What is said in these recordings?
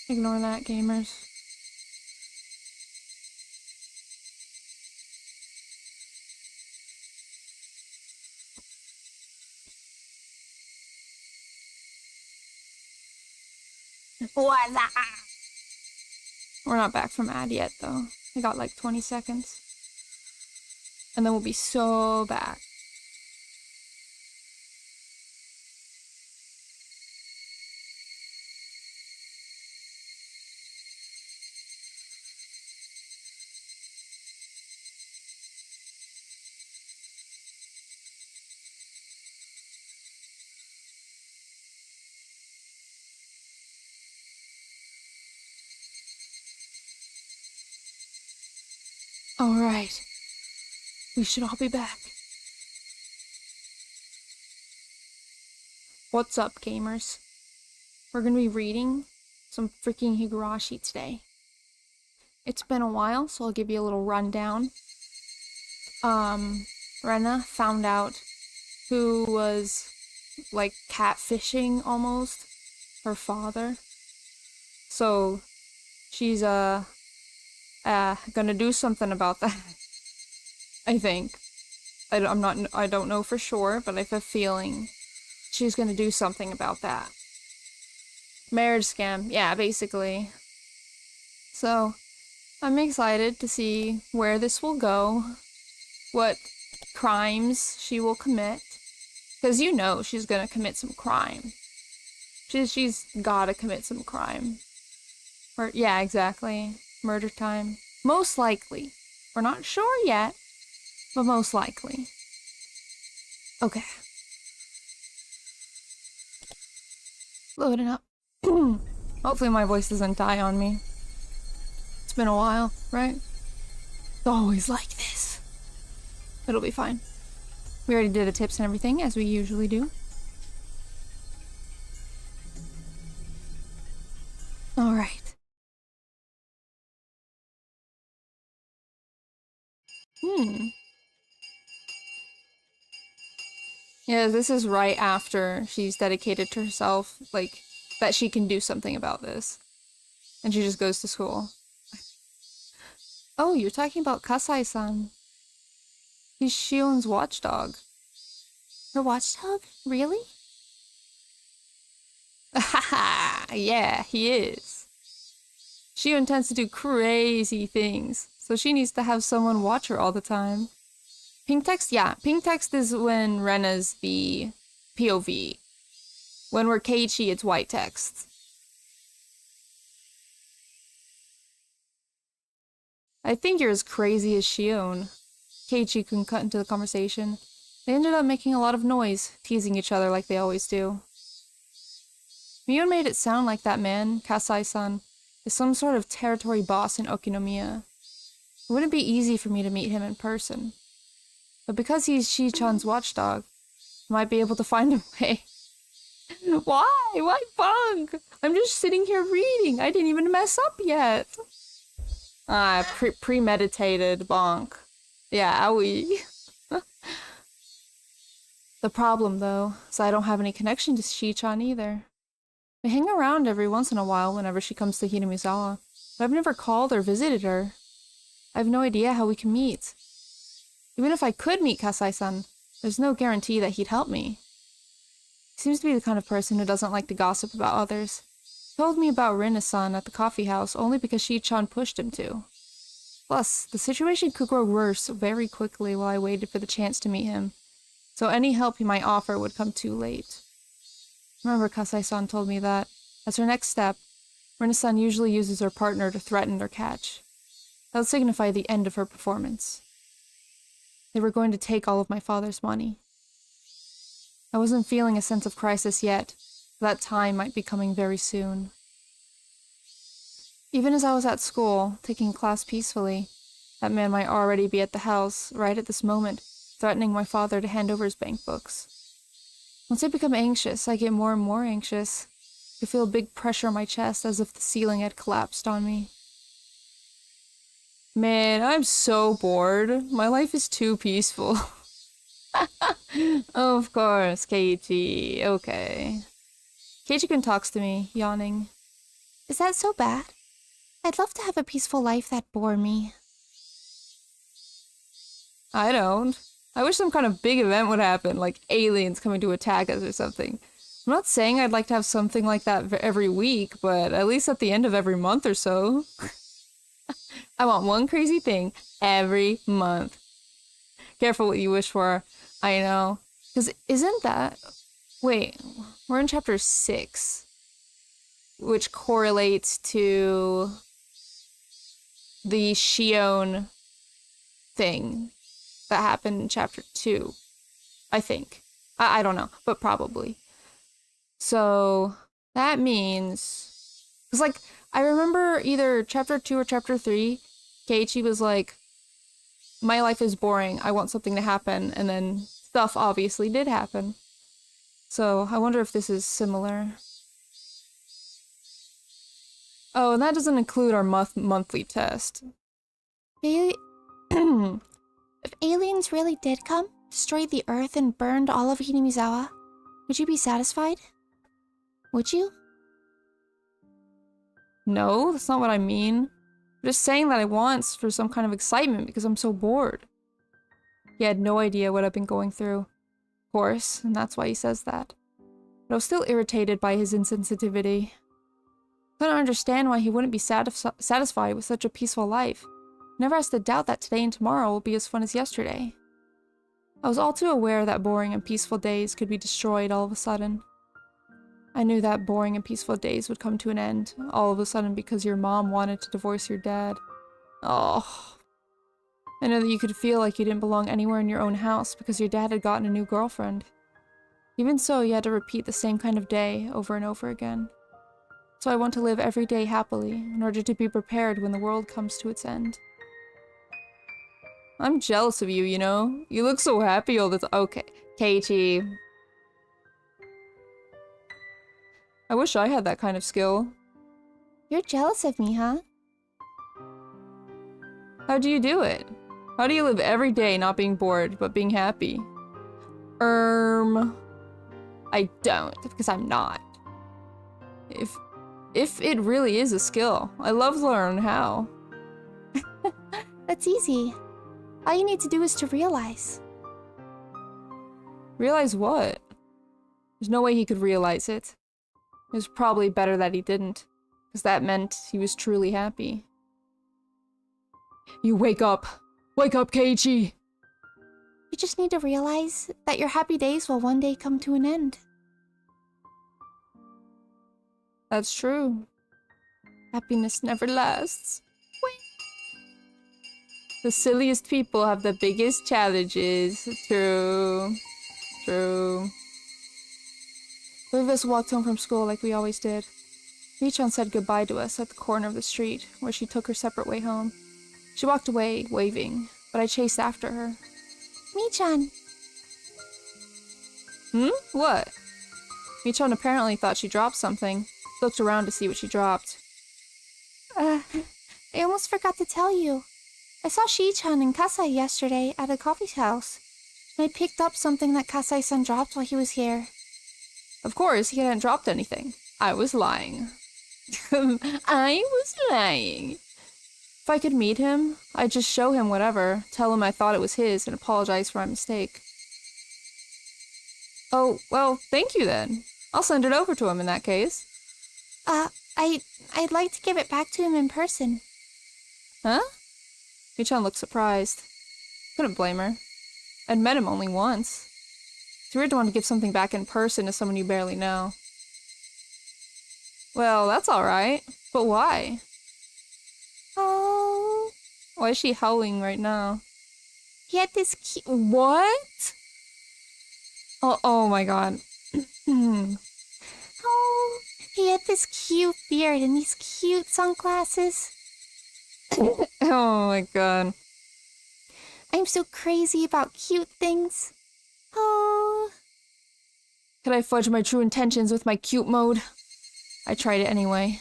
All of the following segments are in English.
Ignore that, gamers. Voila! We're not back from ad yet, though. We got like 20 seconds. And then we'll be so back. Alright. We should all be back. What's up, gamers? We're gonna be reading some freaking Higurashi today. It's been a while, so I'll give you a little rundown. Rena found out who was, like, catfishing, almost, her father. So, she's, gonna do something about that. I think. I don't know for sure, but I have a feeling she's gonna do something about that. Marriage scam, yeah, basically. So, I'm excited to see where this will go, what crimes she will commit, because you know she's gonna commit some crime. She's gotta commit some crime. Or, yeah, exactly. Murder time. Most likely. We're not sure yet, but most likely. Okay. Loading up. Hopefully my voice doesn't die on me. It's been a while, right? It's always like this. It'll be fine. We already did the tips and everything, as we usually do. Alright. Yeah, this is right after she's dedicated to herself, like, that she can do something about this. And she just goes to school. Oh, you're talking about Kasai-san. He's Shion's watchdog. Her watchdog? Really? Haha, yeah, he is. Shion tends to do crazy things, so she needs to have someone watch her all the time. Pink text? Yeah, pink text is when Rena's the POV. When we're Keiichi, it's white text. I think you're as crazy as Shion. Keiichi couldn't cut into the conversation. They ended up making a lot of noise, teasing each other like they always do. Mion made it sound like that man, Kasai-san, is some sort of territory boss in Okinomiya. It wouldn't be easy for me to meet him in person. But because he's Shi-chan's watchdog, I might be able to find a way. Why? Why bunk? I'm just sitting here reading. I didn't even mess up yet. Ah, premeditated bonk. Yeah, owie. The problem, though, is I don't have any connection to Shi-chan either. We hang around every once in a while whenever she comes to Hinamizawa, but I've never called or visited her. I have no idea how we can meet. Even if I could meet Kasai-san, there's no guarantee that he'd help me. He seems to be the kind of person who doesn't like to gossip about others. He told me about Rena-san at the coffee house only because Shi-chan pushed him to. Plus, the situation could grow worse very quickly while I waited for the chance to meet him, so any help he might offer would come too late. Remember, Kasai-san told me that, as her next step, Rena-san usually uses her partner to threaten or catch. That would signify the end of her performance. They were going to take all of my father's money. I wasn't feeling a sense of crisis yet, but that time might be coming very soon. Even as I was at school, taking class peacefully, that man might already be at the house, right at this moment, threatening my father to hand over his bank books. Once I become anxious, I get more and more anxious. I feel a big pressure on my chest as if the ceiling had collapsed on me. Man, I'm so bored. My life is too peaceful. Of course, Keiichi. Okay. Keiichi-kun talks to me, yawning. Is that so bad? I'd love to have a peaceful life that bore me. I don't. I wish some kind of big event would happen, like aliens coming to attack us or something. I'm not saying I'd like to have something like that every week, but at least at the end of every month or so. I want one crazy thing every month. Careful what you wish for. I know. Because isn't that... Wait, we're in chapter 6, which correlates to the Shion thing that happened in chapter 2, I think. I don't know, but probably. So that means... Because, like, I remember either chapter 2 or chapter 3, Keiichi was like, my life is boring, I want something to happen, and then stuff obviously did happen. So I wonder if this is similar. Oh, and that doesn't include our monthly test. If aliens really did come, destroyed the earth, and burned all of Hinamizawa, would you be satisfied? Would you? No, that's not what I mean. I'm just saying that I want for some kind of excitement because I'm so bored. He had no idea what I've been going through. Of course, and that's why he says that. But I was still irritated by his insensitivity. I couldn't understand why he wouldn't be satisfied with such a peaceful life. Never has to doubt that today and tomorrow will be as fun as yesterday. I was all too aware that boring and peaceful days could be destroyed all of a sudden. I knew that boring and peaceful days would come to an end, all of a sudden because your mom wanted to divorce your dad. Oh. I know that you could feel like you didn't belong anywhere in your own house because your dad had gotten a new girlfriend. Even so, you had to repeat the same kind of day over and over again. So I want to live every day happily in order to be prepared when the world comes to its end. I'm jealous of you, you know? You look so happy all the time. Okay, Keiichi. I wish I had that kind of skill. You're jealous of me, huh? How do you do it? How do you live every day not being bored, but being happy? I don't, because I'm not. If it really is a skill, I love to learn how. That's easy. All you need to do is to realize. Realize what? There's no way he could realize it. It was probably better that he didn't, because that meant he was truly happy. You wake up! Wake up, Keiichi! You just need to realize that your happy days will one day come to an end. That's true. Happiness never lasts. The silliest people have the biggest challenges. True. True. Three of us walked home from school like we always did. Michan said goodbye to us at the corner of the street, where she took her separate way home. She walked away, waving, but I chased after her. Michan! What? Michan apparently thought she dropped something. Looked around to see what she dropped. I almost forgot to tell you. I saw Shi-chan and Kasai yesterday at a coffee house. And I picked up something that Kasai-san dropped while he was here. Of course, he hadn't dropped anything. I was lying. I was lying. If I could meet him, I'd just show him whatever, tell him I thought it was his, and apologize for my mistake. Oh, well, thank you then. I'll send it over to him in that case. I'd like to give it back to him in person. Huh? Michan looked surprised. Couldn't blame her. I'd met him only once. It's weird to want to give something back in person to someone you barely know. Well, that's alright. But why? Oh. Why is she howling right now? He had this What? Oh my god. Oh, he had this cute beard and these cute sunglasses. Oh my god. I'm so crazy about cute things. Oh. Could I fudge my true intentions with my cute mode? I tried it anyway.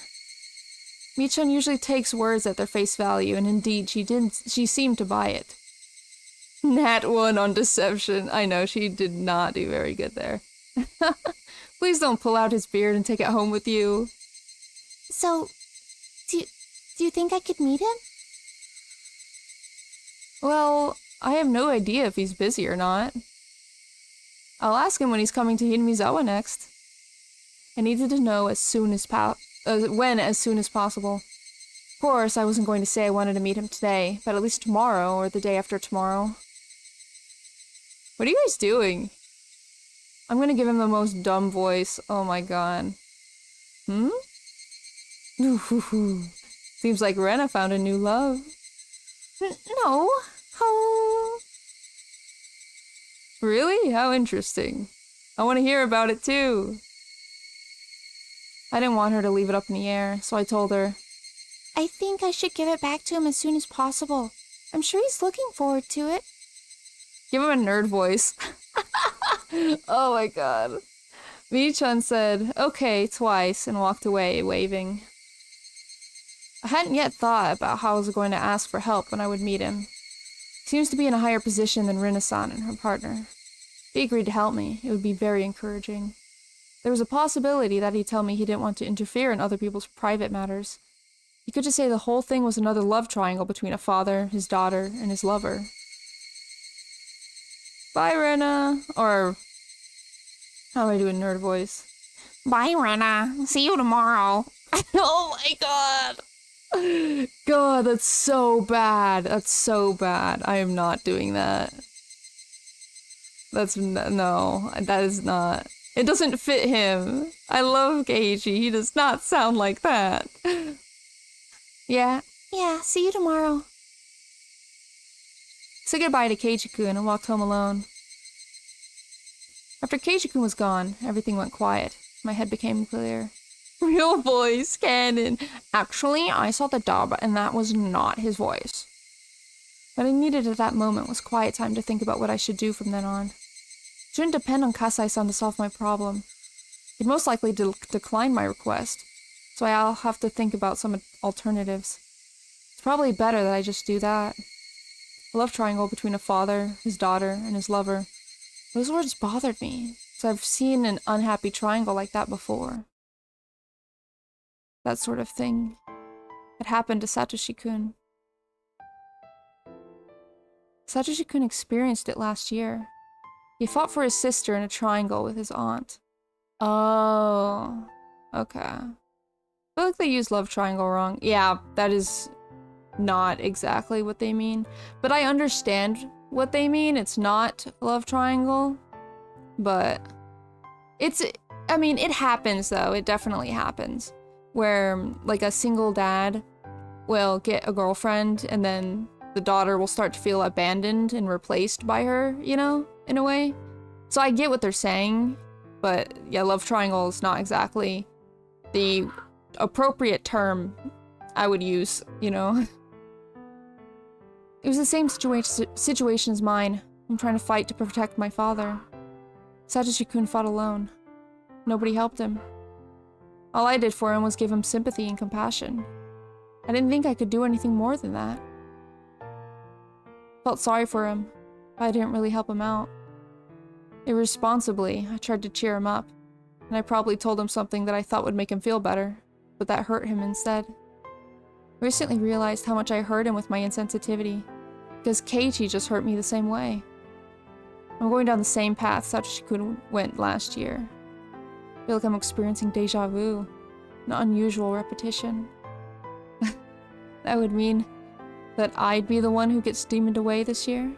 Michan usually takes words at their face value, and indeed she seemed to buy it. Nat 1 on deception. I know, she did not do very good there. So, Do you think I could meet him? Well, I have no idea if he's busy or not. I'll ask him when he's coming to Hinamizawa next. I needed to know as soon as as soon as possible. Of course, I wasn't going to say I wanted to meet him today, but at least tomorrow or the day after tomorrow. What are you guys doing? I'm gonna give him the most dumb voice. Oh my god. Hmm? Seems like Rena found a new love. No. Oh. Really? How interesting. I want to hear about it too. I didn't want her to leave it up in the air, so I told her. I think I should give it back to him as soon as possible. I'm sure he's looking forward to it. Give him a nerd voice. Oh my god. Mii-chan said, okay, twice, and walked away, waving. I hadn't yet thought about how I was going to ask for help when I would meet him. He seems to be in a higher position than Rina-san and her partner. If he agreed to help me, it would be very encouraging. There was a possibility that he'd tell me he didn't want to interfere in other people's private matters. He could just say the whole thing was another love triangle between a father, his daughter, and his lover. Bye, Rena. Or, how do I do a nerd voice? Bye, Rena. See you tomorrow. Oh my god! God, that's so bad. That's so bad. I am not doing that. No, that is not. It doesn't fit him. I love Keiichi. He does not sound like that. Yeah. Yeah, see you tomorrow. Said goodbye to Keiichi-kun and walked home alone. After Keiichi-kun was gone, everything went quiet. My head became clear. Real voice, canon. Actually, I saw the dub, and that was not his voice. What I needed at that moment was quiet time to think about what I should do from then on. I shouldn't depend on Kasai-san to solve my problem. He'd most likely decline my request, so I'll have to think about some alternatives. It's probably better that I just do that. A love triangle between a father, his daughter, and his lover. Those words bothered me, so I've seen an unhappy triangle like that before. That sort of thing had happened to Satoshi-kun. Satoshi-kun experienced it last year. He fought for his sister in a triangle with his aunt. Oh, okay. I feel like they use love triangle wrong. Yeah, that is not exactly what they mean. But I understand what they mean. It's not love triangle. But I mean, it happens though. It definitely happens. Where, like, a single dad will get a girlfriend and then the daughter will start to feel abandoned and replaced by her, you know, in a way. So I get what they're saying, but yeah, love triangle is not exactly the appropriate term I would use, you know. It was the same situation as mine. I'm trying to fight to protect my father. Satoshi-kun fought alone. Nobody helped him. All I did for him was give him sympathy and compassion. I didn't think I could do anything more than that. Felt sorry for him, but I didn't really help him out. Irresponsibly, I tried to cheer him up, and I probably told him something that I thought would make him feel better, but that hurt him instead. I recently realized how much I hurt him with my insensitivity, because Keiichi just hurt me the same way. I'm going down the same path Satoshi-kun went last year. I feel like I'm experiencing deja vu, an unusual repetition. That would mean that I'd be the one who gets demoned away this year?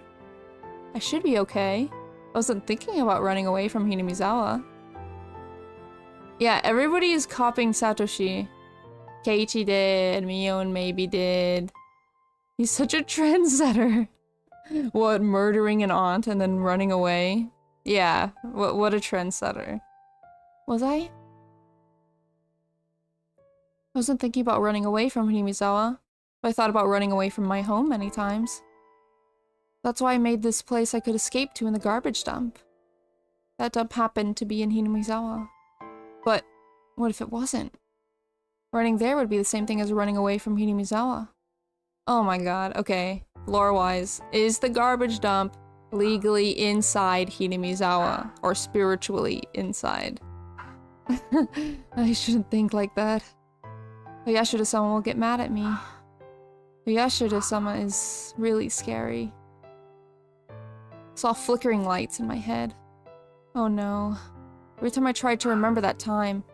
I should be okay. I wasn't thinking about running away from Hinamizawa. Yeah, everybody is copying Satoshi. Keiichi did, Mion maybe did. He's such a trendsetter. What, murdering an aunt and then running away? Yeah, what a trendsetter. Was I? I wasn't thinking about running away from Hinamizawa, but I thought about running away from my home many times. That's why I made this place I could escape to in the garbage dump. That dump happened to be in Hinamizawa. But what if it wasn't? Running there would be the same thing as running away from Hinamizawa. Oh my god, okay. Lore-wise, is the garbage dump legally inside Hinamizawa? Or spiritually inside? I shouldn't think like that. Yashuda-sama will get mad at me. Yashuda-sama is really scary. I saw flickering lights in my head. Oh no. Every time I tried to remember that time,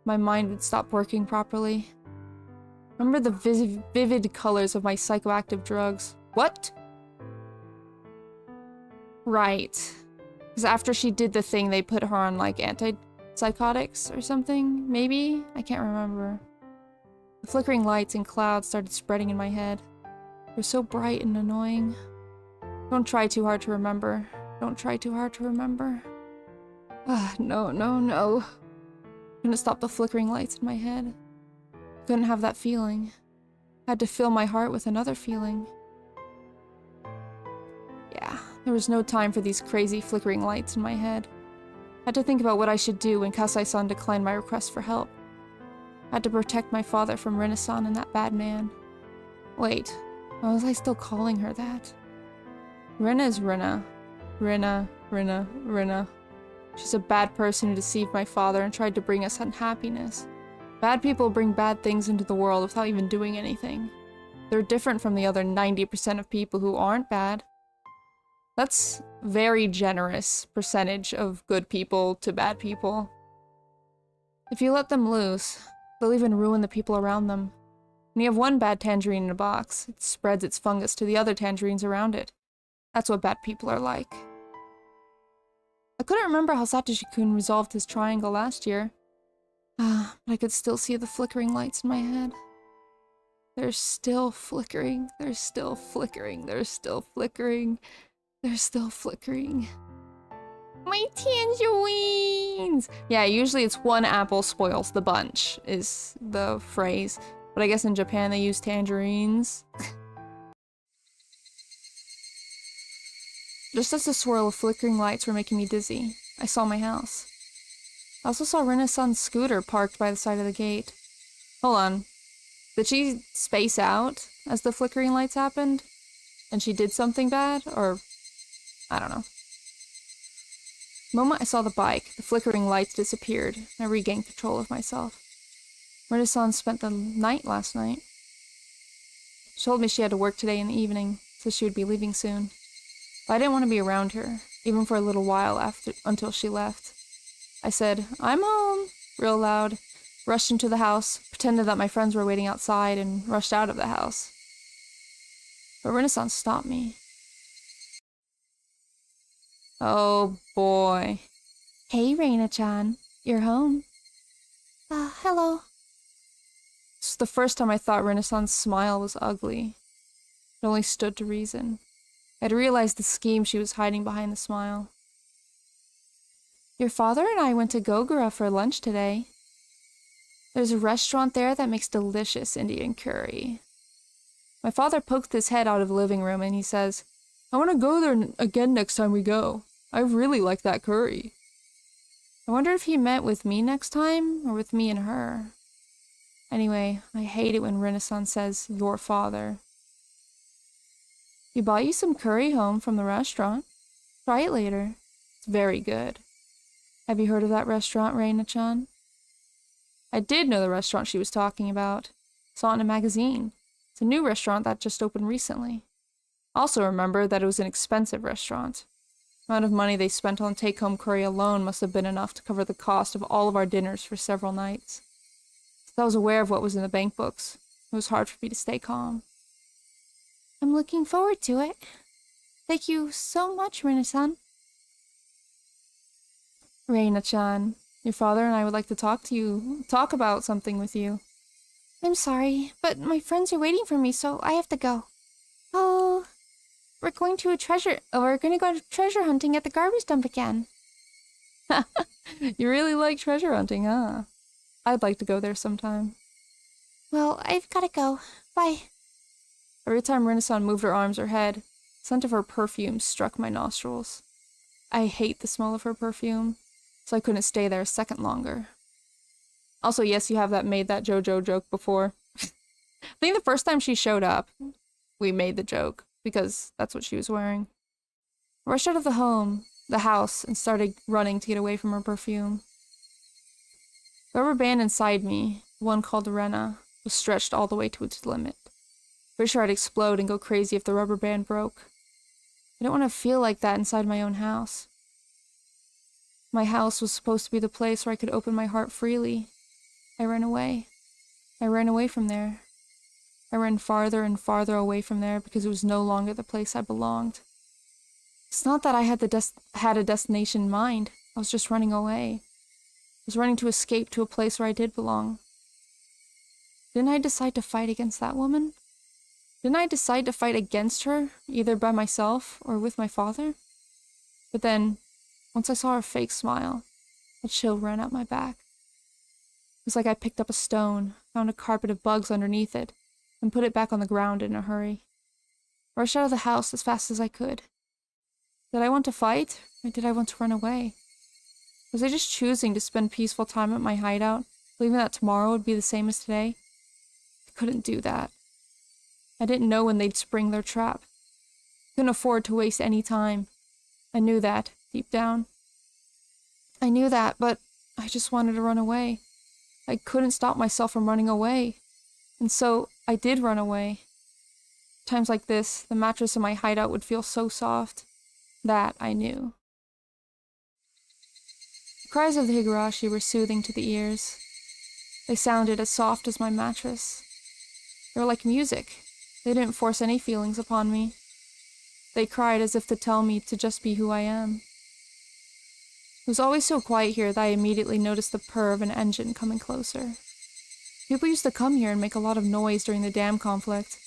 my mind would stop working properly. Remember the vivid colors of my psychoactive drugs. What? Right. Because after she did the thing, they put her on, like, antipsychotics or something? Maybe? I can't remember. The flickering lights and clouds started spreading in my head. They're so bright and annoying. Don't try too hard to remember. Don't try too hard to remember. No, no, no. Couldn't stop the flickering lights in my head. Couldn't have that feeling. Had to fill my heart with another feeling. Yeah, there was no time for these crazy flickering lights in my head. Had to think about what I should do when Kasai-san declined my request for help. Had to protect my father from Rena-san and that bad man. Wait, why was I still calling her that? Rena is Rena. Rena. She's a bad person who deceived my father and tried to bring us unhappiness. Bad people bring bad things into the world without even doing anything. They're different from the other 90% of people who aren't bad. That's very generous percentage of good people to bad people. If you let them loose, they'll even ruin the people around them. When you have one bad tangerine in a box, it spreads its fungus to the other tangerines around it. That's what bad people are like. I couldn't remember how Satoshi-kun resolved his triangle last year. But I could still see the flickering lights in my head. They're still flickering. They're still flickering. They're still flickering. They're still flickering. My tangerines! Yeah, usually it's one apple spoils the bunch, is the phrase. But I guess in Japan they use tangerines. Just as the swirl of flickering lights were making me dizzy, I saw my house. I also saw Rena-san's scooter parked by the side of the gate. Hold on. Did she space out as the flickering lights happened? And she did something bad? Or... I don't know. The moment I saw the bike, the flickering lights disappeared, and I regained control of myself. Rena-san spent the night last night. She told me she had to work today in the evening, so she would be leaving soon. But I didn't want to be around her, even for a little while until she left. I said, "I'm home," real loud, rushed into the house, pretended that my friends were waiting outside, and rushed out of the house. But Rena-san stopped me. Oh boy. Hey, Reina-chan. You're home. Hello. This was the first time I thought Rena-san's smile was ugly. It only stood to reason. I had realized the scheme she was hiding behind the smile. Your father and I went to Gogura for lunch today. There's a restaurant there that makes delicious Indian curry. My father poked his head out of the living room and he says, "I want to go there again next time we go. I really like that curry." I wonder if he meant with me next time or with me and her. Anyway, I hate it when Rena-san says, "your father." He bought you some curry home from the restaurant. Try it later. It's very good. Have you heard of that restaurant, Reina-chan? I did know the restaurant she was talking about. Saw it in a magazine. It's a new restaurant that just opened recently. Also remember that it was an expensive restaurant. The amount of money they spent on take-home curry alone must have been enough to cover the cost of all of our dinners for several nights. I was aware of what was in the bank books. It was hard for me to stay calm. I'm looking forward to it. Thank you so much, Rena-san. Reina-chan, your father and I would like to talk about something with you. I'm sorry, but my friends are waiting for me, so I have to go. Oh, we're going to go treasure hunting at the garbage dump again. You really like treasure hunting, huh? I'd like to go there sometime. Well, I've gotta go. Bye. Every time Rena-san moved her arms or head, the scent of her perfume struck my nostrils. I hate the smell of her perfume, so I couldn't stay there a second longer. Also, yes, you have made that JoJo joke before. I think the first time she showed up, we made the joke, because that's what she was wearing. I rushed out of the house, and started running to get away from her perfume. The rubber band inside me, the one called Rena, was stretched all the way to its limit. Pretty sure I'd explode and go crazy if the rubber band broke. I didn't want to feel like that inside my own house. My house was supposed to be the place where I could open my heart freely. I ran away. I ran away from there. I ran farther and farther away from there because it was no longer the place I belonged. It's not that I had a destination in mind. I was just running away. I was running to escape to a place where I did belong. Didn't I decide to fight against that woman? Didn't I decide to fight against her, either by myself or with my father? But then, once I saw her fake smile, a chill ran up my back. It was like I picked up a stone, found a carpet of bugs underneath it, and put it back on the ground in a hurry. Rushed out of the house as fast as I could. Did I want to fight, or did I want to run away? Was I just choosing to spend peaceful time at my hideout, believing that tomorrow would be the same as today? I couldn't do that. I didn't know when they'd spring their trap. I couldn't afford to waste any time. I knew that, deep down. I knew that, but I just wanted to run away. I couldn't stop myself from running away. And so, I did run away. Times like this, the mattress in my hideout would feel so soft. That I knew. The cries of the Higurashi were soothing to the ears. They sounded as soft as my mattress. They were like music. They didn't force any feelings upon me. They cried as if to tell me to just be who I am. It was always so quiet here that I immediately noticed the purr of an engine coming closer. People used to come here and make a lot of noise during the dam conflict,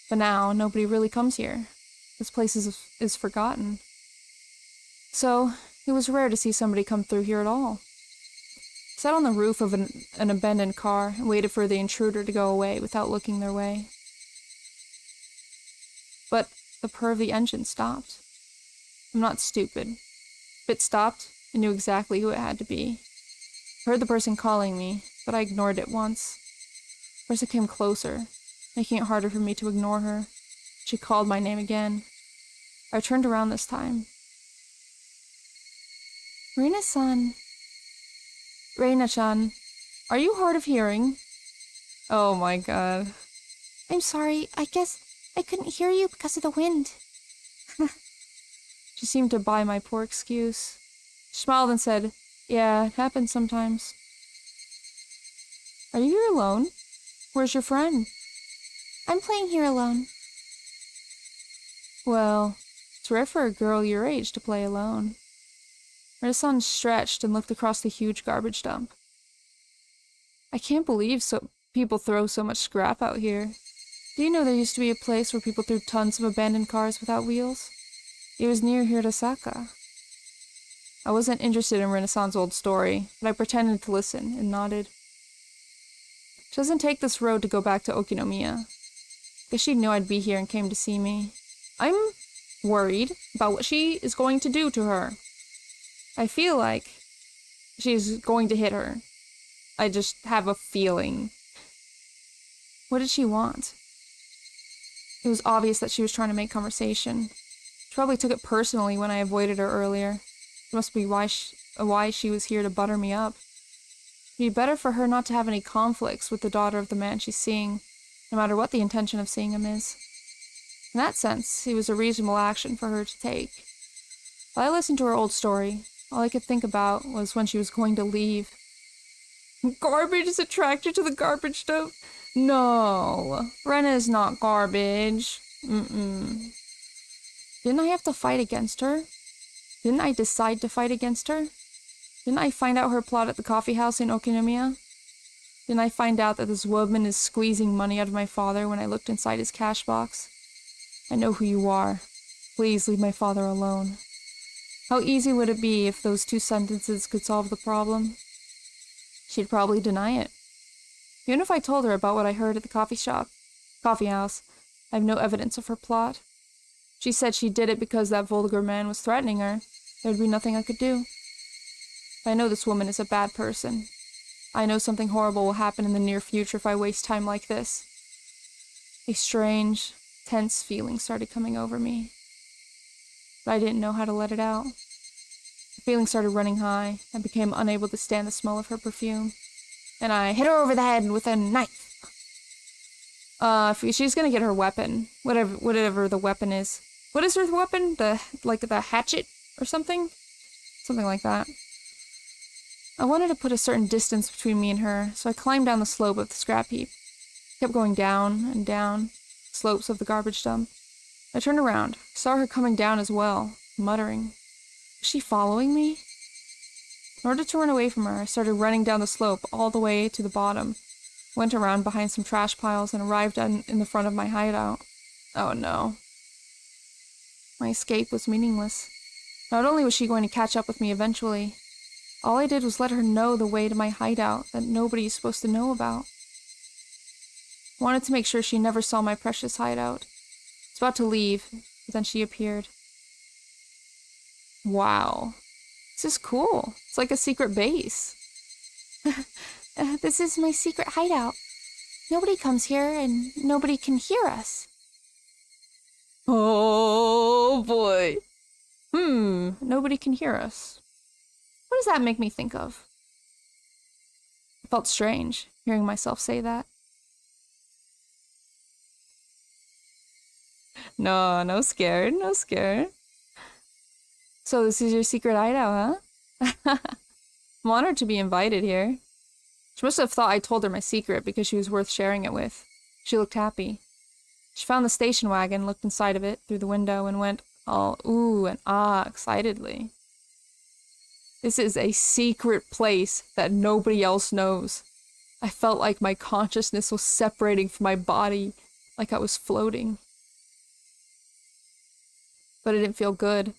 but now nobody really comes here. This place is forgotten. So, it was rare to see somebody come through here at all. I sat on the roof of an abandoned car and waited for the intruder to go away without looking their way. But the purr of the engine stopped. I'm not stupid. If it stopped, I knew exactly who it had to be. I heard the person calling me, but I ignored it once. The person came closer, making it harder for me to ignore her. She called my name again. I turned around this time. Rena-san. Rena-chan, are you hard of hearing? Oh my god. I'm sorry, I guess I couldn't hear you because of the wind. She seemed to buy my poor excuse. She smiled and said, "Yeah, it happens sometimes." Are you here alone? Where's your friend? I'm playing here alone. Well, it's rare for a girl your age to play alone. Rena-san stretched and looked across the huge garbage dump. I can't believe people throw so much scrap out here. Do you know there used to be a place where people threw tons of abandoned cars without wheels? It was near Hirosaka. I wasn't interested in Rena-san's old story, but I pretended to listen and nodded. She doesn't take this road to go back to Okinomiya. Guess she knew I'd be here and came to see me. I'm worried about what she is going to do to her. I feel like she's going to hit her. I just have a feeling. What did she want? It was obvious that she was trying to make conversation. She probably took it personally when I avoided her earlier. It must be why she was here to butter me up. It'd be better for her not to have any conflicts with the daughter of the man she's seeing, no matter what the intention of seeing him is. In that sense, it was a reasonable action for her to take. While I listened to her old story, all I could think about was when she was going to leave. Garbage is attracted to the garbage dump? No, Rena is not garbage. Didn't I have to fight against her? Didn't I decide to fight against her? Didn't I find out her plot at the coffee house in Okinomiya? Didn't I find out that this woman is squeezing money out of my father when I looked inside his cash box? I know who you are. Please leave my father alone. How easy would it be if those 2 sentences could solve the problem? She'd probably deny it. Even if I told her about what I heard at the coffee house, I have no evidence of her plot. She said she did it because that vulgar man was threatening her. There'd be nothing I could do. I know this woman is a bad person. I know something horrible will happen in the near future if I waste time like this. A strange, tense feeling started coming over me. But I didn't know how to let it out. The feeling started running high. I became unable to stand the smell of her perfume. And I hit her over the head with a knife. She's gonna get her weapon. Whatever the weapon is. What is her weapon? The hatchet or something? Something like that. I wanted to put a certain distance between me and her, so I climbed down the slope of the scrap heap. Kept going down and down, slopes of the garbage dump. I turned around, saw her coming down as well, muttering. Was she following me? In order to run away from her, I started running down the slope all the way to the bottom, went around behind some trash piles and arrived in the front of my hideout. Oh no. My escape was meaningless. Not only was she going to catch up with me eventually, all I did was let her know the way to my hideout that nobody is supposed to know about. I wanted to make sure she never saw my precious hideout. I was about to leave, but then she appeared. Wow. This is cool. It's like a secret base. This is my secret hideout. Nobody comes here and nobody can hear us. Oh boy. Nobody can hear us. What does that make me think of? It felt strange, hearing myself say that. No scared, no scared. So this is your secret hideout, huh? I'm honored to be invited here. She must have thought I told her my secret because she was worth sharing it with. She looked happy. She found the station wagon, looked inside of it through the window, and went all ooh and ah excitedly. This is a secret place that nobody else knows. I felt like my consciousness was separating from my body, like I was floating. But it didn't feel good.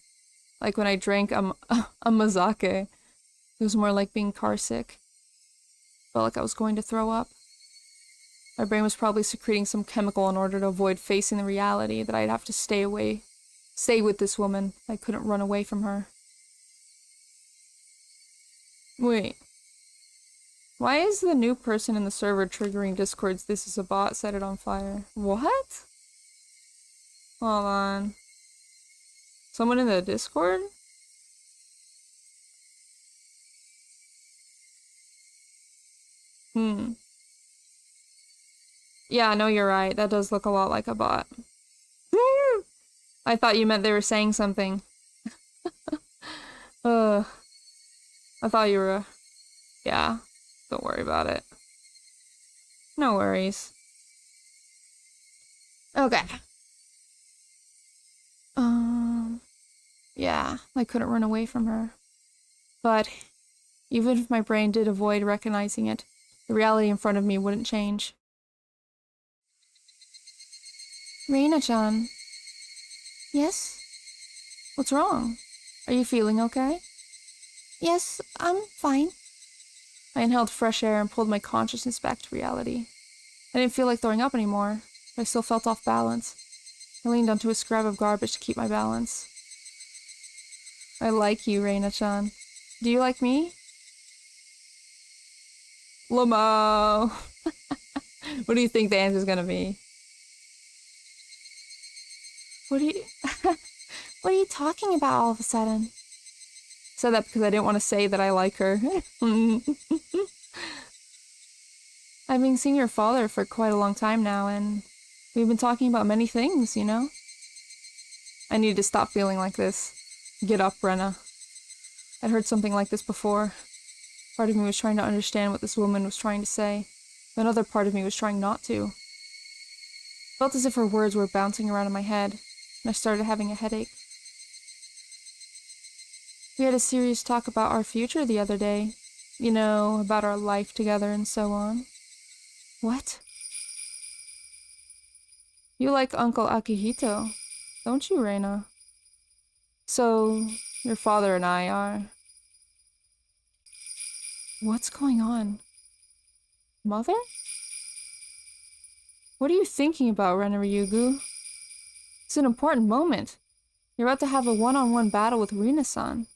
Like when I drank a mazake. It was more like being carsick. Felt like I was going to throw up. My brain was probably secreting some chemical in order to avoid facing the reality that I'd have to stay with this woman. I couldn't run away from her. Wait. Why is the new person in the server triggering Discord's "This is a bot, set it on fire"? What? Hold on. Someone in the Discord? Yeah, no, you're right. That does look a lot like a bot. I thought you meant they were saying something. I thought you were... Yeah, don't worry about it. No worries. Okay. Yeah, I couldn't run away from her. But even if my brain did avoid recognizing it, the reality in front of me wouldn't change. Rena-chan. Yes? What's wrong? Are you feeling okay? Yes, I'm fine. I inhaled fresh air and pulled my consciousness back to reality. I didn't feel like throwing up anymore, but I still felt off balance. I leaned onto a scrap of garbage to keep my balance. I like you, Rena-chan. Do you like me? Lamo! What do you think the answer's gonna be? What are you talking about all of a sudden? Said that because I didn't want to say that I like her. I've been seeing your father for quite a long time now, and we've been talking about many things, you know? I need to stop feeling like this. Get up, Rena. I'd heard something like this before. Part of me was trying to understand what this woman was trying to say. Another part of me was trying not to. Felt as if her words were bouncing around in my head, and I started having a headache. We had a serious talk about our future the other day. You know, about our life together and so on. What? You like Uncle Akihito, don't you, Reina? So, your father and I are... What's going on? Mother? What are you thinking about, Rena Ryugu? It's an important moment. You're about to have a one-on-one battle with Rina-san.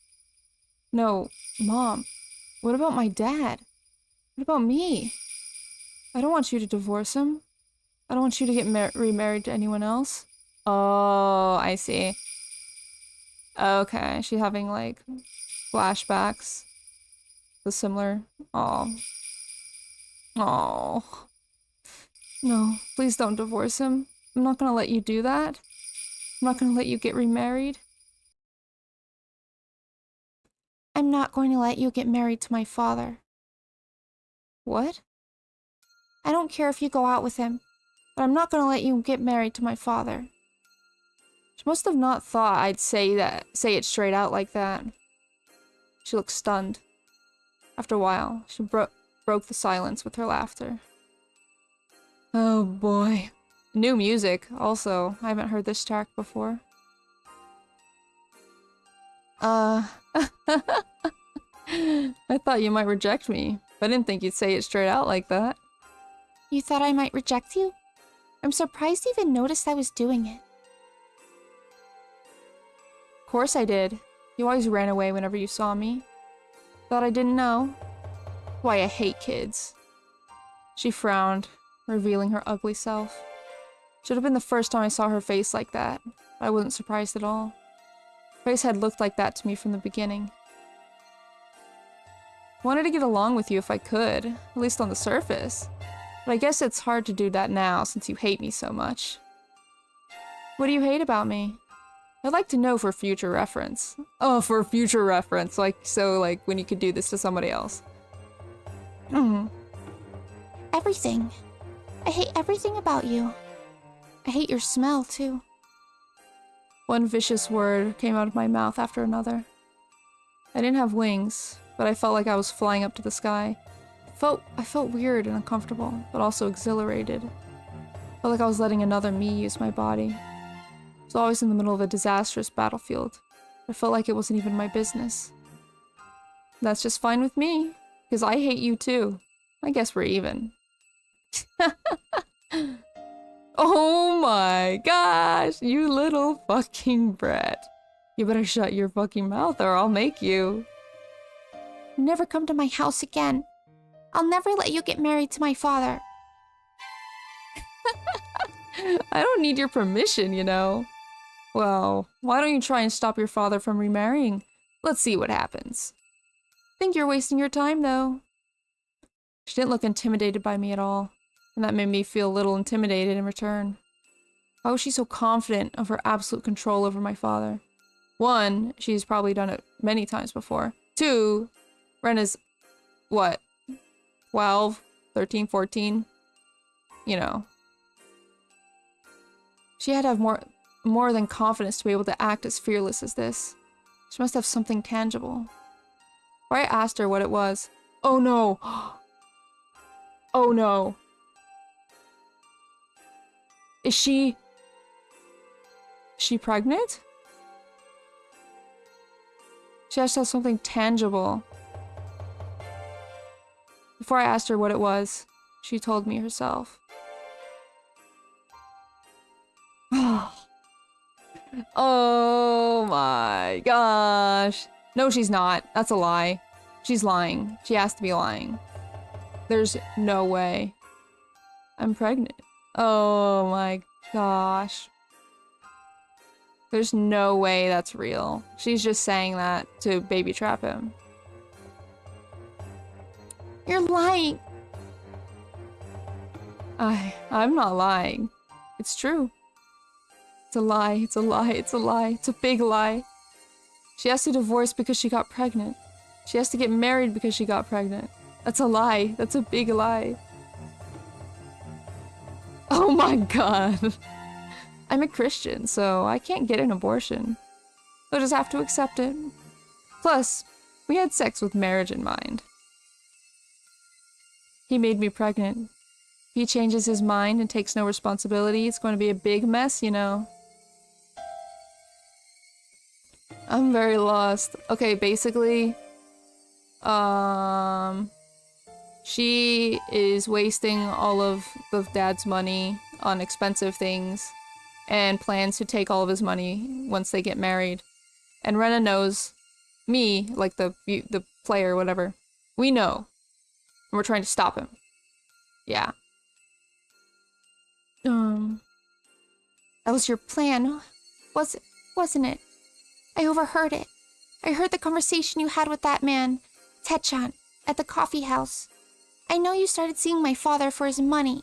No, Mom. What about my dad? What about me? I don't want you to divorce him. I don't want you to get remarried to anyone else. Oh, I see. Okay, she's having, like, flashbacks. The similar... Oh. Oh. No, please don't divorce him. I'm not gonna let you do that. I'm not gonna let you get remarried. I'm not going to let you get married to my father. What? I don't care if you go out with him, but I'm not going to let you get married to my father. She must have not thought I'd say it straight out like that. She looked stunned. After a while, she broke the silence with her laughter. Oh boy. New music, also. I haven't heard this track before. I thought you might reject me, but I didn't think you'd say it straight out like that. You thought I might reject you? I'm surprised you even noticed I was doing it. Of course I did. You always ran away whenever you saw me. Thought I didn't know. Why I hate kids. She frowned, revealing her ugly self. Should have been the first time I saw her face like that. I wasn't surprised at all. Her face had looked like that to me from the beginning. Wanted to get along with you if I could, at least on the surface. But I guess it's hard to do that now since you hate me so much. What do you hate about me? I'd like to know for future reference. Oh, for future reference, like when you could do this to somebody else. Everything. I hate everything about you. I hate your smell, too. One vicious word came out of my mouth after another. I didn't have wings, but I felt like I was flying up to the sky. I felt weird and uncomfortable, but also exhilarated. Felt like I was letting another me use my body. I was always in the middle of a disastrous battlefield. I felt like it wasn't even my business. That's just fine with me, because I hate you too. I guess we're even. Oh my gosh, you little fucking brat. You better shut your fucking mouth or I'll make you. Never come to my house again. I'll never let you get married to my father. I don't need your permission, you know. Well, why don't you try and stop your father from remarrying? Let's see what happens. Think you're wasting your time, though. She didn't look intimidated by me at all, and that made me feel a little intimidated in return. Why was she so confident of her absolute control over my father? One, she's probably done it many times before. Two, Rena's, what, 12, 13, 14? You know. She had to have more than confidence to be able to act as fearless as this. She must have something tangible. Or I asked her what it was. Oh no! Oh no! Is she pregnant? She has to have something tangible. Before I asked her what it was, she told me herself. Oh my gosh. No, she's not. That's a lie. She's lying. She has to be lying. There's no way. I'm pregnant. Oh my gosh. There's no way that's real. She's just saying that to baby trap him. You're lying. I'm not lying. It's true. It's a lie, it's a lie, it's a lie. It's a big lie. She has to divorce because she got pregnant. She has to get married because she got pregnant. That's a lie. That's a big lie. Oh my god. I'm a Christian, so I can't get an abortion. I'll just have to accept it. Plus, we had sex with marriage in mind. He made me pregnant. If he changes his mind and takes no responsibility, it's going to be a big mess, you know. I'm very lost. Okay, basically, she is wasting all of Dad's money on expensive things and plans to take all of his money once they get married. And Rena knows me, like the player, whatever. We know. And we're trying to stop him. Yeah. That was your plan, wasn't it? I overheard it. I heard the conversation you had with that man, Techan, at the coffee house. I know you started seeing my father for his money.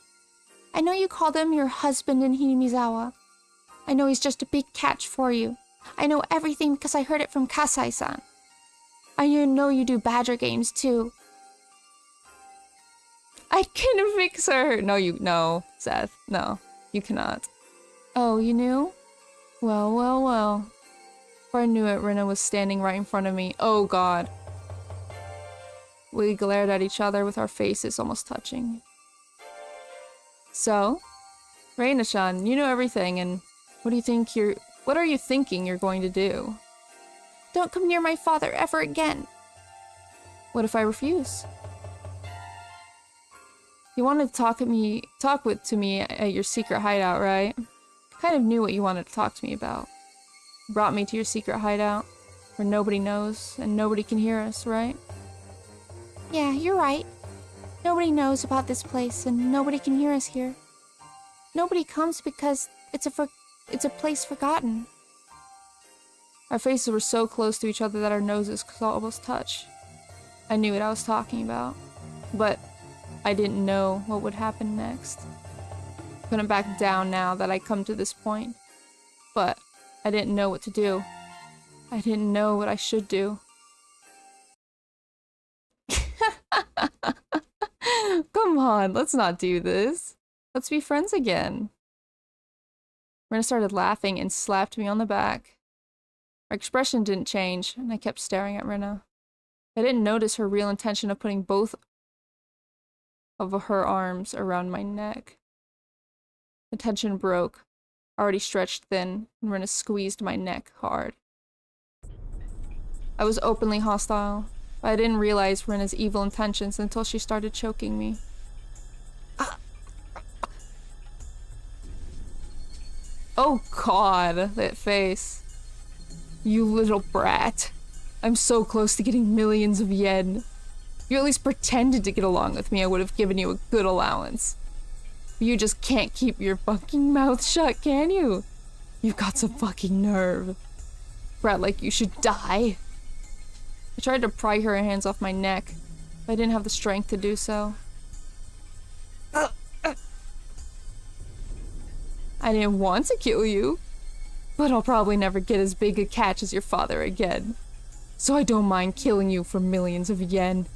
I know you called him your husband in Hinamizawa. I know he's just a big catch for you. I know everything because I heard it from Kasai-san. I know you do badger games too. I can fix her! No, Seth. No, you cannot. Oh, you knew? Well, well, well. Before I knew it, Rena was standing right in front of me. Oh god. We glared at each other with our faces almost touching. So? Reina-chan, you know everything, and what are you thinking you're going to do? Don't come near my father ever again. What if I refuse? You wanted to talk to me at your secret hideout, right? Kind of knew what you wanted to talk to me about. You brought me to your secret hideout, where nobody knows and nobody can hear us, right? Yeah, you're right. Nobody knows about this place and nobody can hear us here. Nobody comes because it's a place forgotten. Our faces were so close to each other that our noses could almost touch. I knew what I was talking about, but I didn't know what would happen next. Couldn't back down now that I'd come to this point, but I didn't know what to do. I didn't know what I should do. Come on, let's not do this. Let's be friends again. Rena started laughing and slapped me on the back. Her expression didn't change, and I kept staring at Rena. I didn't notice her real intention of putting both of her arms around my neck. The tension broke, already stretched thin, and Rena squeezed my neck hard. I was openly hostile, but I didn't realize Rena's evil intentions until she started choking me. Oh god, that face. You little brat. I'm so close to getting millions of yen. If you at least pretended to get along with me, I would have given you a good allowance. But you just can't keep your fucking mouth shut, can you? You've got some fucking nerve. Brat like you should die. I tried to pry her hands off my neck, but I didn't have the strength to do so. I didn't want to kill you, but I'll probably never get as big a catch as your father again. So I don't mind killing you for millions of yen.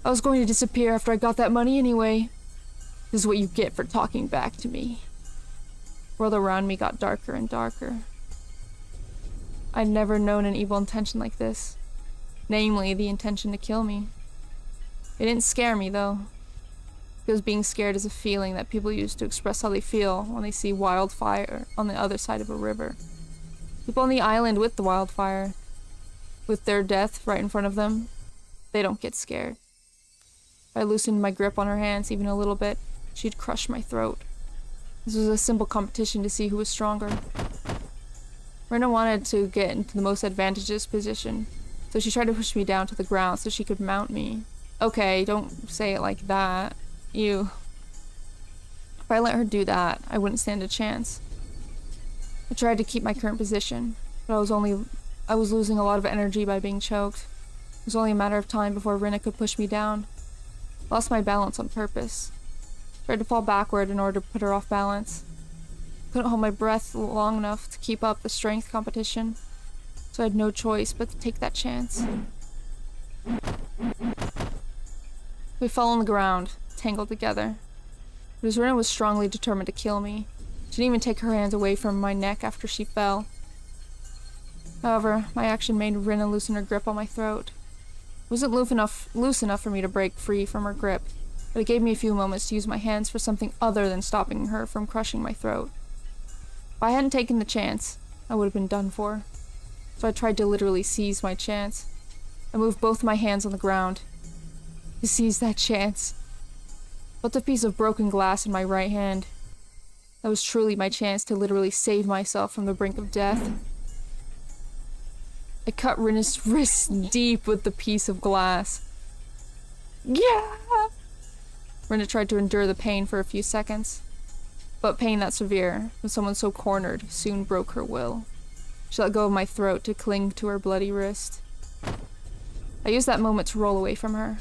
I was going to disappear after I got that money anyway. This is what you get for talking back to me. The world around me got darker and darker. I'd never known an evil intention like this. Namely, the intention to kill me. It didn't scare me, though. Because being scared is a feeling that people use to express how they feel when they see wildfire on the other side of a river. People on the island with the wildfire, with their death right in front of them, they don't get scared. If I loosened my grip on her hands even a little bit, she'd crush my throat. This was a simple competition to see who was stronger. Rena wanted to get into the most advantageous position, so she tried to push me down to the ground so she could mount me. Okay, don't say it like that. If I let her do that, I wouldn't stand a chance. I tried to keep my current position, but I was losing a lot of energy by being choked. It was only a matter of time before Rena could push me down. I lost my balance on purpose. Tried to fall backward in order to put her off balance. Couldn't hold my breath long enough to keep up the strength competition, so I had no choice but to take that chance. We fell on the ground, tangled together. Because Rena was strongly determined to kill me. She didn't even take her hands away from my neck after she fell. However, my action made Rena loosen her grip on my throat. It wasn't loose enough for me to break free from her grip, but it gave me a few moments to use my hands for something other than stopping her from crushing my throat. If I hadn't taken the chance, I would have been done for. So I tried to literally seize my chance. I moved both my hands on the ground to seize that chance. Felt a piece of broken glass in my right hand. That was truly my chance to literally save myself from the brink of death. I cut Rena's wrists deep with the piece of glass. Yeah! Rena tried to endure the pain for a few seconds. But pain that severe, with someone so cornered, soon broke her will. She let go of my throat to cling to her bloody wrist. I used that moment to roll away from her.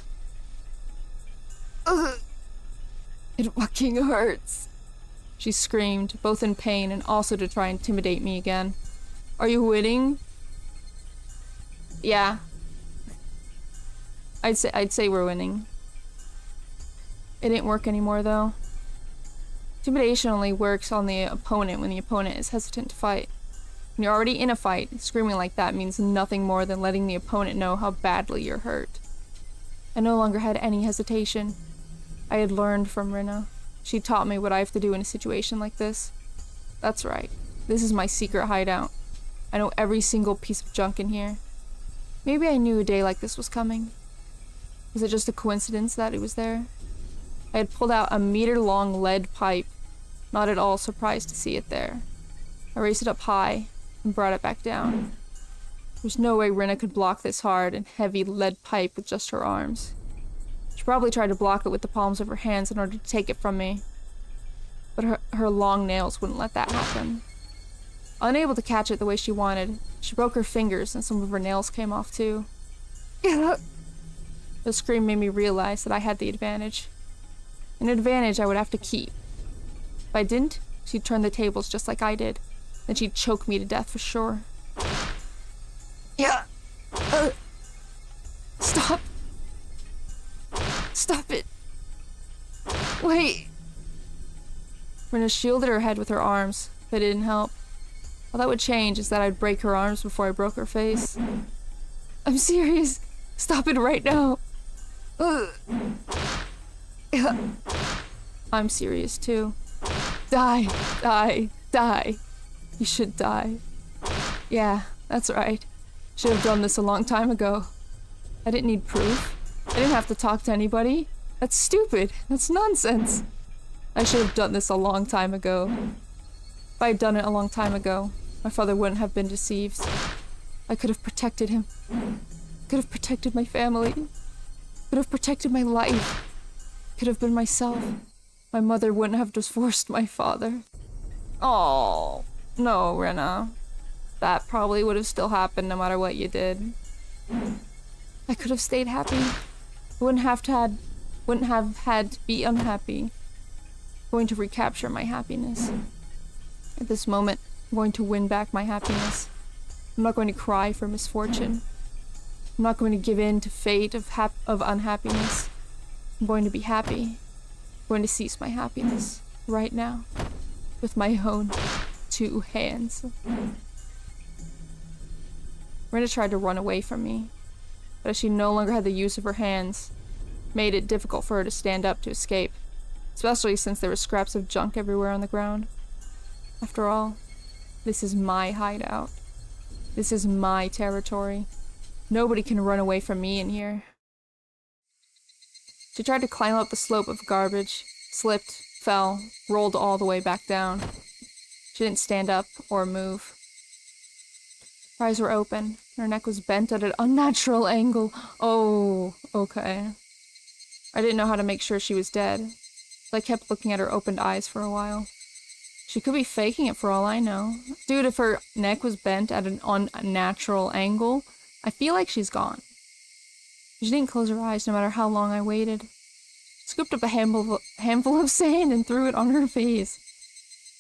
It fucking hurts. She screamed, both in pain and also to try and intimidate me again. Are you winning? Yeah. I'd say we're winning. It didn't work anymore though. Intimidation only works on the opponent when the opponent is hesitant to fight. When you're already in a fight, screaming like that means nothing more than letting the opponent know how badly you're hurt. I no longer had any hesitation. I had learned from Rena. She taught me what I have to do in a situation like this. That's right. This is my secret hideout. I know every single piece of junk in here. Maybe I knew a day like this was coming. Was it just a coincidence that it was there? I had pulled out a meter-long lead pipe, not at all surprised to see it there. I raised it up high and brought it back down. There's no way Rena could block this hard and heavy lead pipe with just her arms. She probably tried to block it with the palms of her hands in order to take it from me, but her long nails wouldn't let that happen. Unable to catch it the way she wanted, she broke her fingers and some of her nails came off too. The scream made me realize that I had the advantage. An advantage I would have to keep. If I didn't, she'd turn the tables just like I did. Then she'd choke me to death for sure. Yeah. Stop. Stop it. Wait. Rena shielded her head with her arms, but it didn't help. All that would change is that I'd break her arms before I broke her face. I'm serious. Stop it right now. I'm serious too. Die, die, die. You should die. Yeah, that's right. Should have done this a long time ago. I didn't need proof. I didn't have to talk to anybody. That's stupid. That's nonsense. I should have done this a long time ago. If I had done it a long time ago, my father wouldn't have been deceived. I could have protected him. Could have protected my family. Could have protected my life. Could have been myself. My mother wouldn't have divorced my father. Oh, no, Rena. That probably would have still happened no matter what you did. I could have stayed happy. I wouldn't have had to be unhappy. I'm going to recapture my happiness. At this moment, I'm going to win back my happiness. I'm not going to cry for misfortune. I'm not going to give in to fate of unhappiness. I'm going to be happy. I'm going to seize my happiness right now with my own 2 hands. Rena tried to run away from me, but as she no longer had the use of her hands, it made it difficult for her to stand up to escape, especially since there were scraps of junk everywhere on the ground. After all, this is my hideout. This is my territory. Nobody can run away from me in here. She tried to climb up the slope of garbage, slipped, fell, rolled all the way back down. She didn't stand up or move. Her eyes were open. Her neck was bent at an unnatural angle. Oh, okay. I didn't know how to make sure she was dead, so I kept looking at her opened eyes for a while. She could be faking it for all I know. Dude, if her neck was bent at an unnatural angle, I feel like she's gone. She didn't close her eyes no matter how long I waited. Scooped up a handful of sand and threw it on her face.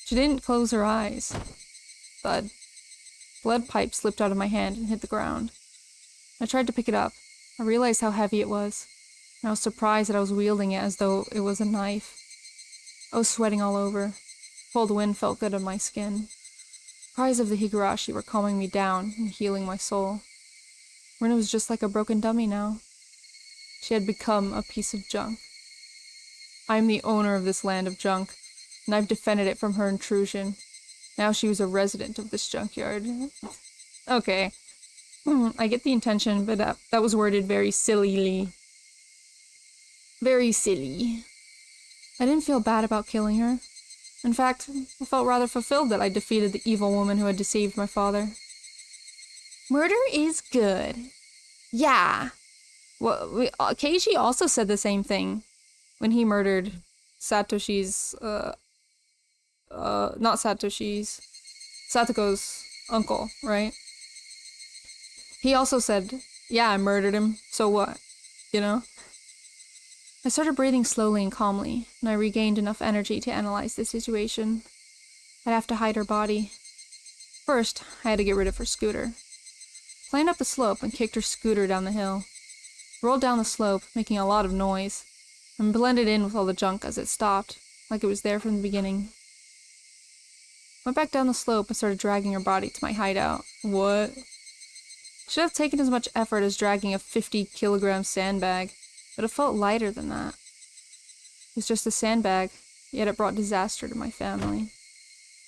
She didn't close her eyes. Thud. The lead pipe slipped out of my hand and hit the ground. I tried to pick it up. I realized how heavy it was, and I was surprised that I was wielding it as though it was a knife. I was sweating all over. Cold wind felt good on my skin. Cries of the Higurashi were calming me down and healing my soul. Rena was just like a broken dummy now. She had become a piece of junk. I am the owner of this land of junk, and I've defended it from her intrusion. Now she was a resident of this junkyard. Okay. I get the intention, but that was worded very sillily. Very silly. I didn't feel bad about killing her. In fact, I felt rather fulfilled that I defeated the evil woman who had deceived my father. Murder is good. Yeah. Well, Keiichi also said the same thing when he murdered Satoshi's, not Satoshi's, Satoko's uncle, right? He also said, yeah, I murdered him, so what? You know? I started breathing slowly and calmly, and I regained enough energy to analyze the situation. I'd have to hide her body. First, I had to get rid of her scooter. Climbed up the slope and kicked her scooter down the hill. Rolled down the slope, making a lot of noise, and blended in with all the junk as it stopped, like it was there from the beginning. Went back down the slope and started dragging her body to my hideout. What? Should have taken as much effort as dragging a 50-kilogram sandbag, but it felt lighter than that. It was just a sandbag, yet it brought disaster to my family.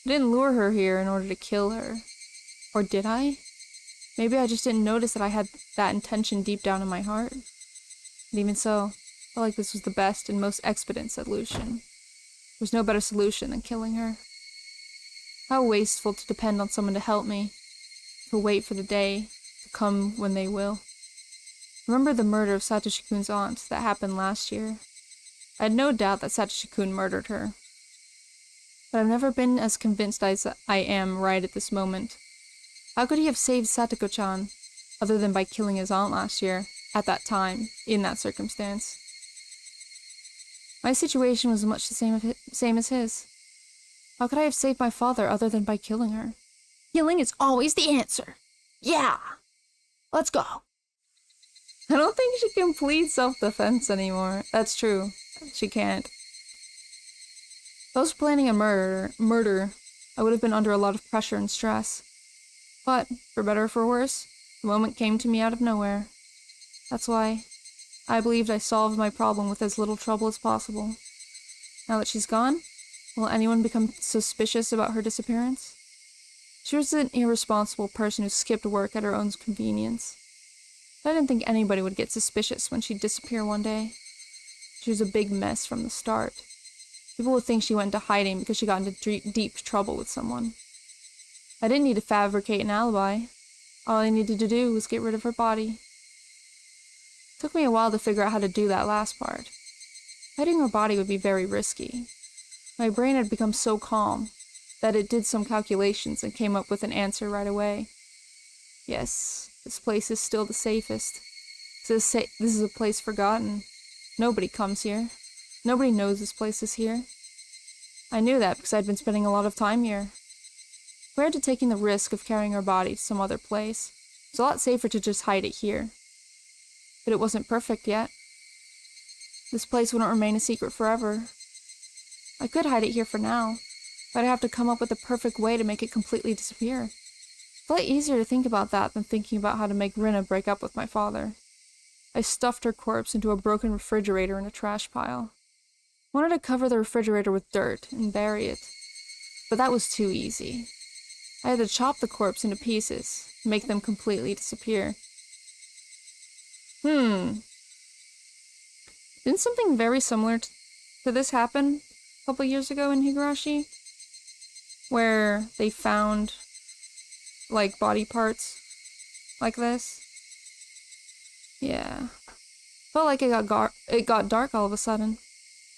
I didn't lure her here in order to kill her. Or did I? Maybe I just didn't notice that I had that intention deep down in my heart. And even so, I felt like this was the best and most expedient solution. There was no better solution than killing her. How wasteful to depend on someone to help me, to wait for the day to come when they will. Remember the murder of Satoshi-kun's aunt that happened last year? I had no doubt that Satoshi-kun murdered her. But I've never been as convinced as I am right at this moment. How could he have saved Satoko-chan, other than by killing his aunt last year, at that time, in that circumstance? My situation was much the same as his. How could I have saved my father other than by killing her? Killing is always the answer. Yeah! Let's go! I don't think she can plead self-defense anymore. That's true. She can't. If I was planning a murder, I would have been under a lot of pressure and stress. But, for better or for worse, the moment came to me out of nowhere. That's why I believed I solved my problem with as little trouble as possible. Now that she's gone, will anyone become suspicious about her disappearance? She was an irresponsible person who skipped work at her own convenience. I didn't think anybody would get suspicious when she'd disappear one day. She was a big mess from the start. People would think she went into hiding because she got into deep trouble with someone. I didn't need to fabricate an alibi. All I needed to do was get rid of her body. It took me a while to figure out how to do that last part. Hiding her body would be very risky. My brain had become so calm that it did some calculations and came up with an answer right away. Yes, this place is still the safest. This is a place forgotten. Nobody comes here. Nobody knows this place is here. I knew that because I'd been spending a lot of time here. Prior to taking the risk of carrying her body to some other place, it's a lot safer to just hide it here. But it wasn't perfect yet. This place wouldn't remain a secret forever. I could hide it here for now, but I'd have to come up with the perfect way to make it completely disappear. It's a lot easier to think about that than thinking about how to make Rena break up with my father. I stuffed her corpse into a broken refrigerator in a trash pile. I wanted to cover the refrigerator with dirt and bury it, but that was too easy. I had to chop the corpse into pieces, make them completely disappear. Didn't something very similar to this happen a couple years ago in Higurashi? Where they found, like, body parts like this? Yeah. Felt like it got dark all of a sudden.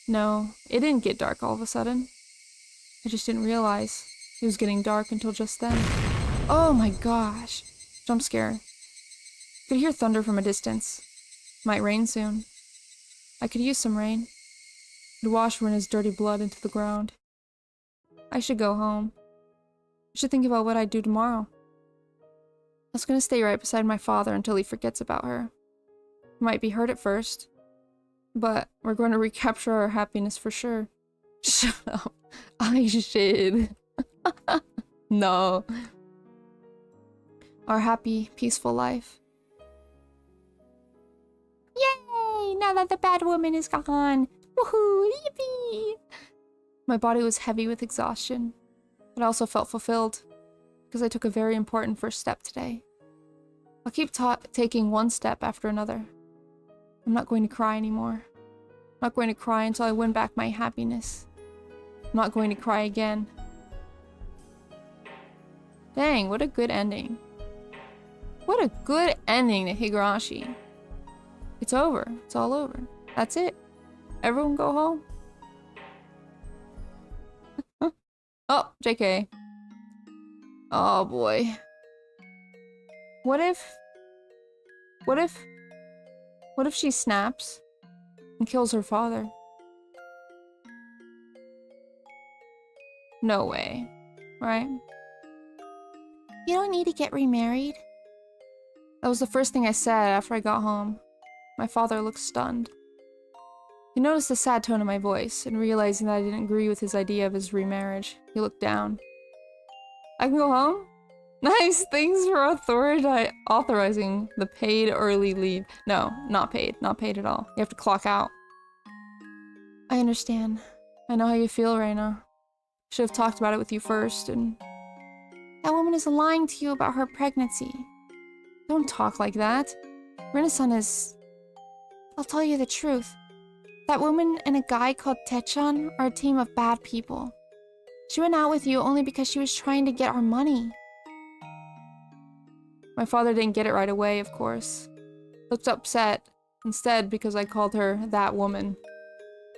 No, it didn't get dark all of a sudden. I just didn't realize it was getting dark until just then. Oh my gosh. Jump scare. Could hear thunder from a distance. Might rain soon. I could use some rain. It'd wash Rena's dirty blood into the ground. I should go home. I should think about what I'd do tomorrow. I was gonna stay right beside my father until he forgets about her. He might be hurt at first, but we're going to recapture our happiness for sure. Shut up. I should. No. Our happy, peaceful life. Yay! Now that the bad woman is gone. Woohoo! Yippee! My body was heavy with exhaustion, but I also felt fulfilled because I took a very important first step today. I'll keep taking one step after another. I'm not going to cry anymore. I'm not going to cry until I win back my happiness. I'm not going to cry again. Dang, what a good ending. What a good ending to Higurashi. It's over. It's all over. That's it. Everyone go home. Oh, JK. Oh boy. What if she snaps and kills her father. No way, right? You don't need to get remarried. That was the first thing I said after I got home. My father looked stunned. He noticed the sad tone of my voice, and realizing that I didn't agree with his idea of his remarriage, he looked down. I can go home? Nice, thanks for authorizing the paid early leave. No, not paid at all. You have to clock out. I understand. I know how you feel, Rena. Should have talked about it with you first, and... That woman is lying to you about her pregnancy. Don't talk like that. Rena-san is... I'll tell you the truth. That woman and a guy called Techan are a team of bad people. She went out with you only because she was trying to get our money. My father didn't get it right away, of course. Looked upset, instead because I called her that woman.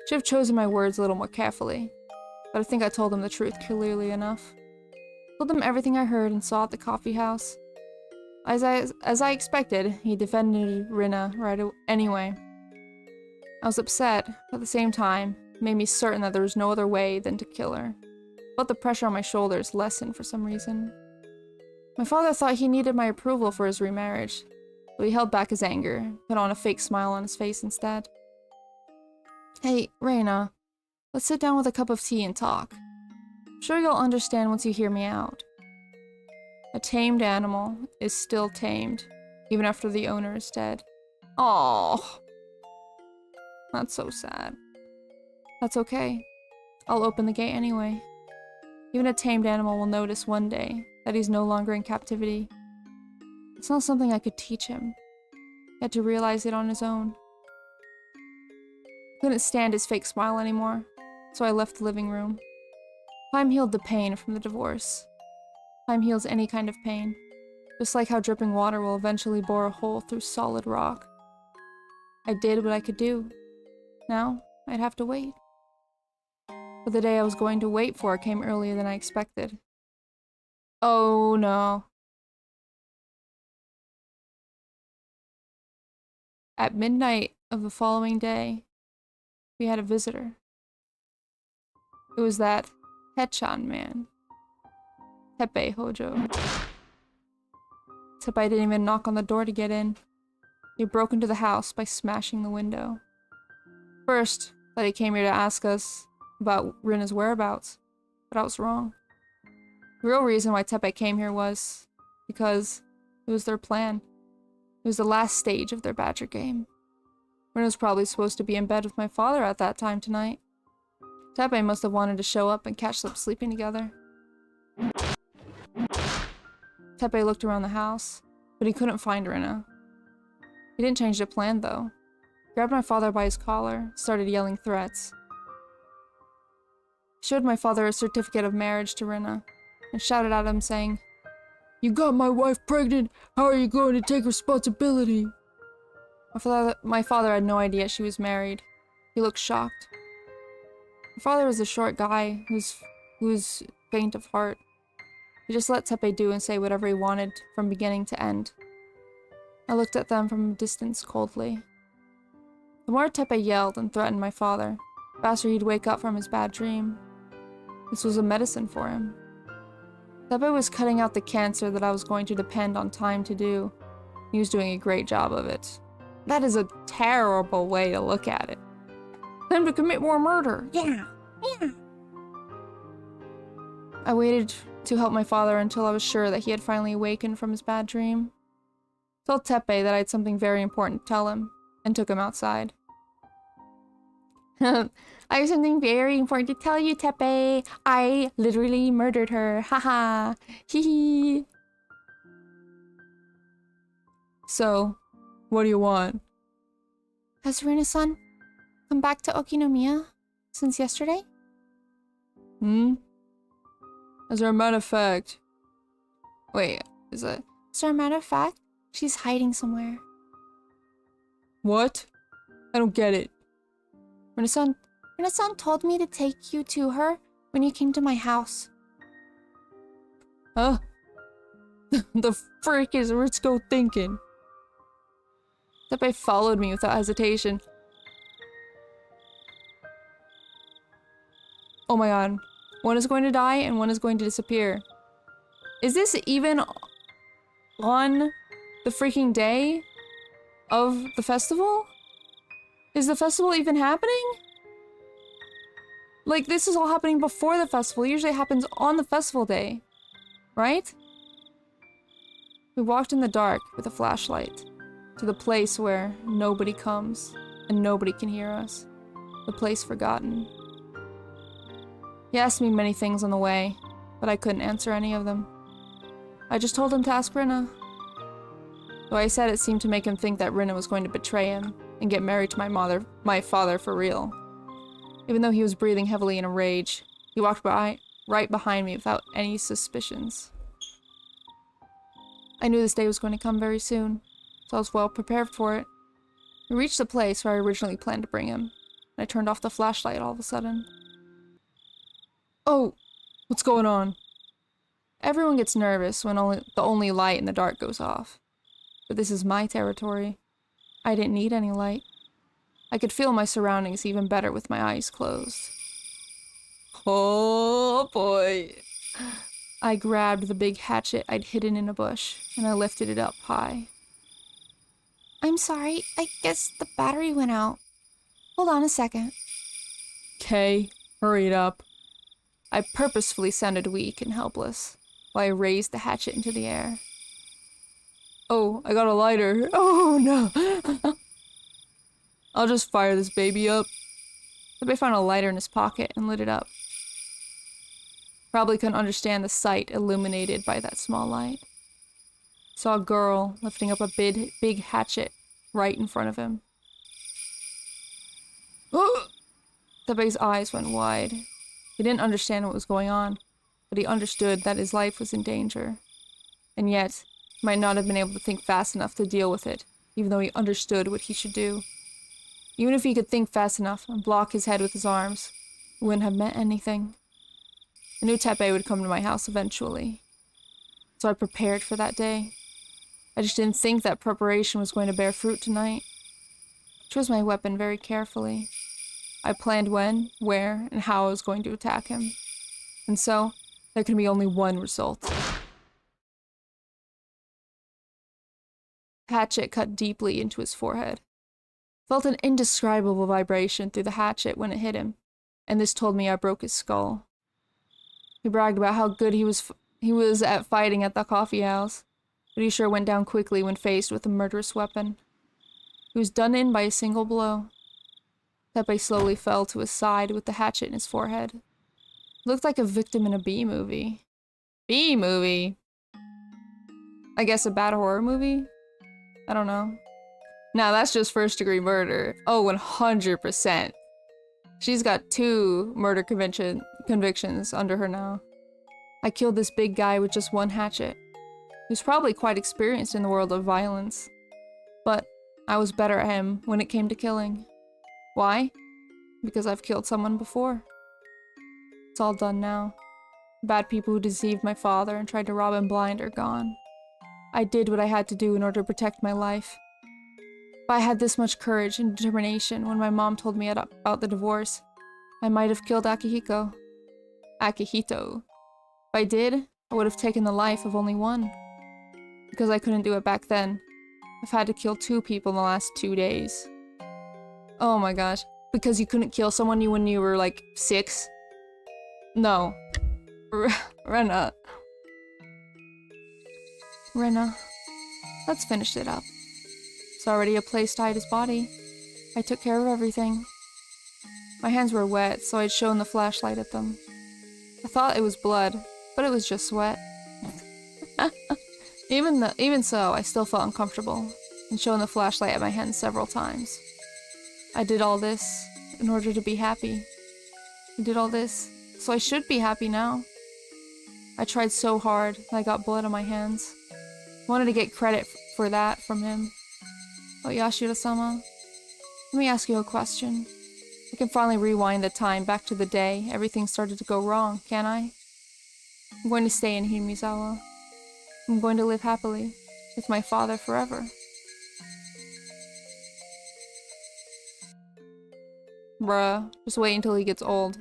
Should have chosen my words a little more carefully. But I think I told him the truth clearly enough. Told him everything I heard and saw at the coffee house. As I expected, he defended Rena anyway. I was upset, but at the same time, it made me certain that there was no other way than to kill her. But the pressure on my shoulders lessened for some reason. My father thought he needed my approval for his remarriage, but he held back his anger, put on a fake smile on his face instead. Hey, Rena, let's sit down with a cup of tea and talk. I'm sure you'll understand once you hear me out. A tamed animal is still tamed, even after the owner is dead. Aww. That's so sad. That's okay. I'll open the gate anyway. Even a tamed animal will notice one day that he's no longer in captivity. It's not something I could teach him. He had to realize it on his own. I couldn't stand his fake smile anymore, so I left the living room. Time healed the pain from the divorce. Time heals any kind of pain, just like how dripping water will eventually bore a hole through solid rock. I did what I could do. Now, I'd have to wait. But the day I was going to wait for came earlier than I expected. Oh no. At midnight of the following day, we had a visitor. It was that Techan man. Teppei Hojo. Teppei didn't even knock on the door to get in. He broke into the house by smashing the window. First, that he came here to ask us about Rena's whereabouts, but I was wrong. The real reason why Teppei came here was because it was their plan. It was the last stage of their badger game. Rena was probably supposed to be in bed with my father at that time tonight. Teppei must have wanted to show up and catch them sleeping together. Teppei looked around the house, but he couldn't find Rena. He didn't change the plan, though. He grabbed my father by his collar, started yelling threats. He showed my father a certificate of marriage to Rena, and shouted at him saying, "You got my wife pregnant, how are you going to take responsibility?" My father had no idea she was married. He looked shocked. My father was a short guy who was faint of heart. He just let Teppei do and say whatever he wanted from beginning to end. I looked at them from a distance coldly. The more Teppei yelled and threatened my father, the faster he'd wake up from his bad dream. This was a medicine for him. Teppei was cutting out the cancer that I was going to depend on time to do. He was doing a great job of it. That is a terrible way to look at it. Time to commit more murder. Yeah. I waited to help my father until I was sure that he had finally awakened from his bad dream. Told Teppei that I had something very important to tell him, and took him outside. I have something very important to tell you, Teppei. I literally murdered her. Haha. Hee hee. So, what do you want? Has Rena-san come back to Okinomiya since yesterday? As a matter of fact... Wait, is it... As a matter of fact, she's hiding somewhere. What? I don't get it. Rena-san told me to take you to her when you came to my house. Huh? The frick is Ritsuko thinking? Teppei followed me without hesitation. Oh my god. One is going to die and one is going to disappear. Is this even on the freaking day of the festival? Is the festival even happening? Like, this is all happening before the festival. It usually happens on the festival day, right? We walked in the dark with a flashlight to the place where nobody comes and nobody can hear us. The place forgotten. He asked me many things on the way, but I couldn't answer any of them. I just told him to ask Rena. Though I said it seemed to make him think that Rena was going to betray him and get married to my father for real. Even though he was breathing heavily in a rage, he walked right behind me without any suspicions. I knew this day was going to come very soon, so I was well prepared for it. We reached the place where I originally planned to bring him, and I turned off the flashlight all of a sudden. Oh, what's going on? Everyone gets nervous when the only light in the dark goes off. But this is my territory. I didn't need any light. I could feel my surroundings even better with my eyes closed. Oh boy. I grabbed the big hatchet I'd hidden in a bush, and I lifted it up high. I'm sorry, I guess the battery went out. Hold on a second. Kay, hurry it up. I purposefully sounded weak and helpless, while I raised the hatchet into the air. Oh, I got a lighter. Oh no. I'll just fire this baby up. The boy found a lighter in his pocket and lit it up. Probably couldn't understand the sight illuminated by that small light. Saw a girl lifting up a big hatchet right in front of him. The boy's eyes went wide. He didn't understand what was going on, but he understood that his life was in danger. And yet, he might not have been able to think fast enough to deal with it, even though he understood what he should do. Even if he could think fast enough and block his head with his arms, it wouldn't have meant anything. I knew Tepe would come to my house eventually, so I prepared for that day. I just didn't think that preparation was going to bear fruit tonight. I chose my weapon very carefully. I planned when, where, and how I was going to attack him. And so, there can be only one result. Hatchet cut deeply into his forehead. Felt an indescribable vibration through the hatchet when it hit him, and this told me I broke his skull. He bragged about how good he was at fighting at the coffee house, but he sure went down quickly when faced with a murderous weapon. He was done in by a single blow. Tepe slowly fell to his side with the hatchet in his forehead. He looked like a victim in a B-movie. B-movie? I guess a bad horror movie? I don't know. Now that's just first-degree murder. Oh, 100%. She's got 2 murder convictions under her now. I killed this big guy with just one hatchet. He was probably quite experienced in the world of violence. But I was better at him when it came to killing. Why? Because I've killed someone before. It's all done now. The bad people who deceived my father and tried to rob him blind are gone. I did what I had to do in order to protect my life. If I had this much courage and determination when my mom told me about the divorce, I might have killed Akihito. If I did, I would have taken the life of only one. Because I couldn't do it back then, I've had to kill 2 people in the last 2 days. Oh my gosh. Because you couldn't kill someone when you were like 6? No. Rena. Let's finish it up. It's already a place to hide his body. I took care of everything. My hands were wet, so I'd shone the flashlight at them. I thought it was blood, but it was just sweat. Even so, I still felt uncomfortable, and shone the flashlight at my hands several times. I did all this in order to be happy. I did all this, so I should be happy now. I tried so hard that I got blood on my hands. I wanted to get credit for that from him. Oh, Yashiro-sama, let me ask you a question. I can finally rewind the time back to the day everything started to go wrong, can't I? I'm going to stay in Himizawa. I'm going to live happily with my father forever. Bruh, just wait until he gets old.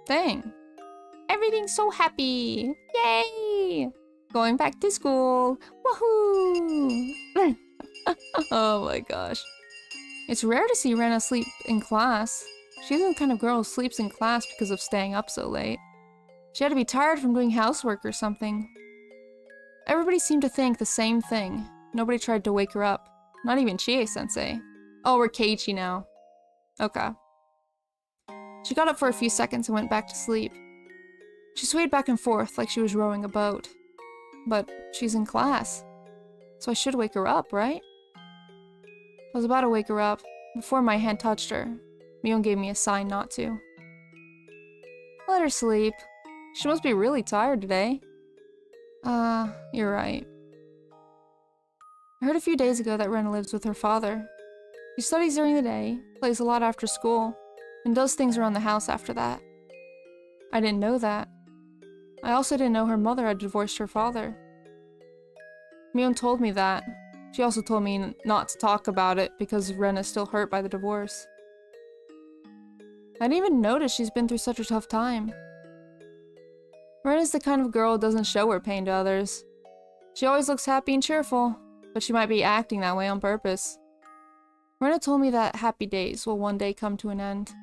thing. Everything's so happy! Yay! Going back to school! Woohoo! Oh my gosh. It's rare to see Rena sleep in class. She isn't the kind of girl who sleeps in class because of staying up so late. She had to be tired from doing housework or something. Everybody seemed to think the same thing. Nobody tried to wake her up. Not even Chie-sensei. Oh, we're Keiichi now. Okay. She got up for a few seconds and went back to sleep. She swayed back and forth like she was rowing a boat. But she's in class. So I should wake her up, right? I was about to wake her up before my hand touched her. Mion gave me a sign not to. Let her sleep. She must be really tired today. You're right. I heard a few days ago that Rena lives with her father. She studies during the day, plays a lot after school, and does things around the house after that. I didn't know that. I also didn't know her mother had divorced her father. Mion told me that. She also told me not to talk about it because Rena's still hurt by the divorce. I didn't even notice she's been through such a tough time. Rena's the kind of girl who doesn't show her pain to others. She always looks happy and cheerful, but she might be acting that way on purpose. Rena told me that happy days will one day come to an end.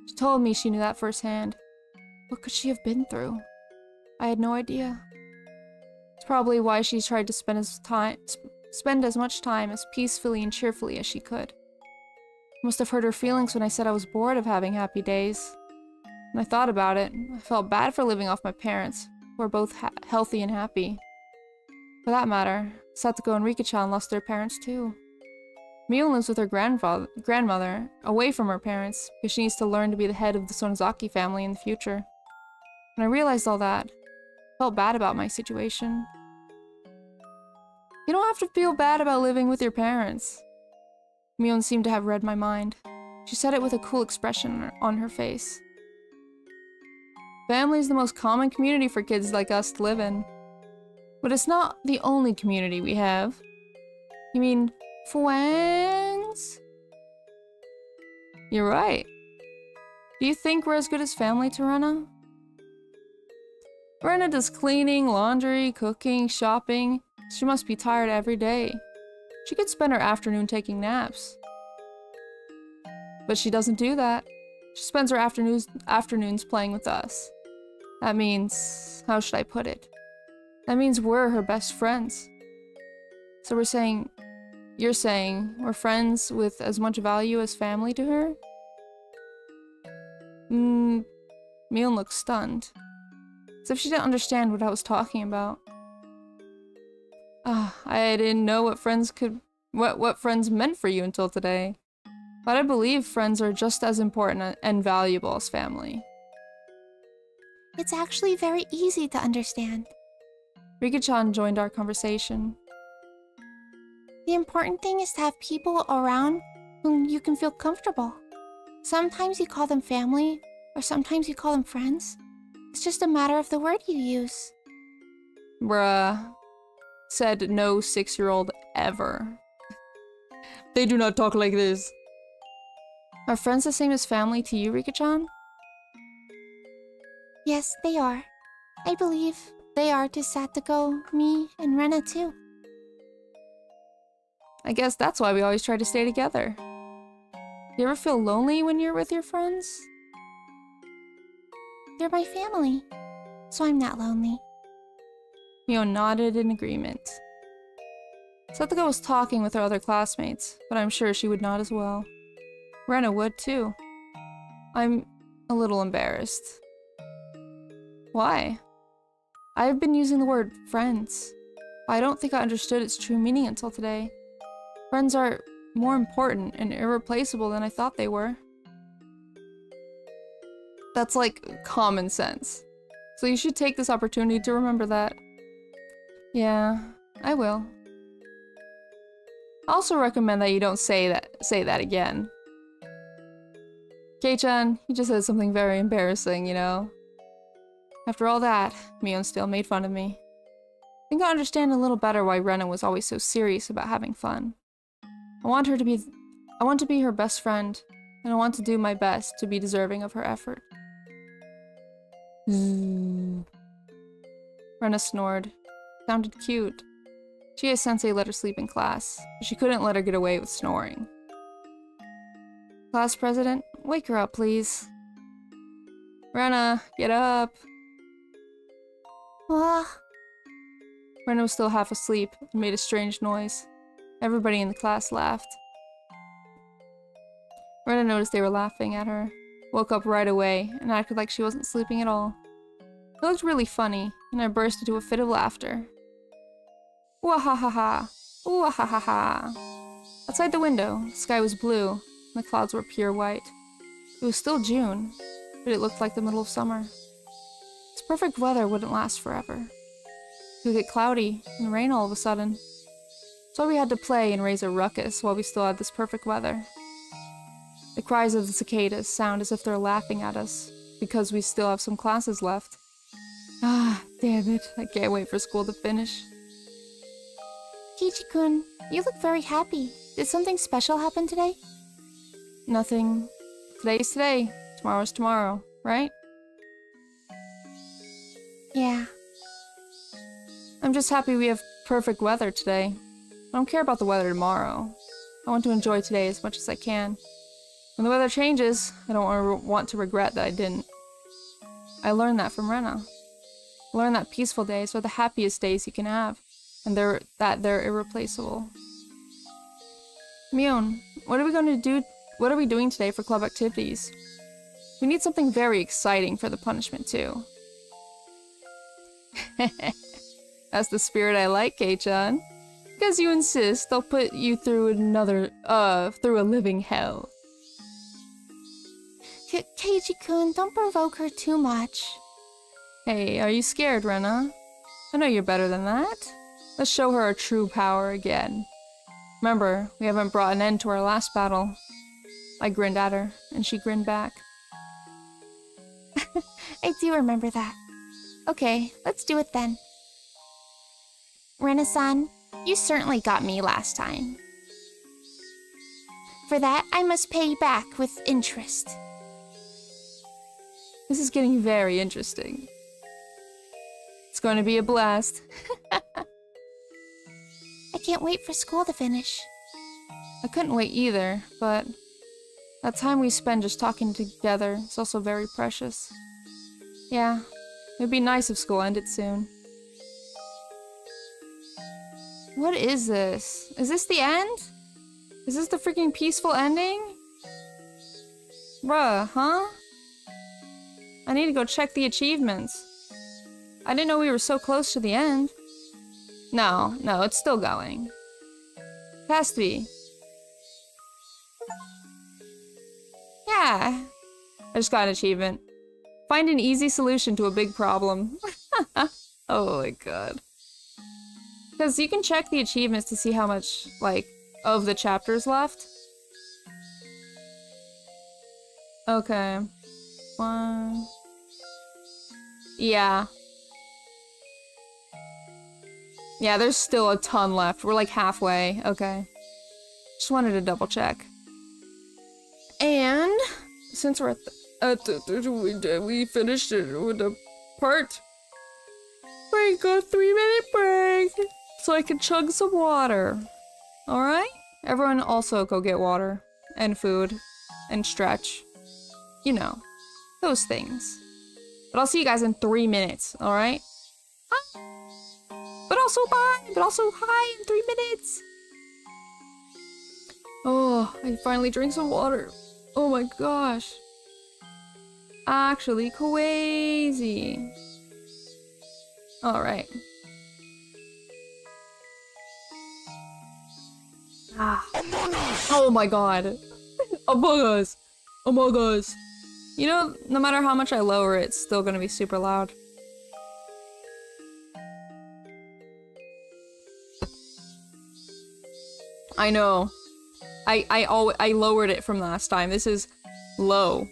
She told me she knew that firsthand. What could she have been through? I had no idea. It's probably why she tried to spend as much time as peacefully and cheerfully as she could. I must have hurt her feelings when I said I was bored of having happy days. When I thought about it, I felt bad for living off my parents, who are both healthy and happy. For that matter, Satoko and Rika-chan lost their parents too. Mion lives with her grandmother, away from her parents, because she needs to learn to be the head of the Sonozaki family in the future. When I realized all that, I felt bad about my situation. You don't have to feel bad about living with your parents. Mion seemed to have read my mind. She said it with a cool expression on her face. Family is the most common community for kids like us to live in. But it's not the only community we have. You mean friends? You're right. Do you think we're as good as family to Rena? Rena does cleaning, laundry, cooking, shopping. She must be tired every day. She could spend her afternoon taking naps. But she doesn't do that. She spends her afternoons playing with us. That means, how should I put it? That means we're her best friends. So you're saying we're friends with as much value as family to her? Mion looked stunned. As if she didn't understand what I was talking about. I didn't know what friends meant for you until today. But I believe friends are just as important and valuable as family. It's actually very easy to understand. Rika-chan joined our conversation. The important thing is to have people around whom you can feel comfortable. Sometimes you call them family, or sometimes you call them friends. It's just a matter of the word you use. Bruh. Said no 6-year-old ever. They do not talk like this. Are friends the same as family to you, Rika-chan? Yes, they are. I believe they are to Satoko, me, and Rena too. I guess that's why we always try to stay together. You ever feel lonely when you're with your friends? They're my family, so I'm not lonely. Mion nodded in agreement. Satoko was talking with her other classmates, but I'm sure she would nod as well. Rena would too. I'm a little embarrassed. Why? I've been using the word friends. I don't think I understood its true meaning until today. Friends are more important and irreplaceable than I thought they were. That's like common sense. So you should take this opportunity to remember that. Yeah, I will. I also recommend that you don't say that again. Kei-chan, you just said something very embarrassing, you know? After all that, Mion still made fun of me. I think I understand a little better why Rena was always so serious about having fun. I want to be her best friend, and I want to do my best to be deserving of her effort. Rena snored. Sounded cute. Chie-sensei let her sleep in class, but she couldn't let her get away with snoring. Class president, wake her up, please. Rena, get up. Ugh. Rena was still half asleep and made a strange noise. Everybody in the class laughed. Rena noticed they were laughing at her, woke up right away, and acted like she wasn't sleeping at all. It looked really funny, and I burst into a fit of laughter. Ooh-ha-ha-ha! Ooh-ha-ha-ha! Outside the window, the sky was blue, and the clouds were pure white. It was still June, but it looked like the middle of summer. This perfect weather wouldn't last forever. It would get cloudy and rain all of a sudden. So we had to play and raise a ruckus while we still had this perfect weather. The cries of the cicadas sound as if they're laughing at us, because we still have some classes left. Ah, damn it, I can't wait for school to finish. Keiichi-kun, you look very happy. Did something special happen today? Nothing. Today's today, tomorrow's tomorrow, right? Yeah. I'm just happy we have perfect weather today. I don't care about the weather tomorrow. I want to enjoy today as much as I can. When the weather changes, I don't want to regret that I didn't. I learned that from Rena. I learned that peaceful days are the happiest days you can have, and they're irreplaceable. Mion, what are we going to do? What are we doing today for club activities? We need something very exciting for the punishment too. That's the spirit I like, Kei-chan. Because you insist, I'll put you through through a living hell. Keiichi-kun, don't provoke her too much. Hey, are you scared, Rena? I know you're better than that. Let's show her our true power again. Remember, we haven't brought an end to our last battle. I grinned at her, and she grinned back. I do remember that. Okay, let's do it then. Rena-san, you certainly got me last time. For that, I must pay you back with interest. This is getting very interesting. It's going to be a blast. I can't wait for school to finish. I couldn't wait either, but that time we spend just talking together is also very precious. Yeah, it'd be nice if school ended soon. What is this? Is this the end? Is this the freaking peaceful ending? Bruh, huh? I need to go check the achievements. I didn't know we were so close to the end. No, it's still going. It has to be. Yeah. I just got an achievement. Find an easy solution to a big problem. Oh my god. Because you can check the achievements to see how much, like, of the chapters left. Okay. One. Yeah. Yeah, there's still a ton left. We're like halfway. Okay. Just wanted to double check. And since we're we finished it with the part, we got 3-minute break so I can chug some water. All right? Everyone also go get water and food and stretch. You know, those things. But I'll see you guys in 3 minutes, all right? But also bye, but also hi in 3 minutes. Oh, I finally drank some water. Oh my gosh. Actually crazy. All right. Oh my god. Among Us. Among Us. You know, no matter how much I lower it, it's still gonna be super loud. I know. I lowered it from last time. This is low.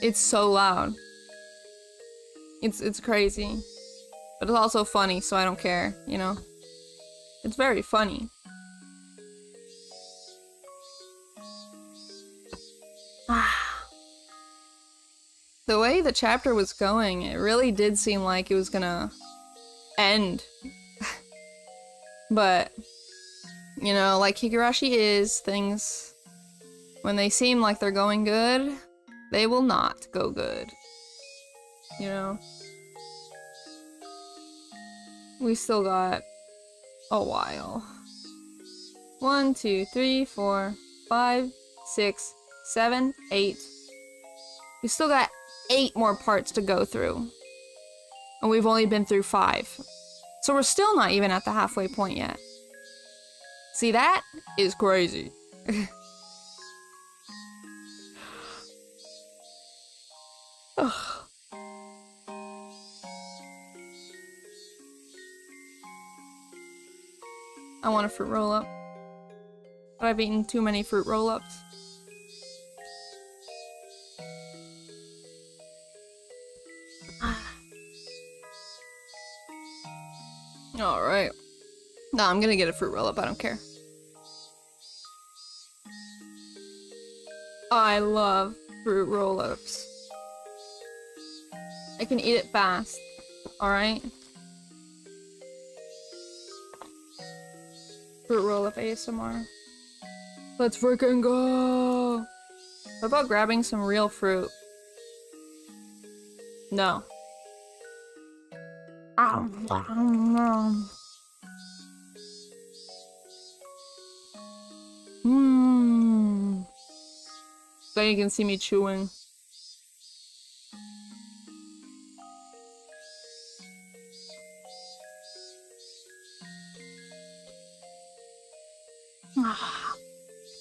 It's so loud. It's crazy. But it's also funny, so I don't care, you know? It's very funny. The way the chapter was going, it really did seem like it was gonna end. But, you know, like Higurashi is, things, when they seem like they're going good, they will not go good. You know? We still got a while. 1, 2, 3, 4, 5, 6, 7, 8. We still got 8 more parts to go through. And we've only been through 5. So we're still not even at the halfway point yet. See, that is crazy. Ugh. I want a fruit roll-up. But I've eaten too many fruit roll-ups. Alright. No, I'm gonna get a fruit roll-up, I don't care. I love fruit roll-ups. I can eat it fast. Alright? Fruit roll-up ASMR. Let's freaking go! What about grabbing some real fruit? No. So you can see me chewing.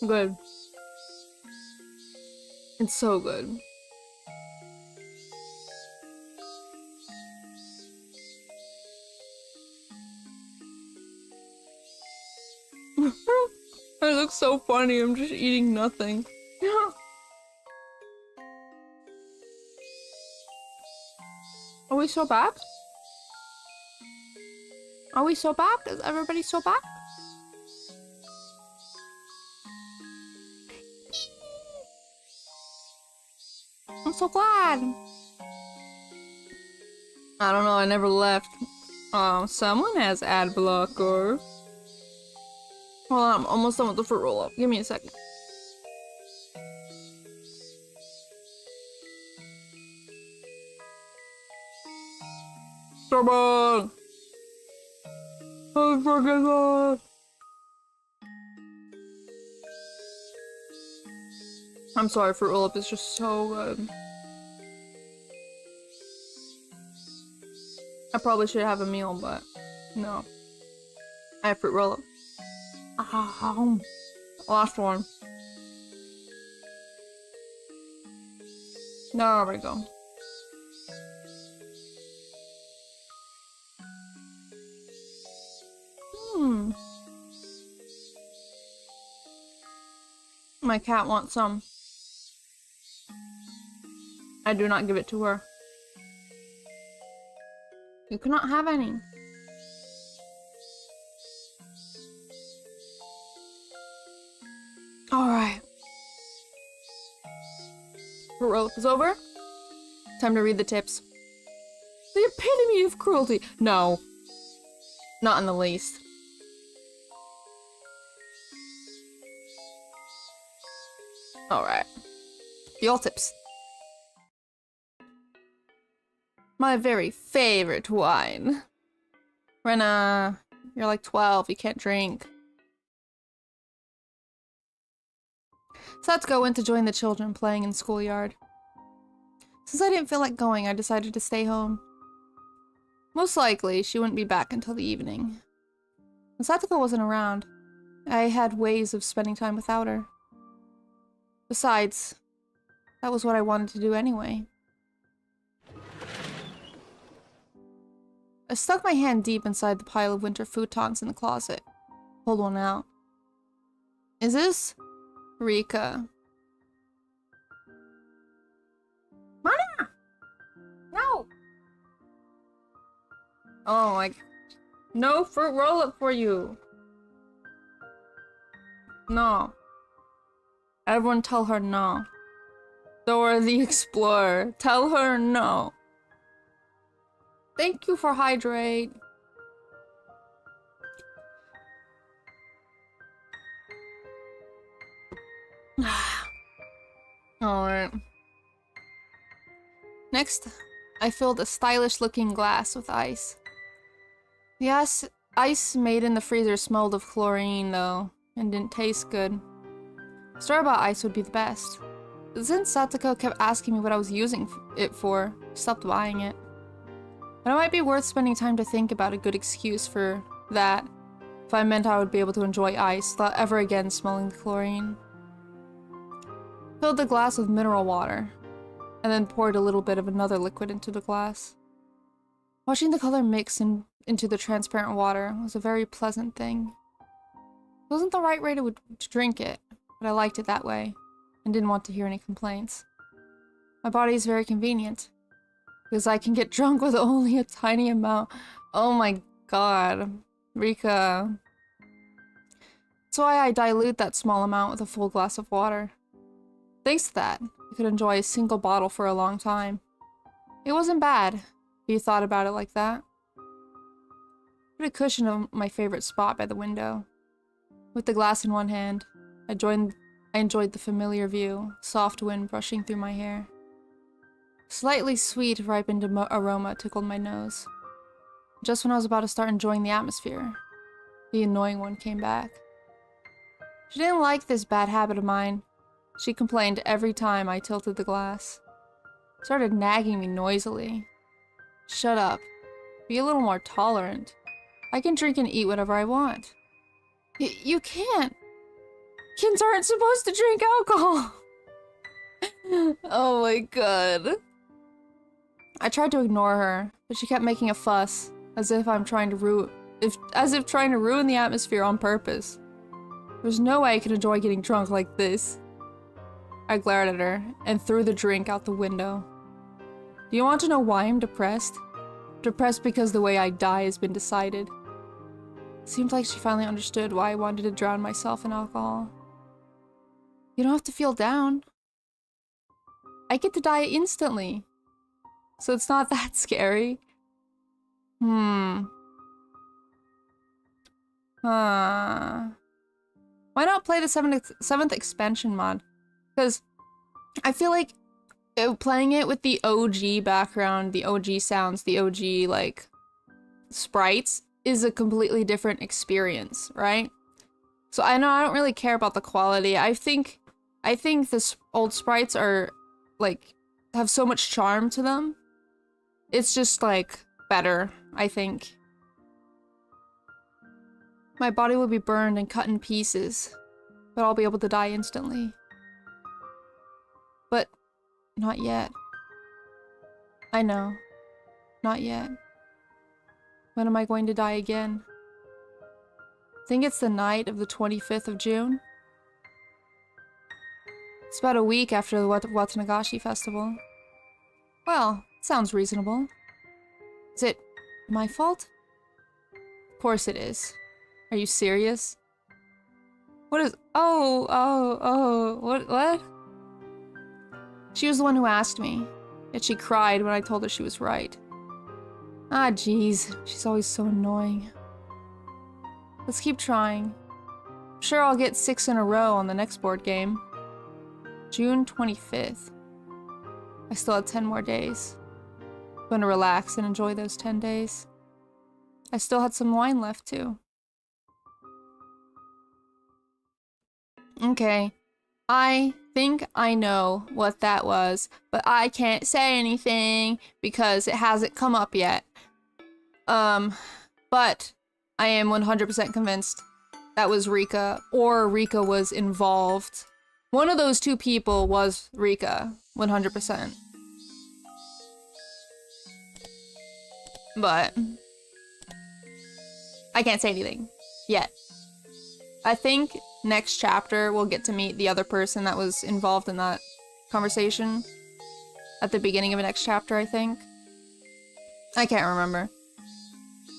Good. It's so good. I look so funny, I'm just eating nothing. Are we so bad? Are we so bad? Is everybody so bad? I'm so glad. I don't know, I never left. Oh, someone has ad blocker. Hold on, I'm almost done with the fruit roll-up. Give me a second. Starbucks! Oh, freaking God! I'm sorry, fruit roll-up is just so good. I probably should have a meal, but no. I have fruit roll-up. Last one. There we go. My cat wants some. I do not give it to her. You cannot have any. Alright. Fruit roll-up is over. Time to read the tips. The epitome of cruelty. No. Not in the least. Alright. Fuel tips. My very favorite wine. Rena, you're like 12, you can't drink. Satsuko went to join the children playing in the schoolyard. Since I didn't feel like going, I decided to stay home. Most likely, she wouldn't be back until the evening. When Satsuko wasn't around, I had ways of spending time without her. Besides, that was what I wanted to do anyway. I stuck my hand deep inside the pile of winter futons in the closet. Pulled one out. Is this Rika? Mana! No! Oh my... No fruit roll-up for you! No. Everyone tell her no. Dora the Explorer. Tell her no. Thank you for hydrate. Alright. Next, I filled a stylish looking glass with ice. The ice made in the freezer smelled of chlorine though, and didn't taste good. Store-bought ice would be the best. But since Satoko kept asking me what I was using it for, I stopped buying it. But it might be worth spending time to think about a good excuse for that, if I meant I would be able to enjoy ice without ever again smelling the chlorine. Filled the glass with mineral water, and then poured a little bit of another liquid into the glass. Watching the color mix into the transparent water was a very pleasant thing. It wasn't the right way to drink it, but I liked it that way, and didn't want to hear any complaints. My body is very convenient, because I can get drunk with only a tiny amount. Oh my god, Rika. That's why I dilute that small amount with a full glass of water. Thanks to that, I could enjoy a single bottle for a long time. It wasn't bad, if you thought about it like that. Put a cushion on my favorite spot by the window. With the glass in one hand, I enjoyed the familiar view, soft wind brushing through my hair. Slightly sweet, ripened aroma tickled my nose. Just when I was about to start enjoying the atmosphere, the annoying one came back. She didn't like this bad habit of mine. She complained every time I tilted the glass. Started nagging me noisily. Shut up. Be a little more tolerant. I can drink and eat whatever I want. You can't. Kids aren't supposed to drink alcohol. Oh my god. I tried to ignore her, but she kept making a fuss, as if trying to ruin the atmosphere on purpose. There's no way I could enjoy getting drunk like this. I glared at her and threw the drink out the window. Do you want to know why I'm depressed? Depressed because the way I die has been decided. Seemed like she finally understood why I wanted to drown myself in alcohol. You don't have to feel down. I get to die instantly. So it's not that scary. Why not play the 7th expansion mod? Because I feel like playing it with the OG background, the OG sounds, the OG, like, sprites is a completely different experience, right? So I know I don't really care about the quality. I think the old sprites are, like, have so much charm to them. It's just, like, better, I think. My body will be burned and cut in pieces, but I'll be able to die instantly. But not yet. I know. Not yet. When am I going to die again? I think it's the night of the 25th of June. It's about a week after the Watanagashi festival. Well, sounds reasonable. Is it my fault? Of course it is. Are you serious? What is- what? She was the one who asked me, yet she cried when I told her she was right. Ah, jeez, she's always so annoying. Let's keep trying. I'm sure I'll get 6 in a row on the next board game. June 25th. I still have 10 more days. I'm gonna relax and enjoy those 10 days. I still had some wine left, too. Okay. I think I know what that was, but I can't say anything because it hasn't come up yet. But I am 100% convinced that was Rika, or Rika was involved. One of those two people was Rika, 100%. But I can't say anything yet. I think next chapter we'll get to meet the other person that was involved in that conversation. At the beginning of the next chapter, I think. I can't remember.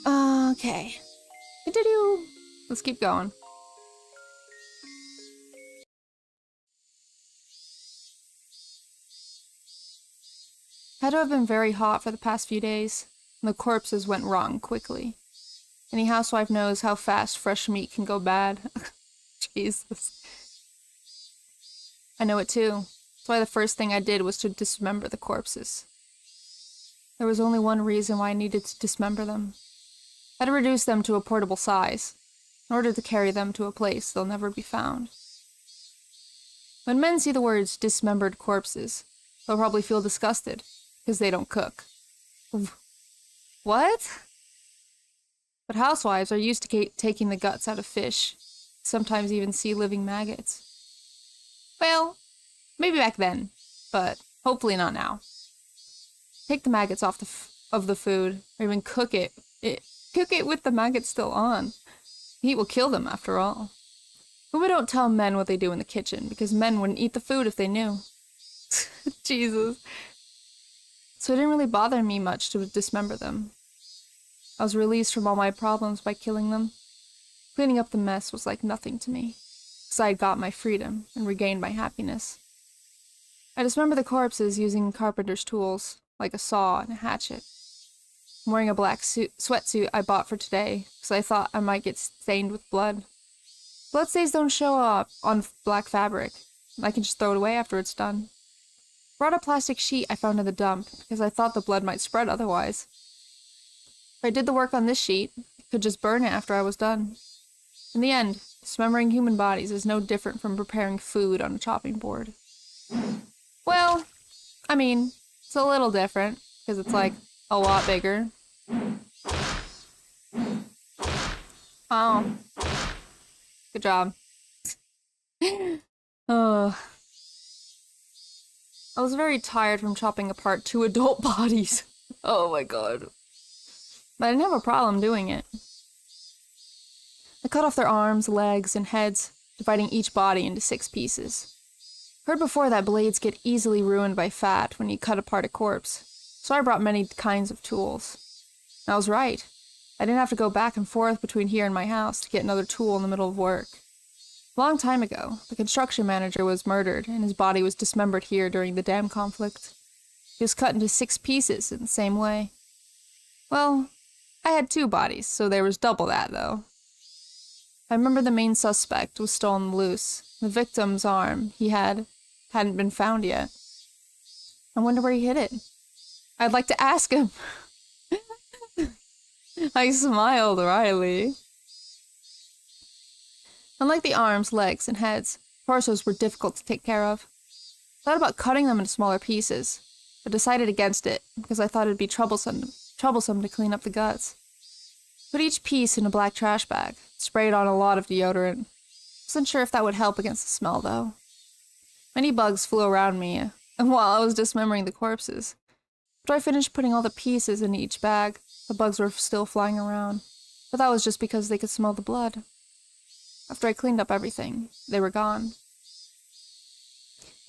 Okay. Continue. Let's keep going. Had to have been very hot for the past few days, and the corpses went wrong quickly. Any housewife knows how fast fresh meat can go bad. Jesus. I know it too. That's why the first thing I did was to dismember the corpses. There was only one reason why I needed to dismember them. I had to reduce them to a portable size, in order to carry them to a place they'll never be found. When men see the words dismembered corpses, they'll probably feel disgusted, because they don't cook. What? But housewives are used to taking the guts out of fish, sometimes even see living maggots. Well, maybe back then, but hopefully not now. Take the maggots off of the food, or even cook it. Cook it with the maggots still on. Heat will kill them, after all. But we don't tell men what they do in the kitchen, because men wouldn't eat the food if they knew. Jesus. So it didn't really bother me much to dismember them. I was released from all my problems by killing them. Cleaning up the mess was like nothing to me, because I had got my freedom and regained my happiness. I dismembered the corpses using carpenter's tools, like a saw and a hatchet. I'm wearing a black sweatsuit I bought for today, because I thought I might get stained with blood. Blood stains don't show up on black fabric. I can just throw it away after it's done. Brought a plastic sheet I found in the dump, because I thought the blood might spread otherwise. If I did the work on this sheet, I could just burn it after I was done. In the end, dismembering human bodies is no different from preparing food on a chopping board. Well, I mean, it's a little different, because it's like a lot bigger. Oh. Good job. Oh. I was very tired from chopping apart 2 adult bodies. Oh my god. But I didn't have a problem doing it. I cut off their arms, legs, and heads, dividing each body into 6 pieces. Heard before that blades get easily ruined by fat when you cut apart a corpse, so I brought many kinds of tools. And I was right. I didn't have to go back and forth between here and my house to get another tool in the middle of work. A long time ago, the construction manager was murdered, and his body was dismembered here during the dam conflict. He was cut into 6 pieces in the same way. Well, I had 2 bodies, so there was double that, though. I remember the main suspect was still on the loose. The victim's arm hadn't been found yet. I wonder where he hid it. I'd like to ask him. I smiled wryly. Unlike the arms, legs, and heads, torsos were difficult to take care of. I thought about cutting them into smaller pieces, but decided against it because I thought it'd be troublesome to clean up the guts. Put each piece in a black trash bag, sprayed on a lot of deodorant. Wasn't sure if that would help against the smell, though. Many bugs flew around me, and while I was dismembering the corpses. After I finished putting all the pieces in each bag, the bugs were still flying around, but that was just because they could smell the blood. After I cleaned up everything, they were gone.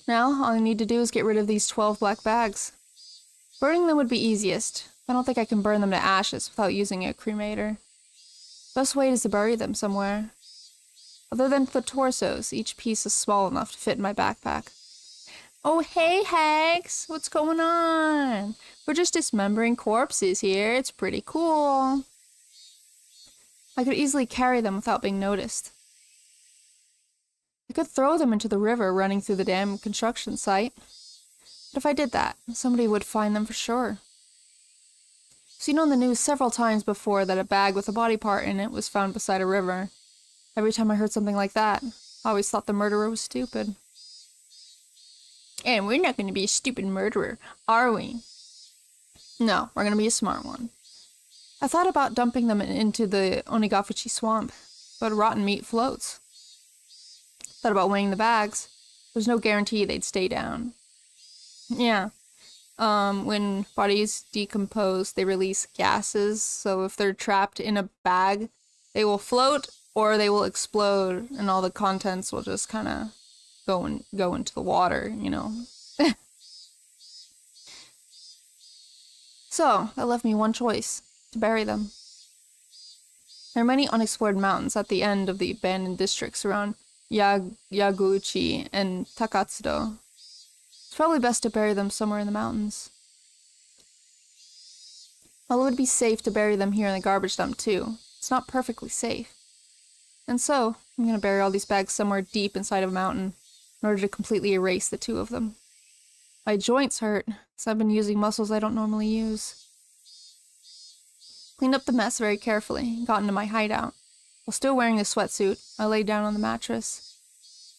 Now, all I need to do is get rid of these 12 black bags. Burning them would be easiest. I don't think I can burn them to ashes without using a cremator. Best way is to bury them somewhere. Other than the torsos, each piece is small enough to fit in my backpack. Oh, hey, Hags! What's going on? We're just dismembering corpses here. It's pretty cool. I could easily carry them without being noticed. I could throw them into the river running through the dam construction site. But if I did that, somebody would find them for sure. Seen on the news several times before that a bag with a body part in it was found beside a river. Every time I heard something like that, I always thought the murderer was stupid. And we're not going to be a stupid murderer, are we? No, we're going to be a smart one. I thought about dumping them into the Onigafuchi swamp, but rotten meat floats. Thought about weighing the bags. There's no guarantee they'd stay down. Yeah. When bodies decompose, they release gases, so if they're trapped in a bag, they will float or they will explode, and all the contents will just kind of go into the water, you know. So, that left me one choice, to bury them. There are many unexplored mountains at the end of the abandoned districts around Yaguchi and Takatsudo. It's probably best to bury them somewhere in the mountains. Well, it would be safe to bury them here in the garbage dump too. It's not perfectly safe. And so, I'm gonna bury all these bags somewhere deep inside of a mountain in order to completely erase the two of them. My joints hurt, so I've been using muscles I don't normally use. Cleaned up the mess very carefully and got into my hideout. While still wearing the sweatsuit, I laid down on the mattress.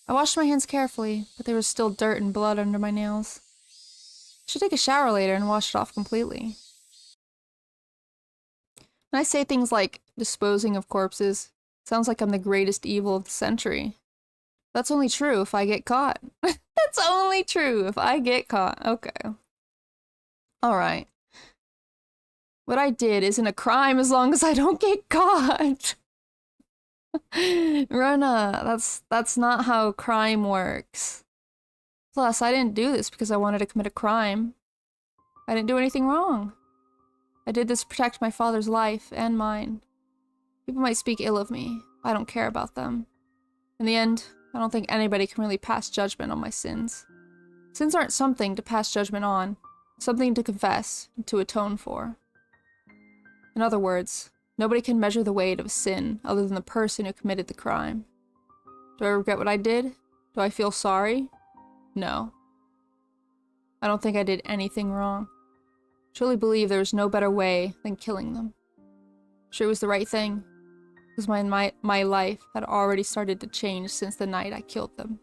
I washed my hands carefully, but there was still dirt and blood under my nails. I should take a shower later and wash it off completely. When I say things like disposing of corpses, it sounds like I'm the greatest evil of the century. That's only true if I get caught. That's only true if I get caught. Okay. Alright. What I did isn't a crime as long as I don't get caught. Rena, that's not how crime works. Plus, I didn't do this because I wanted to commit a crime. I didn't do anything wrong. I did this to protect my father's life and mine. People might speak ill of me. I don't care about them. In the end, I don't think anybody can really pass judgment on my sins. Sins aren't something to pass judgment on, something to confess and to atone for. In other words, nobody can measure the weight of a sin other than the person who committed the crime. Do I regret what I did? Do I feel sorry? No. I don't think I did anything wrong. I truly believe there was no better way than killing them. I'm sure it was the right thing, because my life had already started to change since the night I killed them.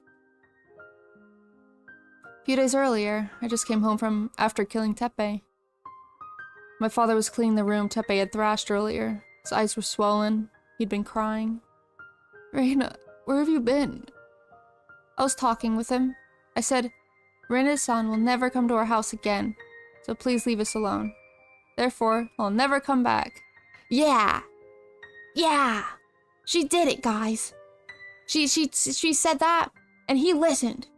A few days earlier, I just came home from after killing Teppei. My father was cleaning the room Teppei had thrashed earlier. His eyes were swollen. He'd been crying. Rena, where have you been? I was talking with him. I said, Rena-san will never come to our house again, so please leave us alone. Therefore, I'll never come back. Yeah! Yeah! She did it, guys! She said that, and he listened.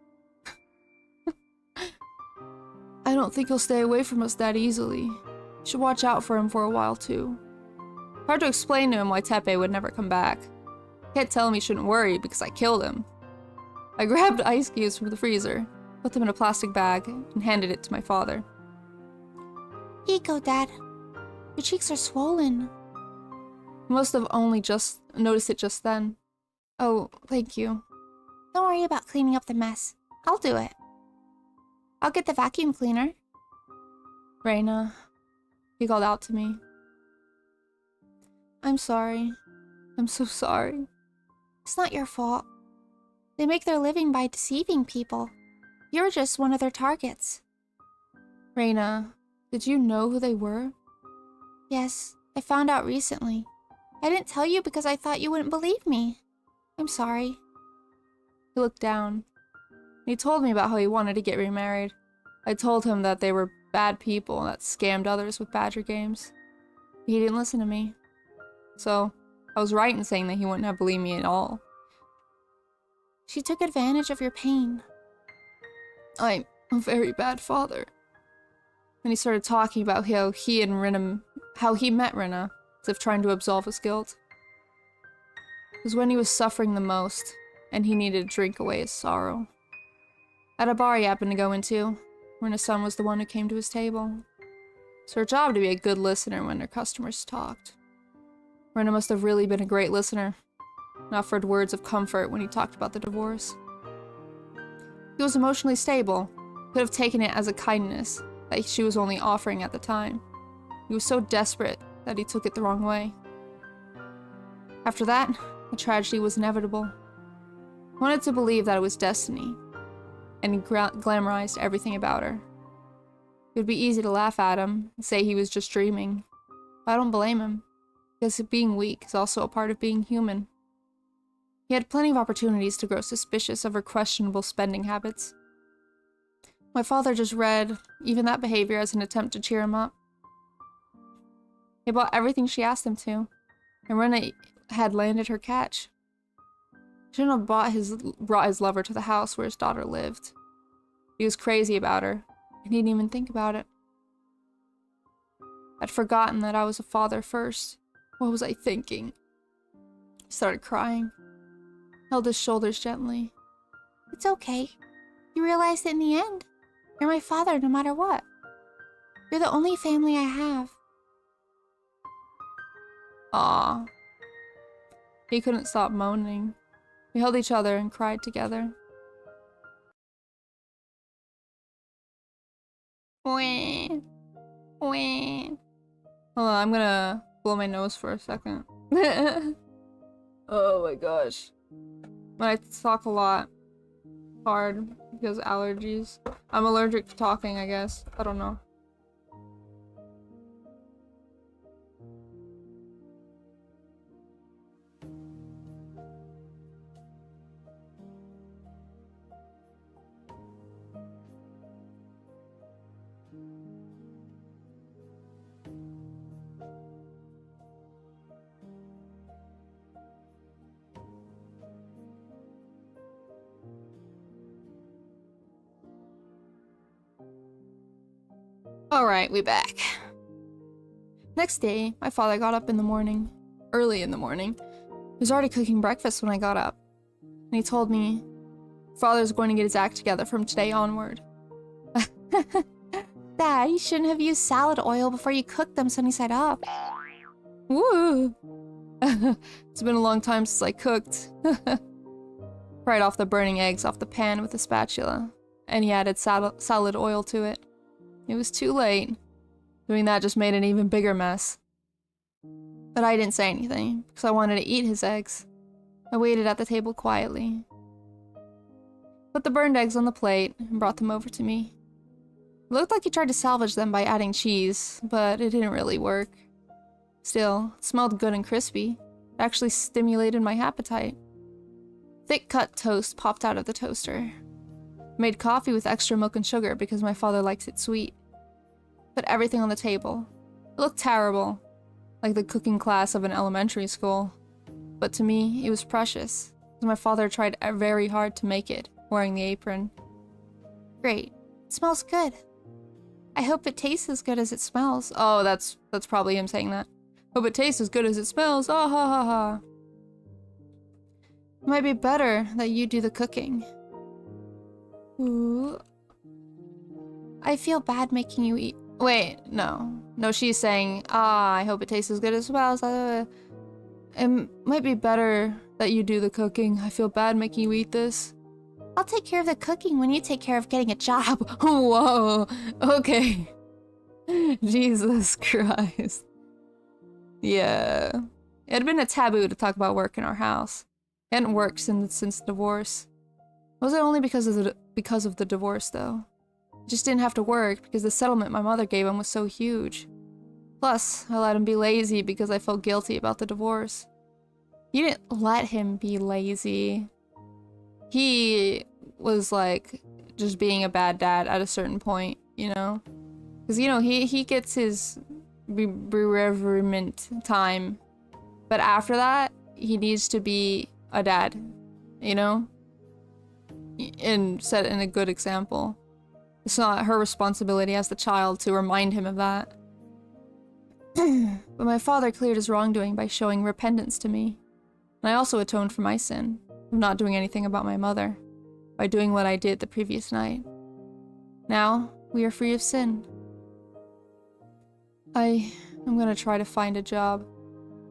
I don't think he'll stay away from us that easily. You should watch out for him for a while, too. Hard to explain to him why Teppei would never come back. I can't tell him he shouldn't worry because I killed him. I grabbed ice cubes from the freezer, put them in a plastic bag, and handed it to my father. Here you go, Dad. Your cheeks are swollen. He must have only just noticed it just then. Oh, thank you. Don't worry about cleaning up the mess. I'll do it. I'll get the vacuum cleaner. Rena, he called out to me. I'm sorry. I'm so sorry. It's not your fault. They make their living by deceiving people. You're just one of their targets. Rena, did you know who they were? Yes, I found out recently. I didn't tell you because I thought you wouldn't believe me. I'm sorry. He looked down. He told me about how he wanted to get remarried. I told him that they were bad people that scammed others with Badger games. He didn't listen to me. So, I was right in saying that he wouldn't have believed me at all. She took advantage of your pain. I'm a very bad father. And he started talking about how he met Rena, as if trying to absolve his guilt. It was when he was suffering the most, and he needed to drink away his sorrow. At a bar he happened to go into, Rena's son was the one who came to his table. It's her job to be a good listener when her customers talked. Rena must have really been a great listener, and offered words of comfort when he talked about the divorce. He was emotionally stable, could have taken it as a kindness that she was only offering at the time. He was so desperate that he took it the wrong way. After that, the tragedy was inevitable. He wanted to believe that it was destiny, and he glamorized everything about her. It would be easy to laugh at him and say he was just dreaming, but I don't blame him, because being weak is also a part of being human. He had plenty of opportunities to grow suspicious of her questionable spending habits. My father just read even that behavior as an attempt to cheer him up. He bought everything she asked him to, and Rena had landed her catch. He shouldn't have brought his lover to the house where his daughter lived. He was crazy about her, and he didn't even think about it. I'd forgotten that I was a father first. What was I thinking? He started crying. Held his shoulders gently. It's okay. You realized it in the end. You're my father no matter what. You're the only family I have. Aw. He couldn't stop moaning. We held each other and cried together. Wah. Wah. Hold on, I'm gonna blow my nose for a second. Oh my gosh. When I talk a lot, hard because allergies. I'm allergic to talking, I guess. I don't know. Alright, we back. Next day, my father got up in the morning. Early in the morning. He was already cooking breakfast when I got up. And he told me, Father's going to get his act together from today onward. Dad, you shouldn't have used salad oil before you cooked them sunny side up. Woo! It's been a long time since I cooked. Pried off the burning eggs off the pan with a spatula, and he added salad oil to it. It was too late. Doing that just made an even bigger mess. But I didn't say anything, because I wanted to eat his eggs. I waited at the table quietly. Put the burned eggs on the plate, and brought them over to me. It looked like he tried to salvage them by adding cheese, but it didn't really work. Still, it smelled good and crispy. It actually stimulated my appetite. Thick-cut toast popped out of the toaster. Made coffee with extra milk and sugar because my father likes it sweet. Put everything on the table. It looked terrible, like the cooking class of an elementary school. But to me, it was precious, because my father tried very hard to make it, wearing the apron. Great. It smells good. I hope it tastes as good as it smells. Oh, that's probably him saying that. Hope it tastes as good as it smells. Ah ha ha ha. It might be better that you do the cooking. Ooh. I feel bad making you eat. Wait, no. No, she's saying, I hope it tastes as good as it smells. It might be better that you do the cooking. I feel bad making you eat this. I'll take care of the cooking when you take care of getting a job. Whoa, okay. Jesus Christ. Yeah. It had been a taboo to talk about work in our house. It hadn't worked since divorce. Was it only because of the divorce, though? It just didn't have to work because the settlement my mother gave him was so huge. Plus, I let him be lazy because I felt guilty about the divorce. You didn't let him be lazy. He was like just being a bad dad at a certain point, you know? Because, you know, he gets his bereavement time. But after that, he needs to be a dad, you know? And set in a good example. It's not her responsibility as the child to remind him of that. But my father cleared his wrongdoing by showing repentance to me. And I also atoned for my sin of not doing anything about my mother by doing what I did the previous night. Now, we are free of sin. I'm gonna try to find a job.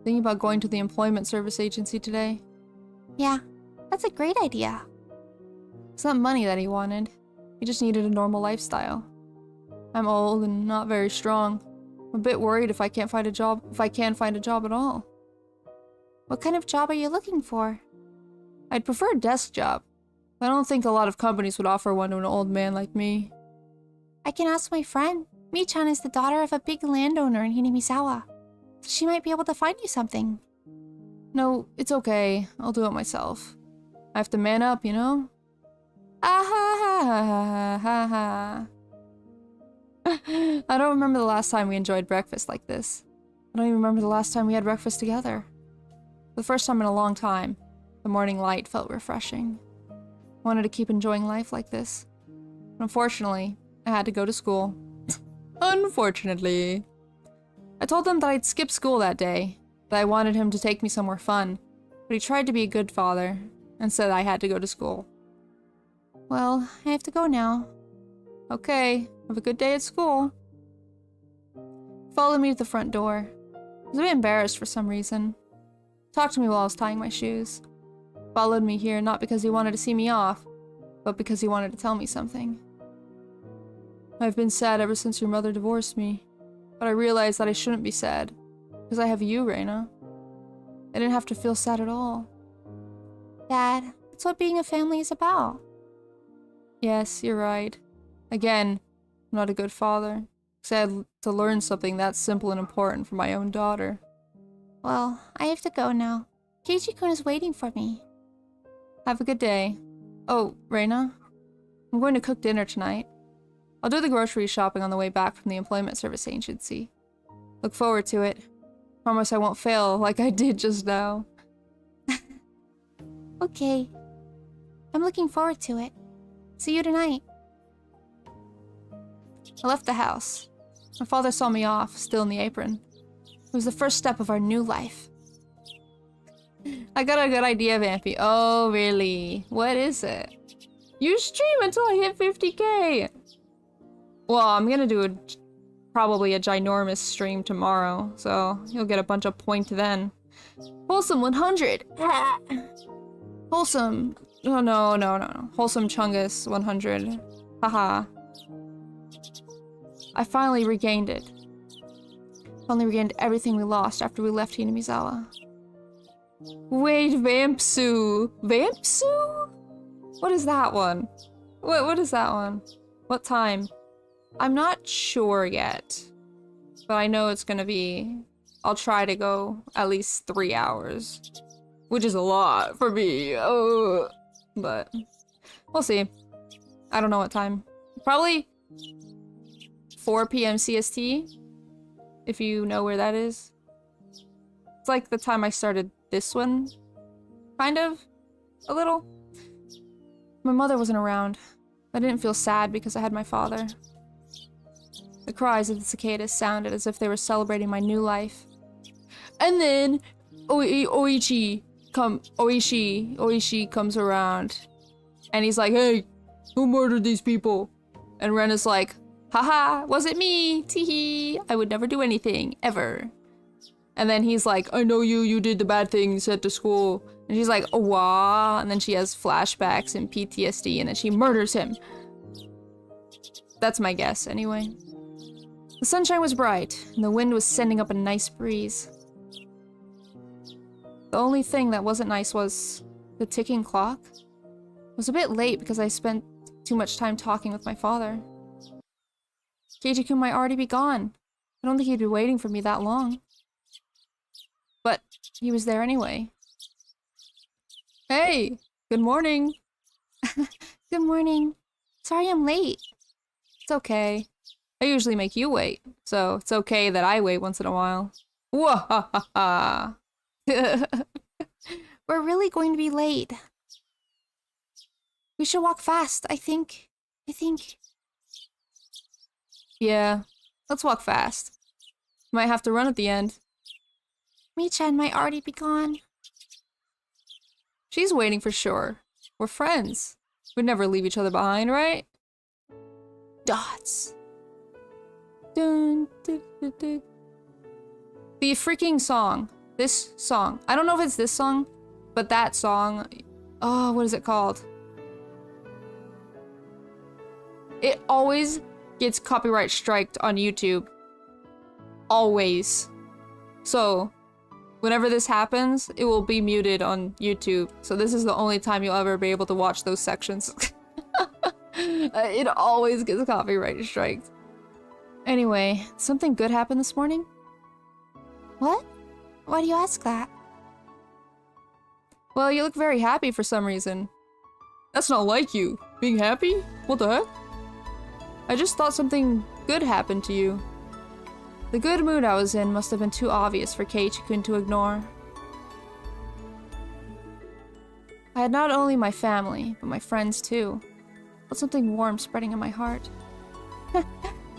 Thinking about going to the employment service agency today. Yeah, that's a great idea. It's not money that he wanted. He just needed a normal lifestyle. I'm old and not very strong. I'm a bit worried if I can find a job at all. What kind of job are you looking for? I'd prefer a desk job. I don't think a lot of companies would offer one to an old man like me. I can ask my friend. Mi-chan is the daughter of a big landowner in Hinamizawa. She might be able to find you something. No, it's okay. I'll do it myself. I have to man up, you know? Ah ha ha ha ha ha. I don't remember the last time we enjoyed breakfast like this. I don't even remember the last time we had breakfast together. For the first time in a long time, the morning light felt refreshing. I wanted to keep enjoying life like this. But unfortunately, I had to go to school. Unfortunately. I told him that I'd skip school that day, that I wanted him to take me somewhere fun, but he tried to be a good father and said I had to go to school. Well, I have to go now. Okay, have a good day at school. Follow me to the front door. I was a bit embarrassed for some reason. Talked to me while I was tying my shoes. Followed me here not because he wanted to see me off, but because he wanted to tell me something. I've been sad ever since your mother divorced me, but I realized that I shouldn't be sad, because I have you, Rena. I didn't have to feel sad at all. Dad, that's what being a family is about. Yes, you're right. Again, I'm not a good father, because I had to learn something that simple and important for my own daughter. Well, I have to go now. Keiichi-kun is waiting for me. Have a good day. Oh, Rena, I'm going to cook dinner tonight. I'll do the grocery shopping on the way back from the employment service agency. Look forward to it. Promise I won't fail like I did just now. Okay. I'm looking forward to it. See you tonight. I left the house. My father saw me off, still in the apron. It was the first step of our new life. I got a good idea, Vampy. Oh, really? What is it? You stream until I hit 50k! Well, I'm gonna do probably a ginormous stream tomorrow, so you'll get a bunch of point then. Wholesome 100! Wholesome... Oh, no. Wholesome Chungus 100. Haha. I finally regained it. Finally regained everything we lost after we left Hinamizawa. Wait, Vampsu! Vampsu? What is that one? What is that one? What time? I'm not sure yet. But I know it's gonna be... I'll try to go at least 3 hours. Which is a lot for me. Oh, but we'll see. I don't know what time. Probably 4 p.m. CST. If you know where that is. It's like the time I started this one. Kind of. A little. My mother wasn't around. I didn't feel sad because I had my father. The cries of the cicadas sounded as if they were celebrating my new life. And then Oishi comes around. And he's like, hey, who murdered these people? And Rena's like, haha, wasn't me, teehee. I would never do anything, ever. And then he's like, I know you did the bad things at the school. And she's like, oh, wah. And then she has flashbacks and PTSD, and then she murders him. That's my guess, anyway. The sunshine was bright, and the wind was sending up a nice breeze. The only thing that wasn't nice was the ticking clock. It was a bit late because I spent too much time talking with my father. Keiichi-kun might already be gone. I don't think he'd be waiting for me that long. But he was there anyway. Hey! Good morning! Good morning. Sorry I'm late. It's okay. I usually make you wait, so it's okay that I wait once in a while. Wah-ha-ha-ha! We're really going to be late. We should walk fast, I think. Yeah, let's walk fast. Might have to run at the end. Mii-chan might already be gone. She's waiting for sure. We're friends. We'd never leave each other behind, right? Dots. Dun, dun, dun, dun. The freaking song. This song. I don't know if it's this song, but that song. Oh, what is it called? It always gets copyright striked on YouTube. Always. So, whenever this happens, it will be muted on YouTube. So this is the only time you'll ever be able to watch those sections. It always gets copyright striked. Anyway, something good happened this morning? What? Why do you ask that? Well, you look very happy for some reason. That's not like you. Being happy? What the heck? I just thought something good happened to you. The good mood I was in must have been too obvious for Keiichi-kun to ignore. I had not only my family, but my friends too. Felt something warm spreading in my heart.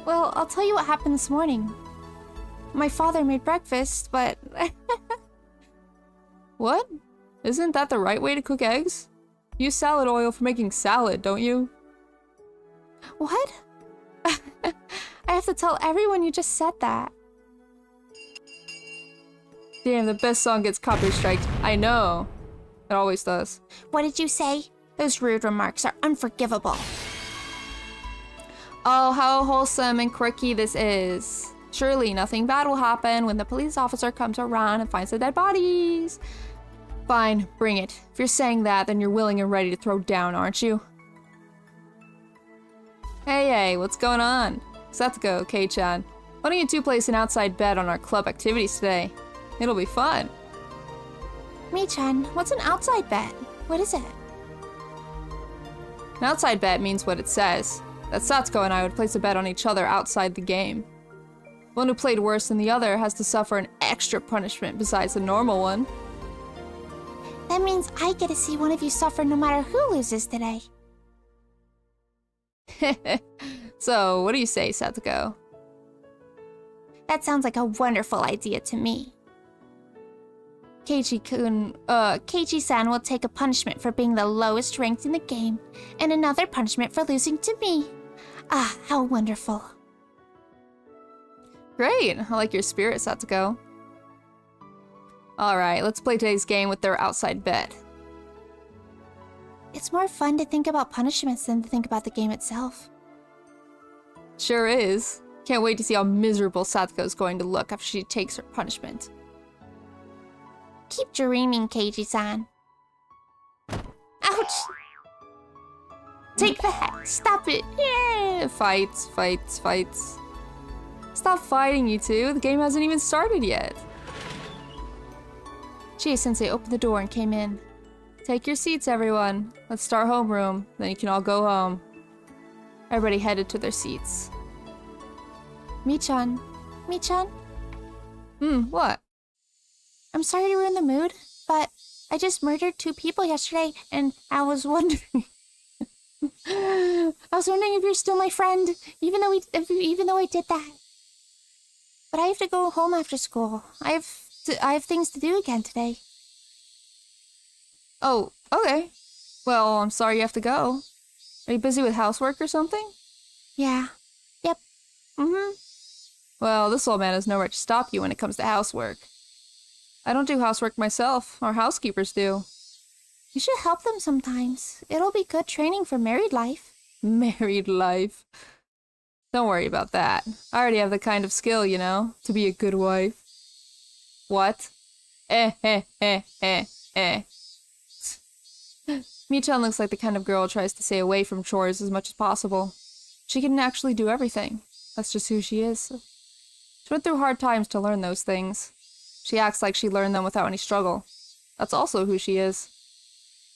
Well, I'll tell you what happened this morning. My father made breakfast, but... What? Isn't that the right way to cook eggs? You use salad oil for making salad, don't you? What? I have to tell everyone you just said that. Damn, the best song gets copyright striked. I know. It always does. What did you say? Those rude remarks are unforgivable. Oh, how wholesome and quirky this is. Surely nothing bad will happen when the police officer comes around and finds the dead bodies. Fine, bring it. If you're saying that, then you're willing and ready to throw down, aren't you? Hey, what's going on? Satsuko, Kei-chan. Why don't you two place an outside bet on our club activities today? It'll be fun. Mi-chan, what's an outside bet? What is it? An outside bet means what it says. That Satsuko and I would place a bet on each other outside the game. One who played worse than the other has to suffer an extra punishment besides the normal one. That means I get to see one of you suffer no matter who loses today. So, what do you say, Satsuko? That sounds like a wonderful idea to me. Keiichi-san will take a punishment for being the lowest ranked in the game, and another punishment for losing to me. Ah, how wonderful. Great, I like your spirit, Satsuko. Alright, let's play today's game with their outside bet. It's more fun to think about punishments than to think about the game itself. Sure is. Can't wait to see how miserable Satsuko's going to look after she takes her punishment. Keep dreaming, Keiichi-san. Ouch! Take that! Stop it! Yeah, fights. Stop fighting, you two. The game hasn't even started yet. Chie-sensei opened the door and came in. Take your seats, everyone. Let's start homeroom, then you can all go home. Everybody headed to their seats. Mi-chan. Mi-chan? What? I'm sorry to ruin the mood, but I just murdered 2 people yesterday, and I was wondering... if you're still my friend, even though I did that. But I have to go home after school. I have things to do again today. Oh, okay. Well, I'm sorry you have to go. Are you busy with housework or something? Yeah. Yep. Well, this old man has nowhere to stop you when it comes to housework. I don't do housework myself. Our housekeepers do. You should help them sometimes. It'll be good training for married life. Married life. Don't worry about that. I already have the kind of skill, you know, to be a good wife. What? Mi-chan looks like the kind of girl who tries to stay away from chores as much as possible. She can actually do everything. That's just who she is. She went through hard times to learn those things. She acts like she learned them without any struggle. That's also who she is.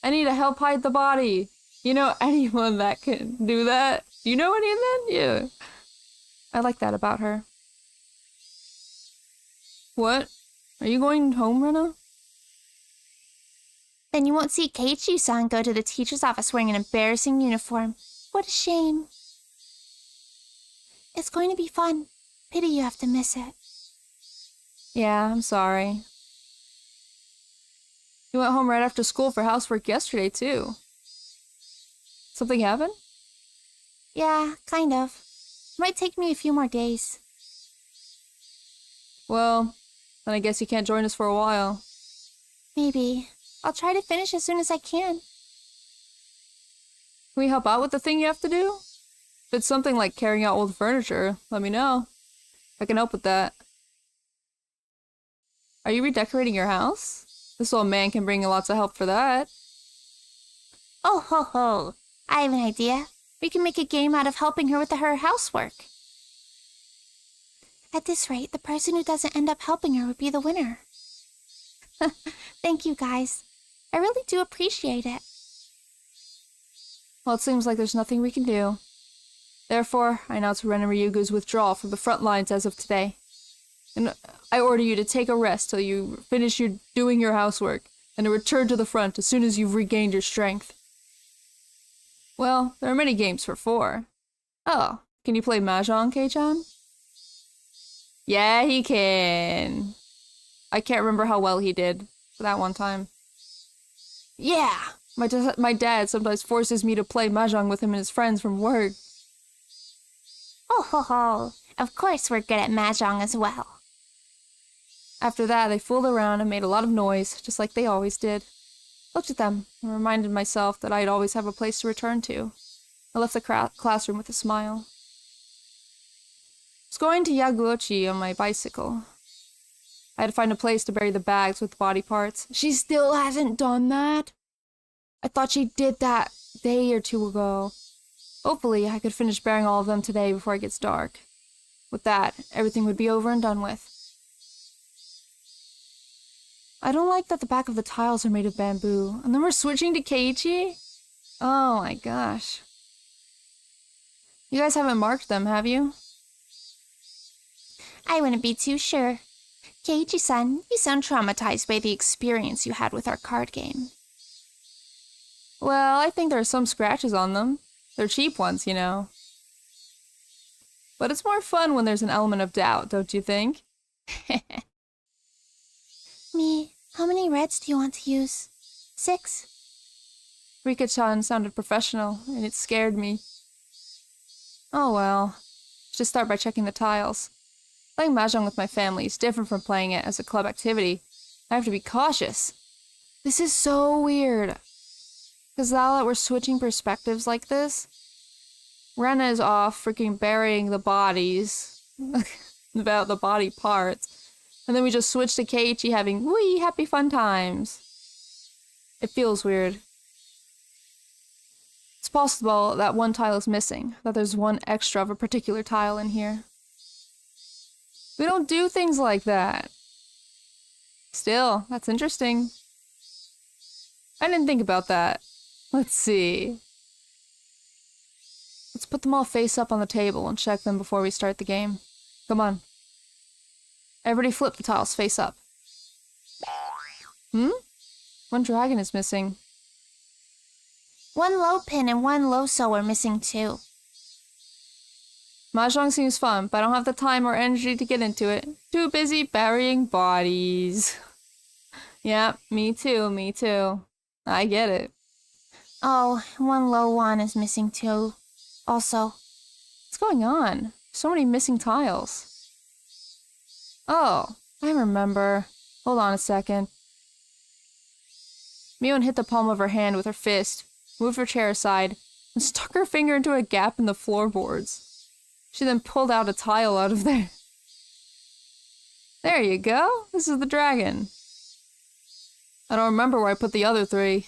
I need to help hide the body. You know anyone that can do that? You know any of them? Yeah. I like that about her. What? Are you going home, Rena? Then you won't see Keiichi-san go to the teacher's office wearing an embarrassing uniform. What a shame. It's going to be fun. Pity you have to miss it. Yeah, I'm sorry. You went home right after school for housework yesterday, too. Something happened? Yeah, kind of. It might take me a few more days. Well, then I guess you can't join us for a while. Maybe. I'll try to finish as soon as I can. Can we help out with the thing you have to do? If it's something like carrying out old furniture, let me know. I can help with that. Are you redecorating your house? This old man can bring you lots of help for that. Oh ho ho! I have an idea. We can make a game out of helping her with her housework. At this rate, the person who doesn't end up helping her would be the winner. Thank you, guys. I really do appreciate it. Well, it seems like there's nothing we can do. Therefore, I announce Ren and Ryugu's withdrawal from the front lines as of today. And I order you to take a rest till you finish doing your housework, and to return to the front as soon as you've regained your strength. Well, there are many games for 4. Oh, can you play Mahjong, Kei-chan? Yeah, he can. I can't remember how well he did for that one time. Yeah! My dad sometimes forces me to play Mahjong with him and his friends from work. Oh ho ho! Of course we're good at Mahjong as well. After that, they fooled around and made a lot of noise, just like they always did. I looked at them and reminded myself that I'd always have a place to return to. I left the classroom with a smile. I was going to Higurashi on my bicycle. I had to find a place to bury the bags with body parts. She still hasn't done that? I thought she did that a day or two ago. Hopefully, I could finish burying all of them today before it gets dark. With that, everything would be over and done with. I don't like that the back of the tiles are made of bamboo. And then we're switching to Keiichi? Oh my gosh. You guys haven't marked them, have you? I wouldn't be too sure. Keiichi-san, you sound traumatized by the experience you had with our card game. Well, I think there are some scratches on them. They're cheap ones, you know. But it's more fun when there's an element of doubt, don't you think? Me, how many reds do you want to use? 6? Rika-chan sounded professional, and it scared me. Oh well. Should start by checking the tiles. Playing mahjong with my family is different from playing it as a club activity. I have to be cautious. This is so weird. Because now that we're switching perspectives like this, Rena is off freaking burying the bodies. About the body parts. And then we just switch to Keiichi having wee happy fun times. It feels weird. It's possible that one tile is missing, that there's one extra of a particular tile in here. We don't do things like that. Still, that's interesting. I didn't think about that. Let's see. Let's put them all face up on the table and check them before we start the game. Come on. Everybody flip the tiles face up. One dragon is missing. 1 low pin and 1 low so are missing too. Mahjong seems fun, but I don't have the time or energy to get into it. Too busy burying bodies. Yeah, me too, me too. I get it. Oh, 1 low one is missing too. Also. What's going on? So many missing tiles. Oh, I remember. Hold on a second. Mion hit the palm of her hand with her fist, moved her chair aside, and stuck her finger into a gap in the floorboards. She then pulled out a tile out of there. There you go. This is the dragon. I don't remember where I put the other 3.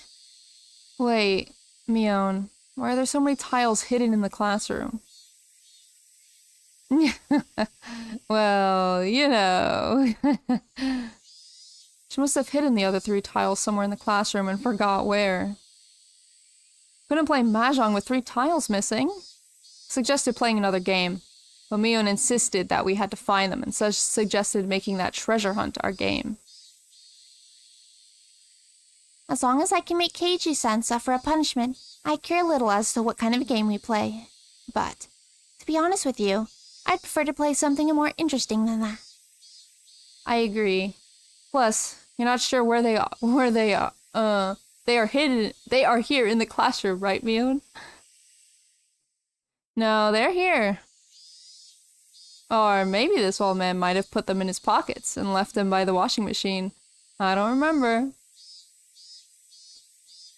Wait, Mion, why are there so many tiles hidden in the classroom? Well, you know. She must have hidden the other 3 tiles somewhere in the classroom and forgot where. Couldn't play mahjong with 3 tiles missing. Suggested playing another game, but Mion insisted that we had to find them and suggested making that treasure hunt our game. As long as I can make Keiichi-san suffer a punishment, I care little as to what kind of game we play. But, to be honest with you, I'd prefer to play something more interesting than that. I agree. Plus, you're not sure where they are. They are hidden. They are here in the classroom, right, Mion? No, they're here. Or maybe this old man might have put them in his pockets and left them by the washing machine. I don't remember.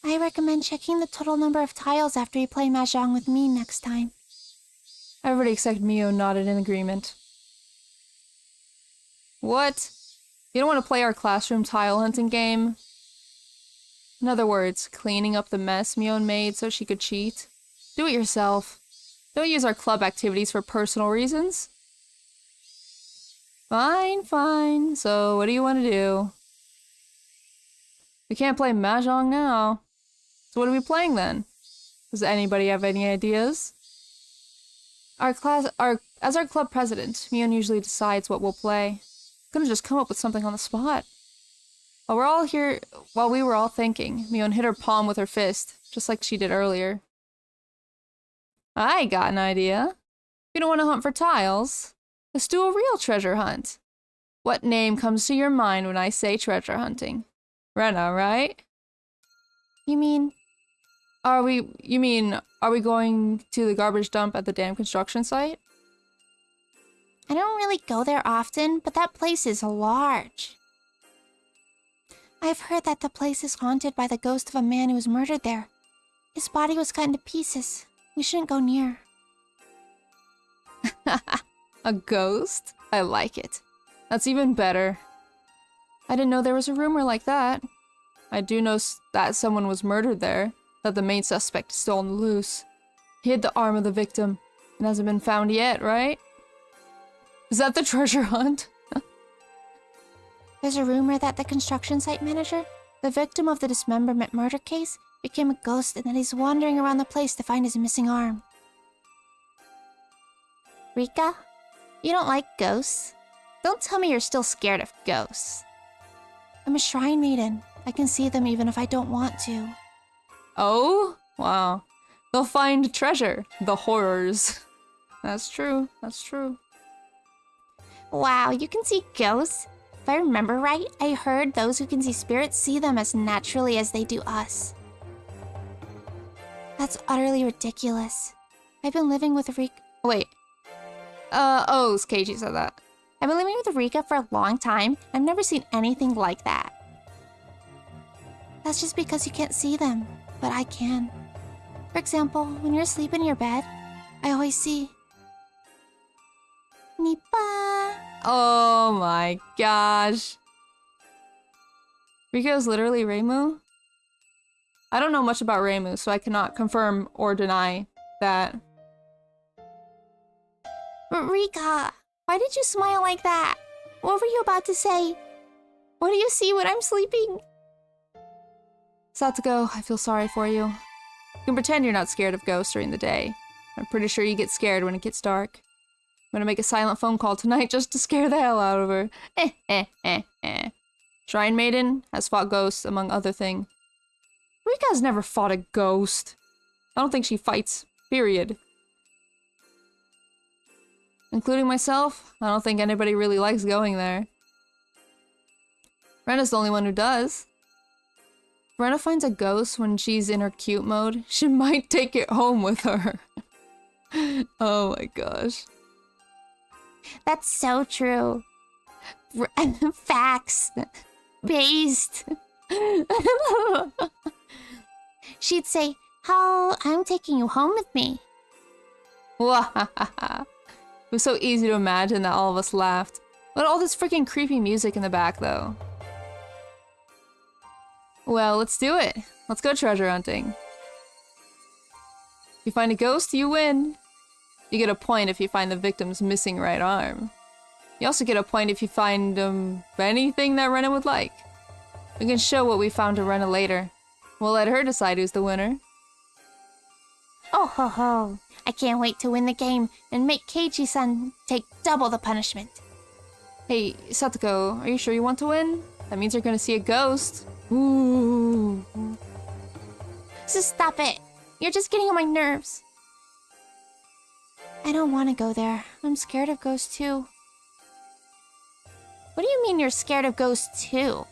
I recommend checking the total number of tiles after you play mahjong with me next time. Everybody except Mion nodded in agreement. What? You don't want to play our classroom tile hunting game? In other words, cleaning up the mess Mion made so she could cheat? Do it yourself. Don't use our club activities for personal reasons. Fine, fine. So what do you want to do? We can't play mahjong now. So what are we playing then? Does anybody have any ideas? As our club president, Mion usually decides what we'll play. Couldn't just come up with something on the spot. While we were all thinking, Mion hit her palm with her fist, just like she did earlier. I got an idea. You don't want to hunt for tiles? Let's do a real treasure hunt. What name comes to your mind when I say treasure hunting? Rena, right? You mean... Are we going to the garbage dump at the dam construction site? I don't really go there often, but that place is large. I've heard that the place is haunted by the ghost of a man who was murdered there. His body was cut into pieces. We shouldn't go near. A ghost? I like it. That's even better. I didn't know there was a rumor like that. I do know that someone was murdered there, that the main suspect is still on the loose. He hid the arm of the victim and hasn't been found yet, right? Is that the treasure hunt? There's a rumor that the construction site manager, the victim of the dismemberment murder case, became a ghost and that he's wandering around the place to find his missing arm. Rika, you don't like ghosts? Don't tell me you're still scared of ghosts. I'm a shrine maiden. I can see them even if I don't want to. Oh? Wow. They'll find treasure. The horrors. That's true. That's true. Wow, you can see ghosts? If I remember right, I heard those who can see spirits see them as naturally as they do us. That's utterly ridiculous. I've been living with Rika. Wait. Oh, Keiji said that. I've been living with Rika for a long time. I've never seen anything like that. That's just because you can't see them, but I can. For example, when you're asleep in your bed, I always see Nipa. Oh my gosh. Rika is literally Reimu? I don't know much about Reimu, so I cannot confirm or deny that. Rika, why did you smile like that? What were you about to say? What do you see when I'm sleeping? Satsuko, I feel sorry for you. You can pretend you're not scared of ghosts during the day. I'm pretty sure you get scared when it gets dark. I'm gonna make a silent phone call tonight just to scare the hell out of her. Shrine Maiden has fought ghosts, among other things. Rika's never fought a ghost. I don't think she fights, period. Including myself, I don't think anybody really likes going there. Rena's the only one who does. If Rena finds a ghost when she's in her cute mode, she might take it home with her. Oh my gosh. That's so true. Facts. Based. She'd say, "Oh, I'm taking you home with me." It was so easy to imagine that all of us laughed. Look at all this freaking creepy music in the back, though. Well, let's do it. Let's go treasure hunting. If you find a ghost, you win. You get a point if you find the victim's missing right arm. You also get a point if you find anything that Rena would like. We can show what we found to Rena later. We'll let her decide who's the winner. Oh ho ho. I can't wait to win the game and make Keiji-san take double the punishment. Hey, Satsuko, are you sure you want to win? That means you're gonna see a ghost. Ooh. So stop it. You're just getting on my nerves. I don't want to go there. I'm scared of ghosts too. What do you mean you're scared of ghosts too?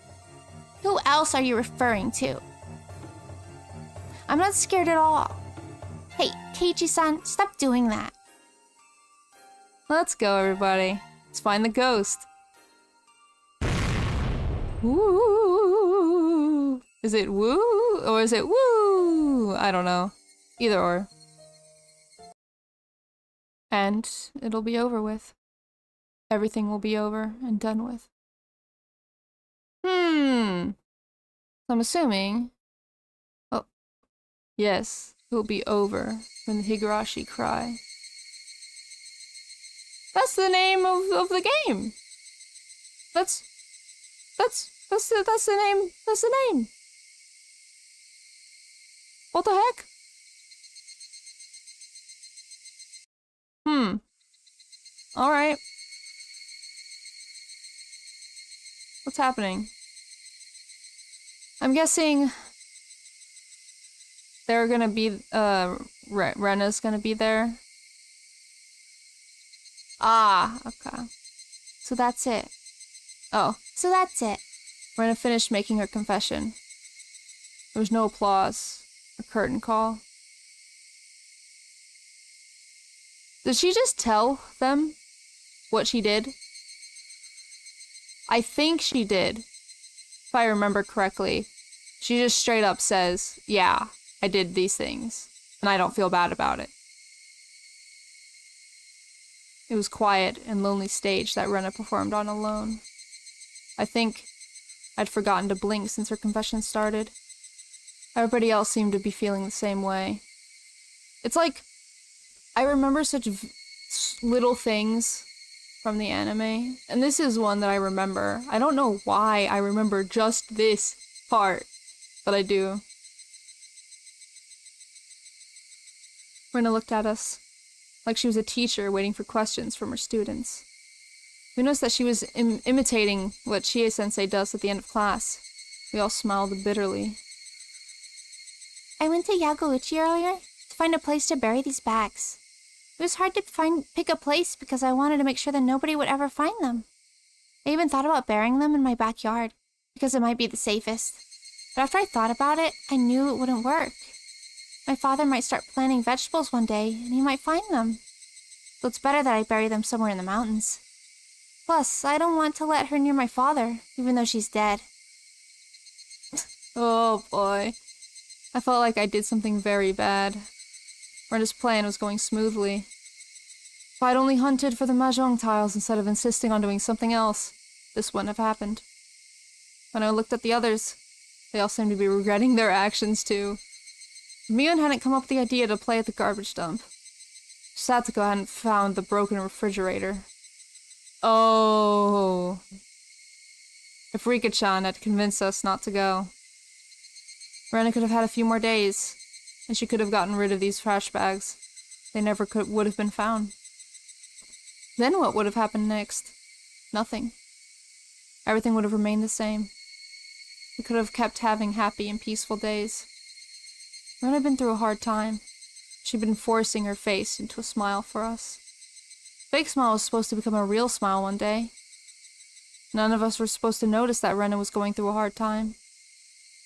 Who else are you referring to? I'm not scared at all. Hey, Keiji-san, stop doing that. Let's go, everybody. Let's find the ghost. Woo! Is it woo or is it woo? I don't know. Either or. And it'll be over with. Everything will be over and done with. I'm assuming... Oh. Yes, it will be over when the Higurashi cry. That's the name of the game! That's the name. That's the name. What the heck? Alright. What's happening? I'm guessing they're gonna be, Rena's gonna be there. Ah, okay. So that's it. Oh. So that's it. Rena finished making her confession. There was no applause or curtain call. Did she just tell them what she did? I think she did, if I remember correctly. She just straight up says, yeah, I did these things, and I don't feel bad about it. It was quiet and lonely stage that Rena performed on alone. I think I'd forgotten to blink since her confession started. Everybody else seemed to be feeling the same way. It's like, I remember such little things from the anime, and this is one that I remember. I don't know why I remember just this part, but I do. Rena looked at us like she was a teacher waiting for questions from her students. We noticed that she was imitating what Chie-sensei does at the end of class. We all smiled bitterly. I went to Yagouchi earlier to find a place to bury these bags. It was hard to pick a place because I wanted to make sure that nobody would ever find them. I even thought about burying them in my backyard because it might be the safest. But after I thought about it, I knew it wouldn't work. My father might start planting vegetables one day, and he might find them. So it's better that I bury them somewhere in the mountains. Plus, I don't want to let her near my father, even though she's dead. Oh boy. I felt like I did something very bad. Rena's plan was going smoothly. If I'd only hunted for the mahjong tiles instead of insisting on doing something else, this wouldn't have happened. When I looked at the others, they all seemed to be regretting their actions too. Mion hadn't come up with the idea to play at the garbage dump. Satoko hadn't found the broken refrigerator. Oh. If Rika-chan had convinced us not to go. Rena could have had a few more days, and she could have gotten rid of these trash bags. They never would have been found. Then what would have happened next? Nothing. Everything would have remained the same. We could have kept having happy and peaceful days. Rena had been through a hard time. She'd been forcing her face into a smile for us. Fake smile was supposed to become a real smile one day. None of us were supposed to notice that Rena was going through a hard time.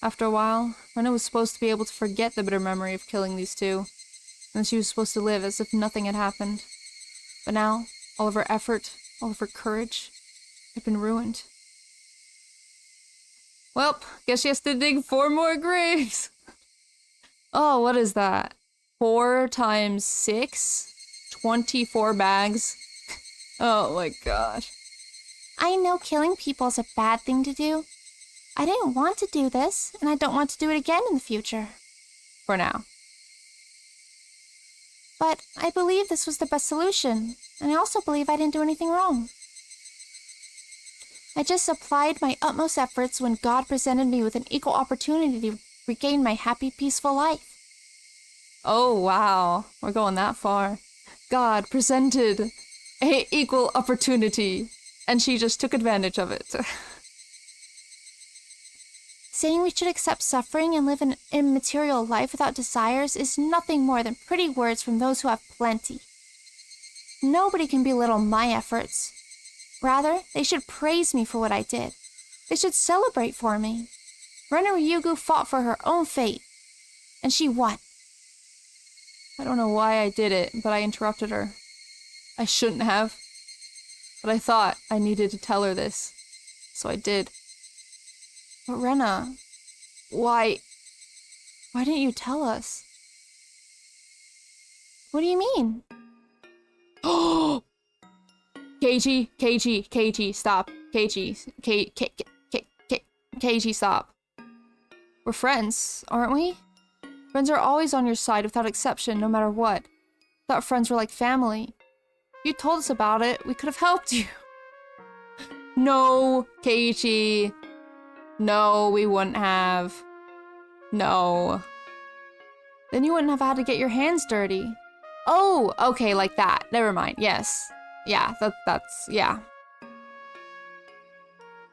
After a while, Rena was supposed to be able to forget the bitter memory of killing these two, and she was supposed to live as if nothing had happened. But now, all of her effort, all of her courage, had been ruined. Well, guess she has to dig 4 more graves! Oh, what is that? 4 times 6? 24 bags? Oh my gosh. I know killing people is a bad thing to do. I didn't want to do this, and I don't want to do it again in the future. For now. But I believe this was the best solution, and I also believe I didn't do anything wrong. I just applied my utmost efforts when God presented me with an equal opportunity to regain my happy, peaceful life. Oh wow, we're going that far. God presented an equal opportunity, and she just took advantage of it. Saying we should accept suffering and live an immaterial life without desires is nothing more than pretty words from those who have plenty. Nobody can belittle my efforts. Rather, they should praise me for what I did. They should celebrate for me. Rena Ryugu fought for her own fate, and she won. I don't know why I did it, but I interrupted her. I shouldn't have. But I thought I needed to tell her this, so I did. But Rena, why didn't you tell us? What do you mean? Oh! KG, stop. KG, stop. We're friends, aren't we? Friends are always on your side without exception, no matter what. Thought friends were like family. If you told us about it, we could have helped you. No, Keiichi. No, we wouldn't have. No. Then you wouldn't have had to get your hands dirty. Oh, okay, like that. Never mind, yes. Yeah, yeah.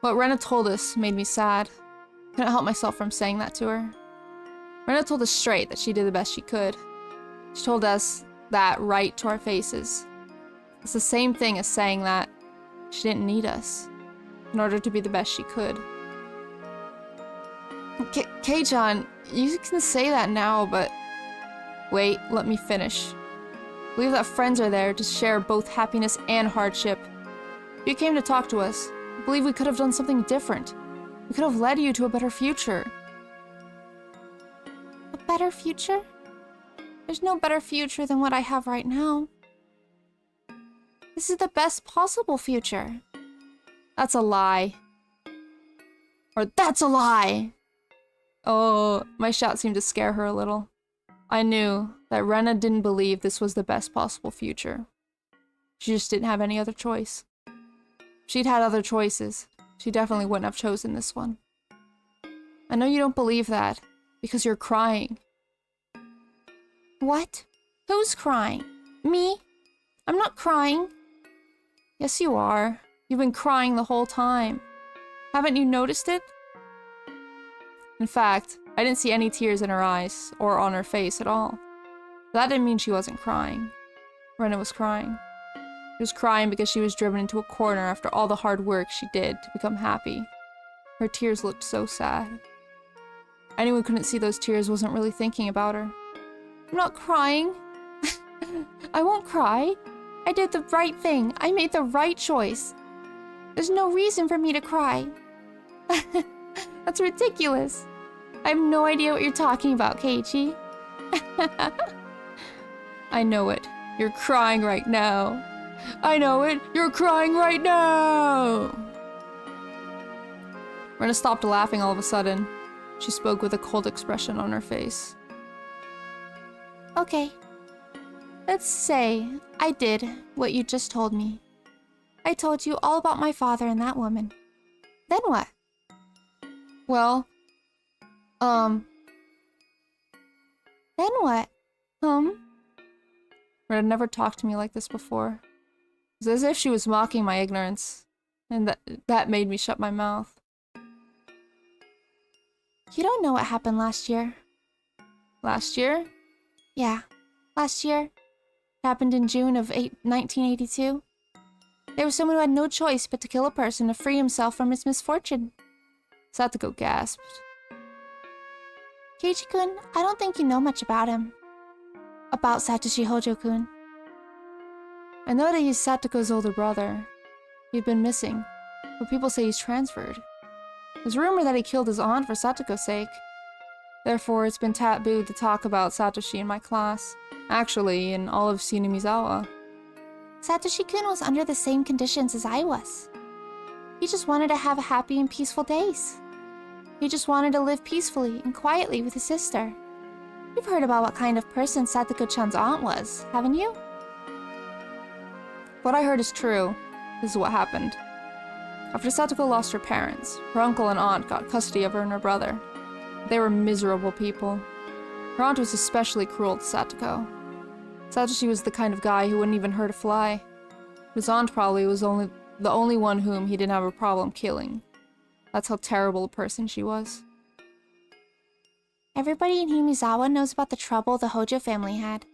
What Rena told us made me sad. Couldn't help myself from saying that to her. Rena told us straight that she did the best she could. She told us that right to our faces. It's the same thing as saying that she didn't need us in order to be the best she could. Kei-chan, you can say that now, but wait, let me finish. I believe that friends are there to share both happiness and hardship, You came to talk to us. I believe we could have done something different. We could have led you to a better future. A better future? There's no better future than what I have right now. This is the best possible future. That's a lie. Or that's a lie! Oh, my shout seemed to scare her a little. I knew that Rena didn't believe this was the best possible future. She just didn't have any other choice. If she'd had other choices, she definitely wouldn't have chosen this one. I know you don't believe that, because you're crying. What? Who's crying? Me? I'm not crying. Yes, you are. You've been crying the whole time. Haven't you noticed it? In fact, I didn't see any tears in her eyes or on her face at all. That didn't mean she wasn't crying. Rena was crying. She was crying because she was driven into a corner after all the hard work she did to become happy. Her tears looked so sad. Anyone who couldn't see those tears wasn't really thinking about her. I'm not crying. I won't cry. I did the right thing. I made the right choice. There's no reason for me to cry. That's ridiculous. I have no idea what you're talking about, Keiichi. I know it. You're crying right now. I know it. You're crying right now. Rena stopped laughing all of a sudden. She spoke with a cold expression on her face. Okay. Let's say I did what you just told me. I told you all about my father and that woman. Then what? Well, Then what? Rena never talked to me like this before. It was as if she was mocking my ignorance, and that made me shut my mouth. You don't know what happened last year. Last year? Yeah, last year. It happened in June of 1982. There was someone who had no choice but to kill a person to free himself from his misfortune. Satoko gasped. Keiichi-kun, I don't think you know much about him. About Satoshi Hojo-kun. I know that he's Satoko's older brother. He'd been missing, but people say he's transferred. There's rumor that he killed his aunt for Satoko's sake. Therefore, it's been taboo to talk about Satoshi in my class. Actually, in all of Shinamizawa. Satoshi-kun was under the same conditions as I was. He just wanted to have happy and peaceful days. He just wanted to live peacefully and quietly with his sister. You've heard about what kind of person Satoko-chan's aunt was, haven't you? What I heard is true. This is what happened. After Satoko lost her parents, her uncle and aunt got custody of her and her brother. They were miserable people. Her aunt was especially cruel to Satoko. Satoshi was the kind of guy who wouldn't even hurt a fly. His aunt probably was the only one whom he didn't have a problem killing. That's how terrible a person she was. Everybody in Himizawa knows about the trouble the Hojo family had.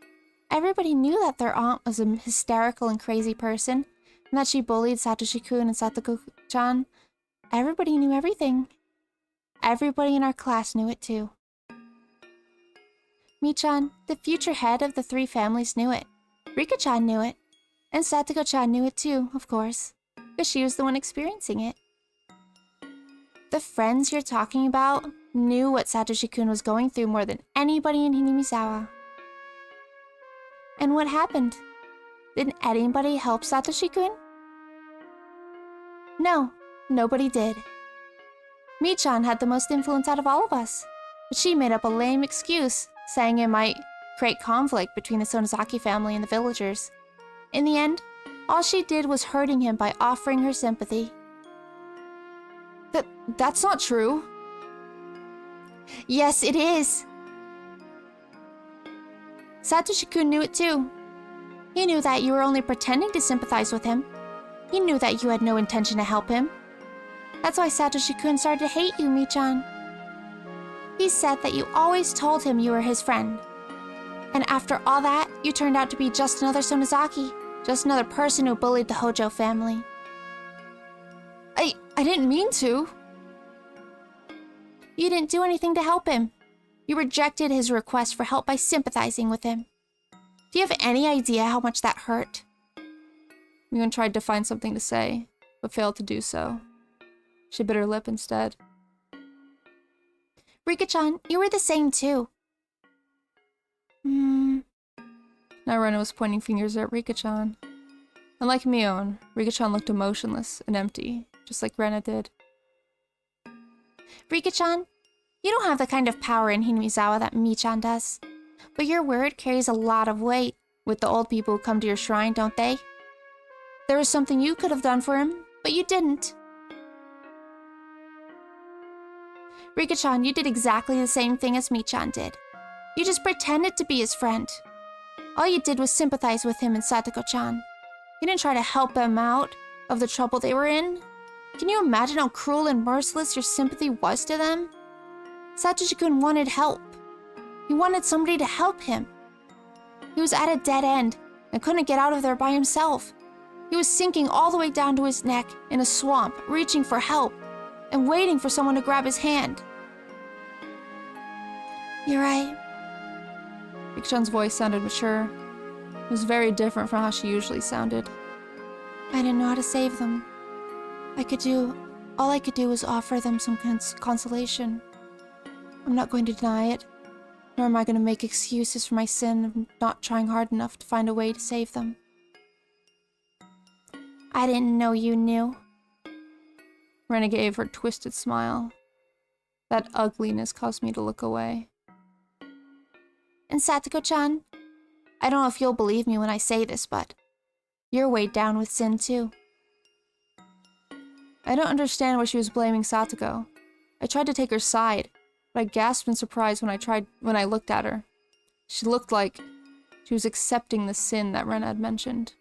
Everybody knew that their aunt was a hysterical and crazy person, and that she bullied Satoshi-kun and Satoko-chan. Everybody knew everything. Everybody in our class knew it too. Mi-chan, the future head of the three families, knew it. Rika-chan knew it. And Satoko-chan knew it too, of course, because she was the one experiencing it. The friends you're talking about knew what Satoshi-kun was going through more than anybody in Hinamizawa. And what happened? Did anybody help Satoshi-kun? No, nobody did. Mi-chan had the most influence out of all of us, but she made up a lame excuse, saying it might create conflict between the Sonozaki family and the villagers. In the end, all she did was hurting him by offering her sympathy. That's not true. Yes, it is. Satoshi-kun knew it too. He knew that you were only pretending to sympathize with him. He knew that you had no intention to help him. That's why Satoshi-kun started to hate you, Mi-chan. He said that you always told him you were his friend. And after all that, you turned out to be just another Sonozaki. Just another person who bullied the Hojo family. I didn't mean to. You didn't do anything to help him. You rejected his request for help by sympathizing with him. Do you have any idea how much that hurt? Mion tried to find something to say, but failed to do so. She bit her lip instead. Rika-chan, you were the same too. Now Rena was pointing fingers at Rika-chan. Unlike Mion, Rika-chan looked emotionless and empty, just like Rena did. Rika-chan, you don't have the kind of power in Hinamizawa that Mi-chan does. But your word carries a lot of weight with the old people who come to your shrine, don't they? There was something you could have done for him, but you didn't. Rika-chan, you did exactly the same thing as Mi-chan did. You just pretended to be his friend. All you did was sympathize with him and Satoko-chan. You didn't try to help them out of the trouble they were in. Can you imagine how cruel and merciless your sympathy was to them? Satoshi-kun wanted help. He wanted somebody to help him. He was at a dead end and couldn't get out of there by himself. He was sinking all the way down to his neck in a swamp, reaching for help and waiting for someone to grab his hand. You're right. Rika-chan's voice sounded mature. It was very different from how she usually sounded. I didn't know how to save them. All I could do was offer them some consolation. I'm not going to deny it, nor am I going to make excuses for my sin of not trying hard enough to find a way to save them. I didn't know you knew. Rena gave her twisted smile. That ugliness caused me to look away. And Satoko-chan, I don't know if you'll believe me when I say this, but you're weighed down with sin too. I don't understand why she was blaming Satoko. I tried to take her side, but I gasped in surprise when I looked at her. She looked like she was accepting the sin that Rena had mentioned.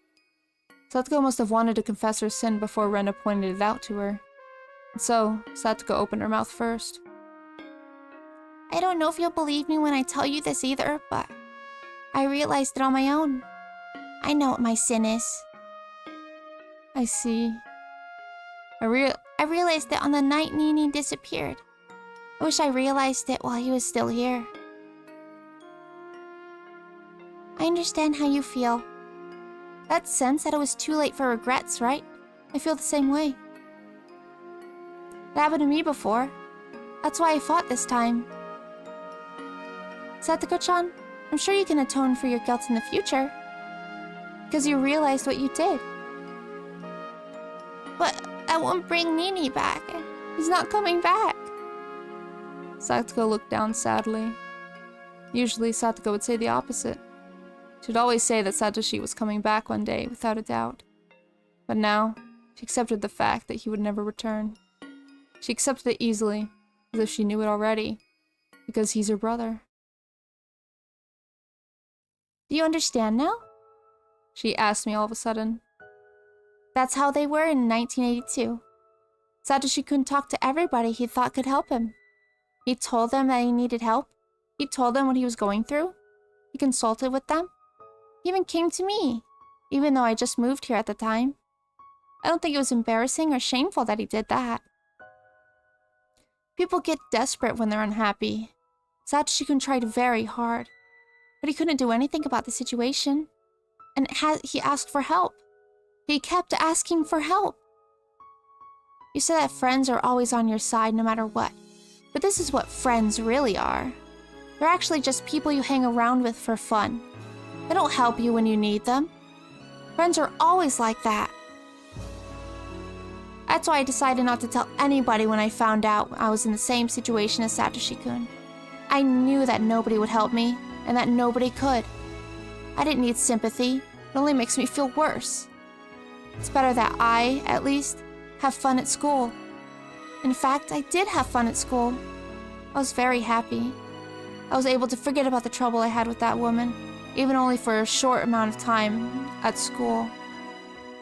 Satoko must have wanted to confess her sin before Rena pointed it out to her. And so, Satoko opened her mouth first. I don't know if you'll believe me when I tell you this either, but I realized it on my own. I know what my sin is. I see. I realized it on the night Nini disappeared. I wish I realized it while he was still here. I understand how you feel. That sense that it was too late for regrets, right? I feel the same way. It happened to me before. That's why I fought this time. Satoko-chan, I'm sure you can atone for your guilt in the future. Because you realized what you did. But that won't bring Nini back. He's not coming back. Satoko looked down sadly. Usually, Satoko would say the opposite. She'd always say that Satoshi was coming back one day, without a doubt. But now, she accepted the fact that he would never return. She accepted it easily, as if she knew it already, because he's her brother. Do you understand now? She asked me all of a sudden. That's how they were in 1982. Satoshi couldn't talk to everybody he thought could help him. He told them that he needed help. He told them what he was going through. He consulted with them. He even came to me, even though I just moved here at the time. I don't think it was embarrassing or shameful that he did that. People get desperate when they're unhappy. Satoshi-kun tried very hard, but he couldn't do anything about the situation. And he asked for help. He kept asking for help. You said that friends are always on your side no matter what. But this is what friends really are. They're actually just people you hang around with for fun. They don't help you when you need them. Friends are always like that. That's why I decided not to tell anybody when I found out I was in the same situation as Satoshi-kun. I knew that nobody would help me, and that nobody could. I didn't need sympathy. It only makes me feel worse. It's better that I, at least, have fun at school. In fact, I did have fun at school. I was very happy. I was able to forget about the trouble I had with that woman, even only for a short amount of time at school.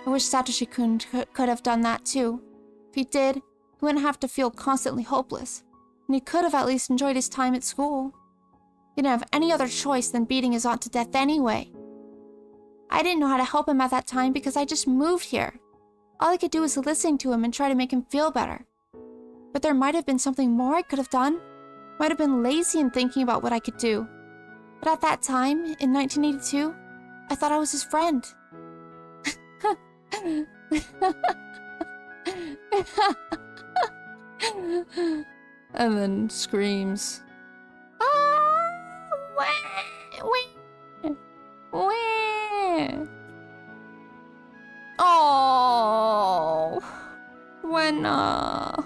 I wish Satoshi-kun could have done that too. If he did, he wouldn't have to feel constantly hopeless, and he could have at least enjoyed his time at school. He didn't have any other choice than beating his aunt to death anyway. I didn't know how to help him at that time because I just moved here. All I could do was listen to him and try to make him feel better. But there might have been something more I could have done. Might have been lazy in thinking about what I could do. But at that time, in 1982, I thought I was his friend. And then screams. Oh, wah. Oh, Rena.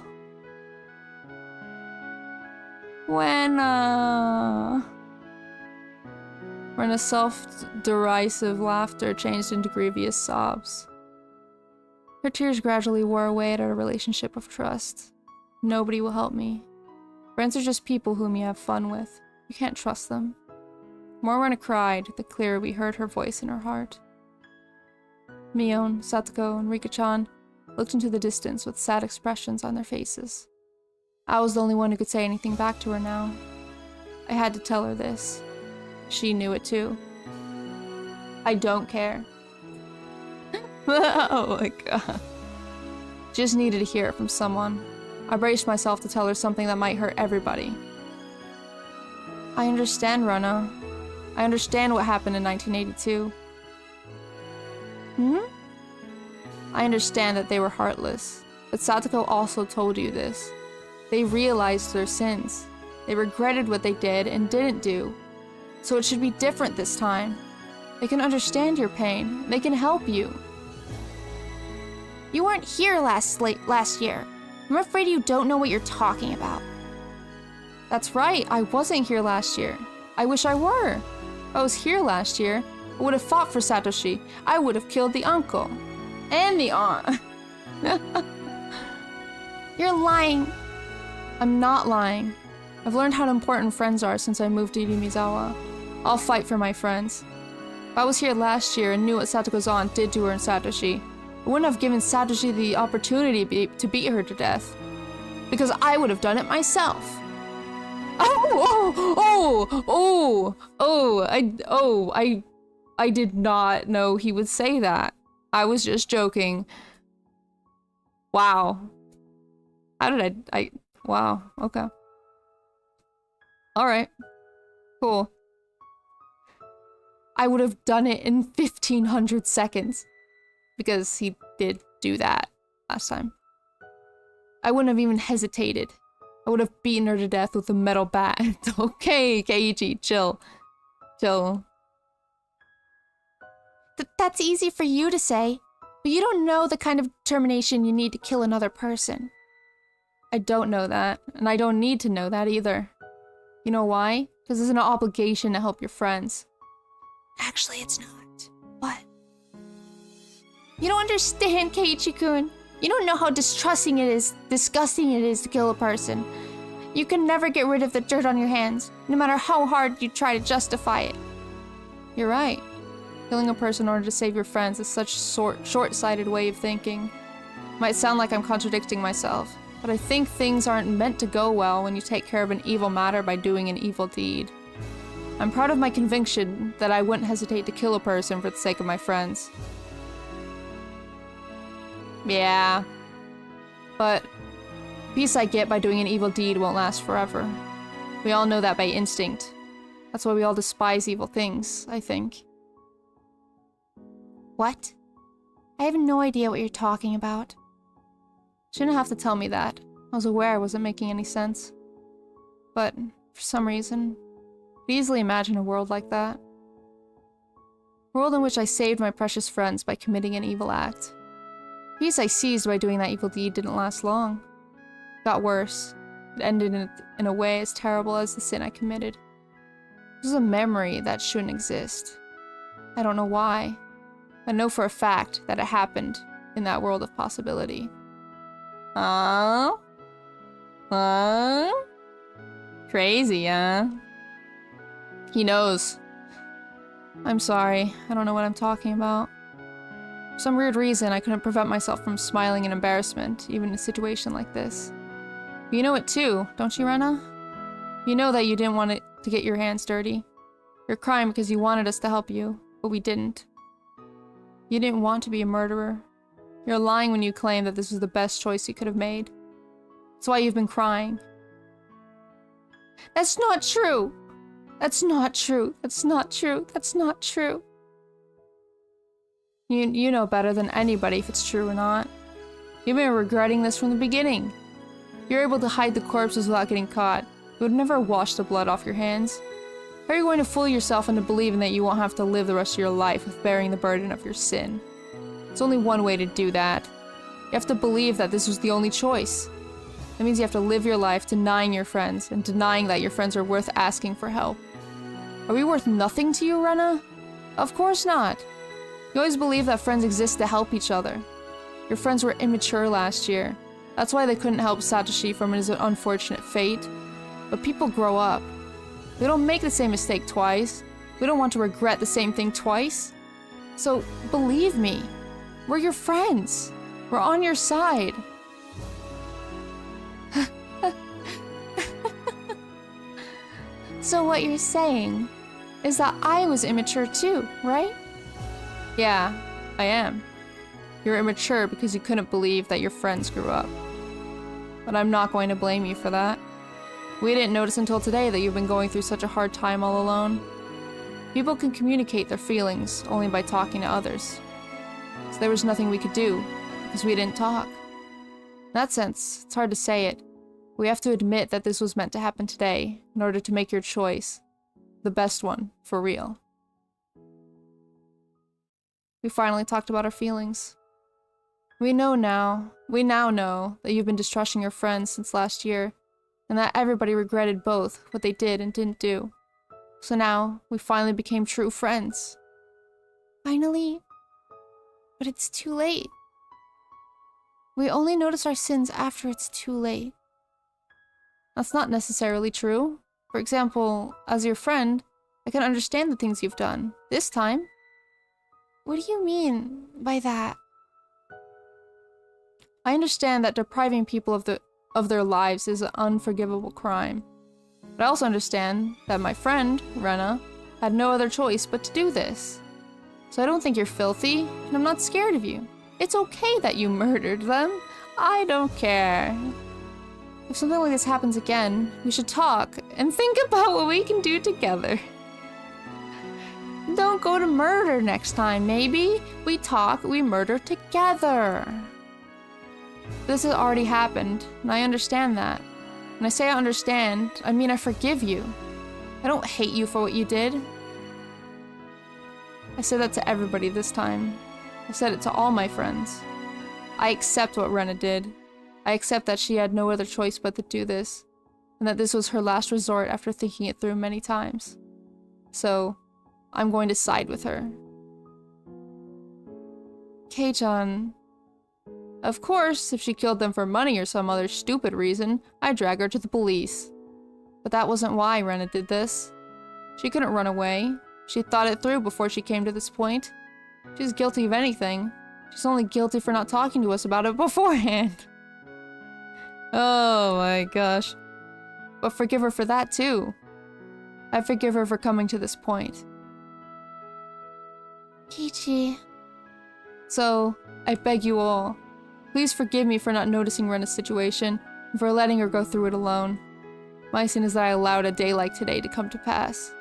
Rena's self-derisive laughter changed into grievous sobs. Her tears gradually wore away at our relationship of trust. Nobody will help me. Friends are just people whom you have fun with. You can't trust them. The more Rena cried, the clearer we heard her voice in her heart. Mion, Satoko, and Rika-chan looked into the distance with sad expressions on their faces. I was the only one who could say anything back to her now. I had to tell her this. She knew it too. I don't care. Oh my god. Just needed to hear it from someone. I braced myself to tell her something that might hurt everybody. I understand, Rena. I understand what happened in 1982. I understand that they were heartless, but Satoko also told you this. They realized their sins. They regretted what they did and didn't do. So it should be different this time. They can understand your pain. They can help you. You weren't here last year. I'm afraid you don't know what you're talking about. That's right, I wasn't here last year. I wish I were. If I was here last year, I would have fought for Satoshi. I would have killed the uncle. And the aunt. You're lying. I'm not lying. I've learned how important friends are since I moved to Yumizawa. I'll fight for my friends. If I was here last year and knew what Satoko's aunt did to her and Satoshi, I wouldn't have given Satoshi the opportunity to beat her to death. Because I would have done it myself. I did not know he would say that. I was just joking. Wow. How did wow, okay. Alright. Cool. I would have done it in 1500 seconds. Because he did do that last time. I wouldn't have even hesitated. I would have beaten her to death with a metal bat. Okay, Keiichi, chill. Chill. That's easy for you to say, but you don't know the kind of determination you need to kill another person. I don't know that, and I don't need to know that either. You know why? Because it's an obligation to help your friends. Actually, it's not. What? You don't understand, Keiichi-kun. You don't know how disgusting it is to kill a person. You can never get rid of the dirt on your hands, no matter how hard you try to justify it. You're right. Killing a person in order to save your friends is such short-sighted way of thinking. Might sound like I'm contradicting myself, but I think things aren't meant to go well when you take care of an evil matter by doing an evil deed. I'm proud of my conviction that I wouldn't hesitate to kill a person for the sake of my friends. Yeah. But the peace I get by doing an evil deed won't last forever. We all know that by instinct. That's why we all despise evil things, I think. What? I have no idea what you're talking about. Shouldn't have to tell me that. I was aware I wasn't making any sense. But, for some reason, I could easily imagine a world like that. A world in which I saved my precious friends by committing an evil act. The peace I seized by doing that evil deed didn't last long. It got worse. It ended in a way as terrible as the sin I committed. This is a memory that shouldn't exist. I don't know why. I know for a fact that it happened in that world of possibility. Crazy, huh? He knows. I'm sorry. I don't know what I'm talking about. For some weird reason, I couldn't prevent myself from smiling in embarrassment, even in a situation like this. But you know it too, don't you, Rena? You know that you didn't want it to get your hands dirty. You're crying because you wanted us to help you, but we didn't. You didn't want to be a murderer. You're lying when you claim that this was the best choice you could have made. That's why you've been crying. That's not true! That's not true. That's not true. That's not true. You know better than anybody if it's true or not. You've been regretting this from the beginning. You're able to hide the corpses without getting caught. You would never wash the blood off your hands. How are you going to fool yourself into believing that you won't have to live the rest of your life with bearing the burden of your sin? There's only one way to do that. You have to believe that this was the only choice. That means you have to live your life denying your friends and denying that your friends are worth asking for help. Are we worth nothing to you, Rena? Of course not. You always believed that friends exist to help each other. Your friends were immature last year. That's why they couldn't help Satoshi from his unfortunate fate. But people grow up. We don't make the same mistake twice. We don't want to regret the same thing twice. So, believe me. We're your friends. We're on your side. So what you're saying is that I was immature too, right? Yeah, I am. You're immature because you couldn't believe that your friends grew up. But I'm not going to blame you for that. We didn't notice until today that you've been going through such a hard time all alone. People can communicate their feelings only by talking to others. So there was nothing we could do, because we didn't talk. In that sense, it's hard to say it. We have to admit that this was meant to happen today, in order to make your choice. The best one, for real. We finally talked about our feelings. We now know that you've been distrusting your friends since last year, and that everybody regretted both what they did and didn't do. So now, we finally became true friends. Finally. But it's too late. We only notice our sins after it's too late. That's not necessarily true. For example, as your friend, I can understand the things you've done. This time. What do you mean by that? I understand that depriving people of their lives is an unforgivable crime. But I also understand that my friend, Rena, had no other choice but to do this. So I don't think you're filthy, and I'm not scared of you. It's okay that you murdered them. I don't care. If something like this happens again, we should talk and think about what we can do together. Don't go to murder next time, maybe. We talk, we murder together. This has already happened, and I understand that. When I say I understand, I mean I forgive you. I don't hate you for what you did. I said that to everybody this time. I said it to all my friends. I accept what Rena did. I accept that she had no other choice but to do this, and that this was her last resort after thinking it through many times. So, I'm going to side with her. Kei-chan. Of course, if she killed them for money or some other stupid reason, I'd drag her to the police. But that wasn't why Rena did this. She couldn't run away. She thought it through before she came to this point. She's guilty of anything. She's only guilty for not talking to us about it beforehand. Oh my gosh. But forgive her for that too. I forgive her for coming to this point. Kichi. So, I beg you all, please forgive me for not noticing Rena's situation and for letting her go through it alone. My sin is that I allowed a day like today to come to pass.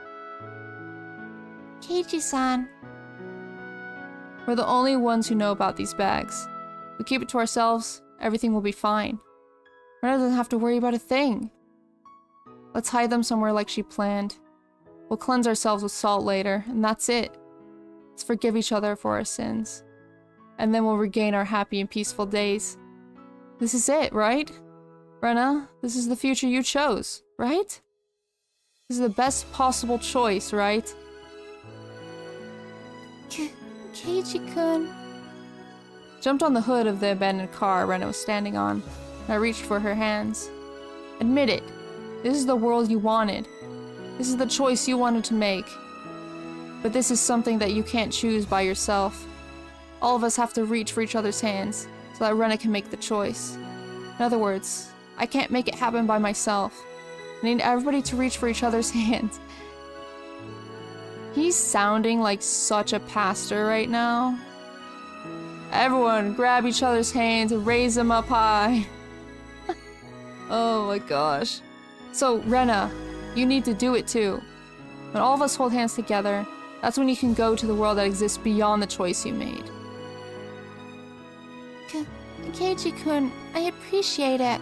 Keiichi-san. We're the only ones who know about these bags. If we keep it to ourselves, everything will be fine. Rena doesn't have to worry about a thing. Let's hide them somewhere like she planned. We'll cleanse ourselves with salt later, and that's it. Let's forgive each other for our sins. And then we'll regain our happy and peaceful days. This is it, right? Rena, this is the future you chose, right? This is the best possible choice, right? Keiichi-kun. Jumped on the hood of the abandoned car Rena was standing on, and I reached for her hands. Admit it. This is the world you wanted. This is the choice you wanted to make. But this is something that you can't choose by yourself. All of us have to reach for each other's hands, so that Rena can make the choice. In other words, I can't make it happen by myself. I need everybody to reach for each other's hands. He's sounding like such a pastor right now. Everyone, grab each other's hands and raise them up high. Oh my gosh. So, Rena, you need to do it too. When all of us hold hands together, that's when you can go to the world that exists beyond the choice you made. Keiichi-kun, I appreciate it,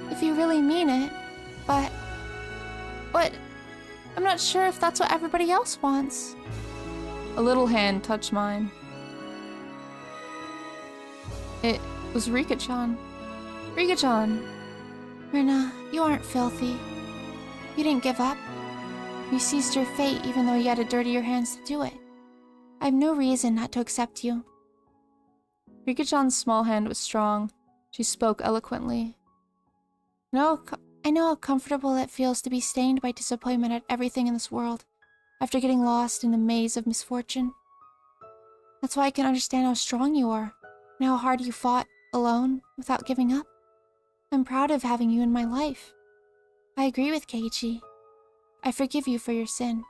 if you really mean it, but I'm not sure if that's what everybody else wants. A little hand touched mine. It was Rika-chan. Rika-chan! Rena, you aren't filthy. You didn't give up. You seized your fate even though you had to dirty your hands to do it. I have no reason not to accept you. Rika-chan's small hand was strong. She spoke eloquently. I know how comfortable it feels to be stained by disappointment at everything in this world, after getting lost in the maze of misfortune. That's why I can understand how strong you are, and how hard you fought, alone, without giving up. I'm proud of having you in my life. I agree with Keiichi. I forgive you for your sin.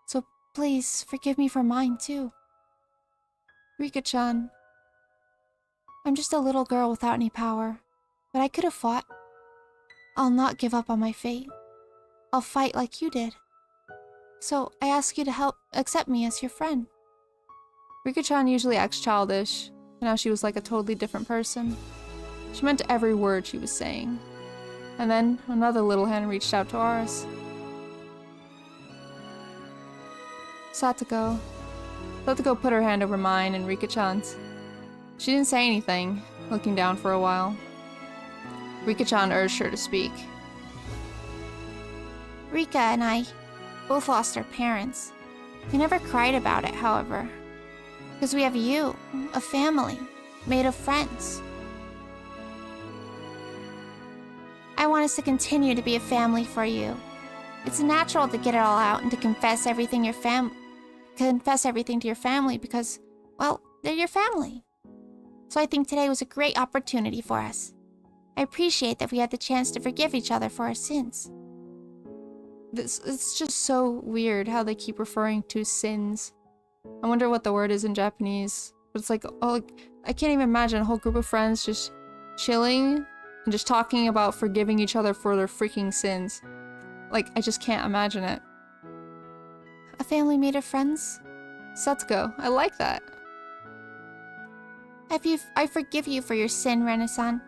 So please, forgive me for mine too. Rika-chan. I'm just a little girl without any power, but I could have fought. I'll not give up on my fate. I'll fight like you did. So I ask you to accept me as your friend. Rika-chan usually acts childish, but now she was like a totally different person. She meant every word she was saying. And then another little hand reached out to ours. Satoko. Satoko put her hand over mine and Rika-chan's. She didn't say anything, looking down for a while. Rika-chan urged her to speak. Rika and I both lost our parents. We never cried about it, however. Because we have you, a family, made of friends. I want us to continue to be a family for you. It's natural to get it all out and to confess everything to your family because, well, they're your family. So I think today was a great opportunity for us. I appreciate that we had the chance to forgive each other for our sins. It's just so weird how they keep referring to sins. I wonder what the word is in Japanese. But it's like, oh, I can't even imagine a whole group of friends just chilling and just talking about forgiving each other for their freaking sins. Like, I just can't imagine it. A family made of friends? Setsuko, I like that. I forgive you for your sin, Rena-san.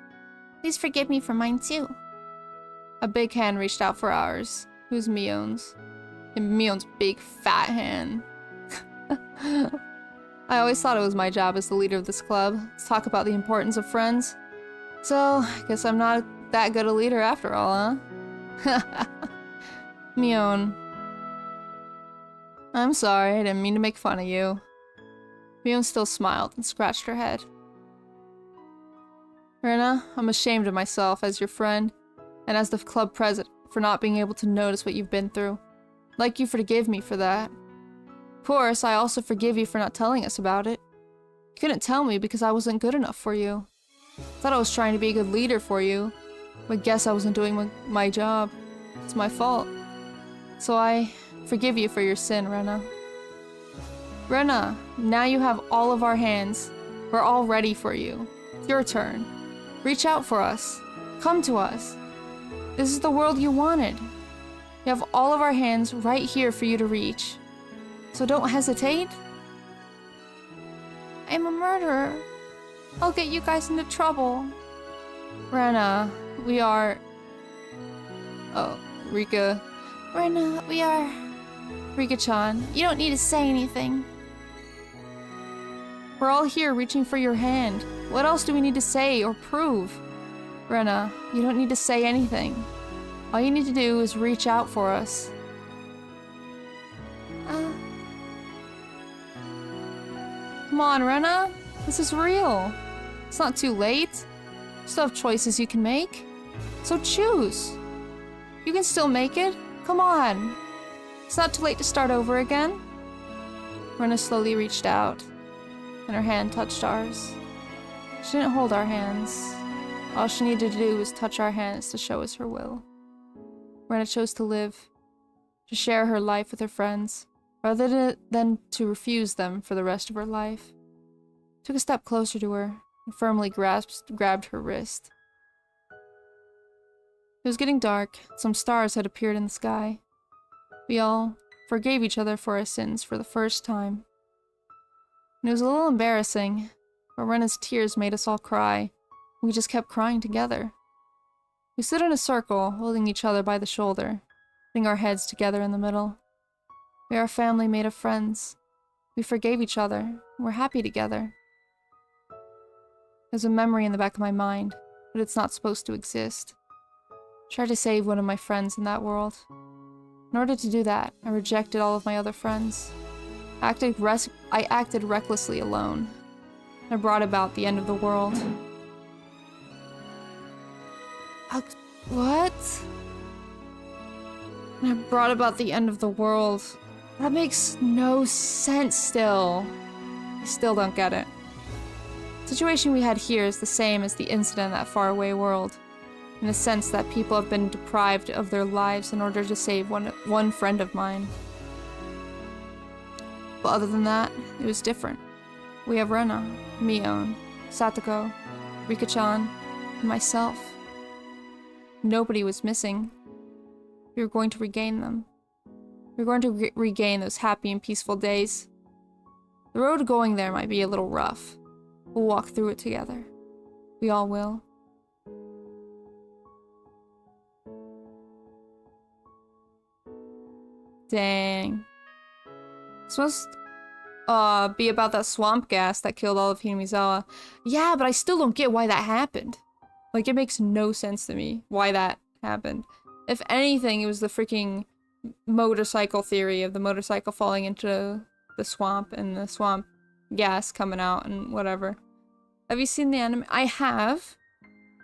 Please forgive me for mine too. A big hand reached out for ours. It was Mion's. And Mion's big fat hand. I always thought it was my job as the leader of this club to talk about the importance of friends. So, I guess I'm not that good a leader after all, huh? Mion. I'm sorry, I didn't mean to make fun of you. Mion still smiled and scratched her head. Rena, I'm ashamed of myself as your friend, and as the club president, for not being able to notice what you've been through. I'd like you to forgive me for that. Of course, I also forgive you for not telling us about it. You couldn't tell me because I wasn't good enough for you. Thought I was trying to be a good leader for you, but guess I wasn't doing my job. It's my fault. So I forgive you for your sin, Rena. Rena, now you have all of our hands. We're all ready for you. It's your turn. Reach out for us. Come to us. This is the world you wanted. We have all of our hands right here for you to reach. So don't hesitate. I'm a murderer. I'll get you guys into trouble. Rena, we are... Oh, Rika. Rena, we are... Rika-chan, You don't need to say anything. we're all here reaching for your hand. What else do we need to say or prove? Rena, you don't need to say anything. All you need to do is reach out for us. Come on, Rena. This is real. It's not too late. You still have choices you can make. So choose. You can still make it. Come on. It's not too late to start over again. Rena slowly reached out, and her hand touched ours. She didn't hold our hands. All she needed to do was touch our hands to show us her will. Rena chose to live, to share her life with her friends, rather than to refuse them for the rest of her life. Took a step closer to her and firmly grabbed her wrist. It was getting dark. Some stars had appeared in the sky. We all forgave each other for our sins for the first time. And it was a little embarrassing, but Rena's tears made us all cry, We just kept crying together. We stood in a circle, holding each other by the shoulder, putting our heads together in the middle. We are a family made of friends. We forgave each other. We're happy together. There's a memory in the back of my mind, but it's not supposed to exist. I tried to save one of my friends in that world. In order to do that, I rejected all of my other friends. I acted recklessly alone. I brought about the end of the world. What? I brought about the end of the world. That makes no sense still. I still don't get it. The situation we had here is the same as the incident in that faraway world, in the sense that people have been deprived of their lives in order to save one friend of mine. But other than that, it was different. We have Rena, Mion, Satoko, Rika-chan, and myself. Nobody was missing. We were going to regain them. We were going to regain those happy and peaceful days. The road going there might be a little rough. We'll walk through it together. We all will. Dang. It's supposed to be about that swamp gas that killed all of Hinamizawa. Yeah, but I still don't get why that happened. Like, it makes no sense to me why that happened. If anything, it was the freaking motorcycle theory of the motorcycle falling into the swamp and the swamp gas coming out and whatever. Have you seen the anime? I have,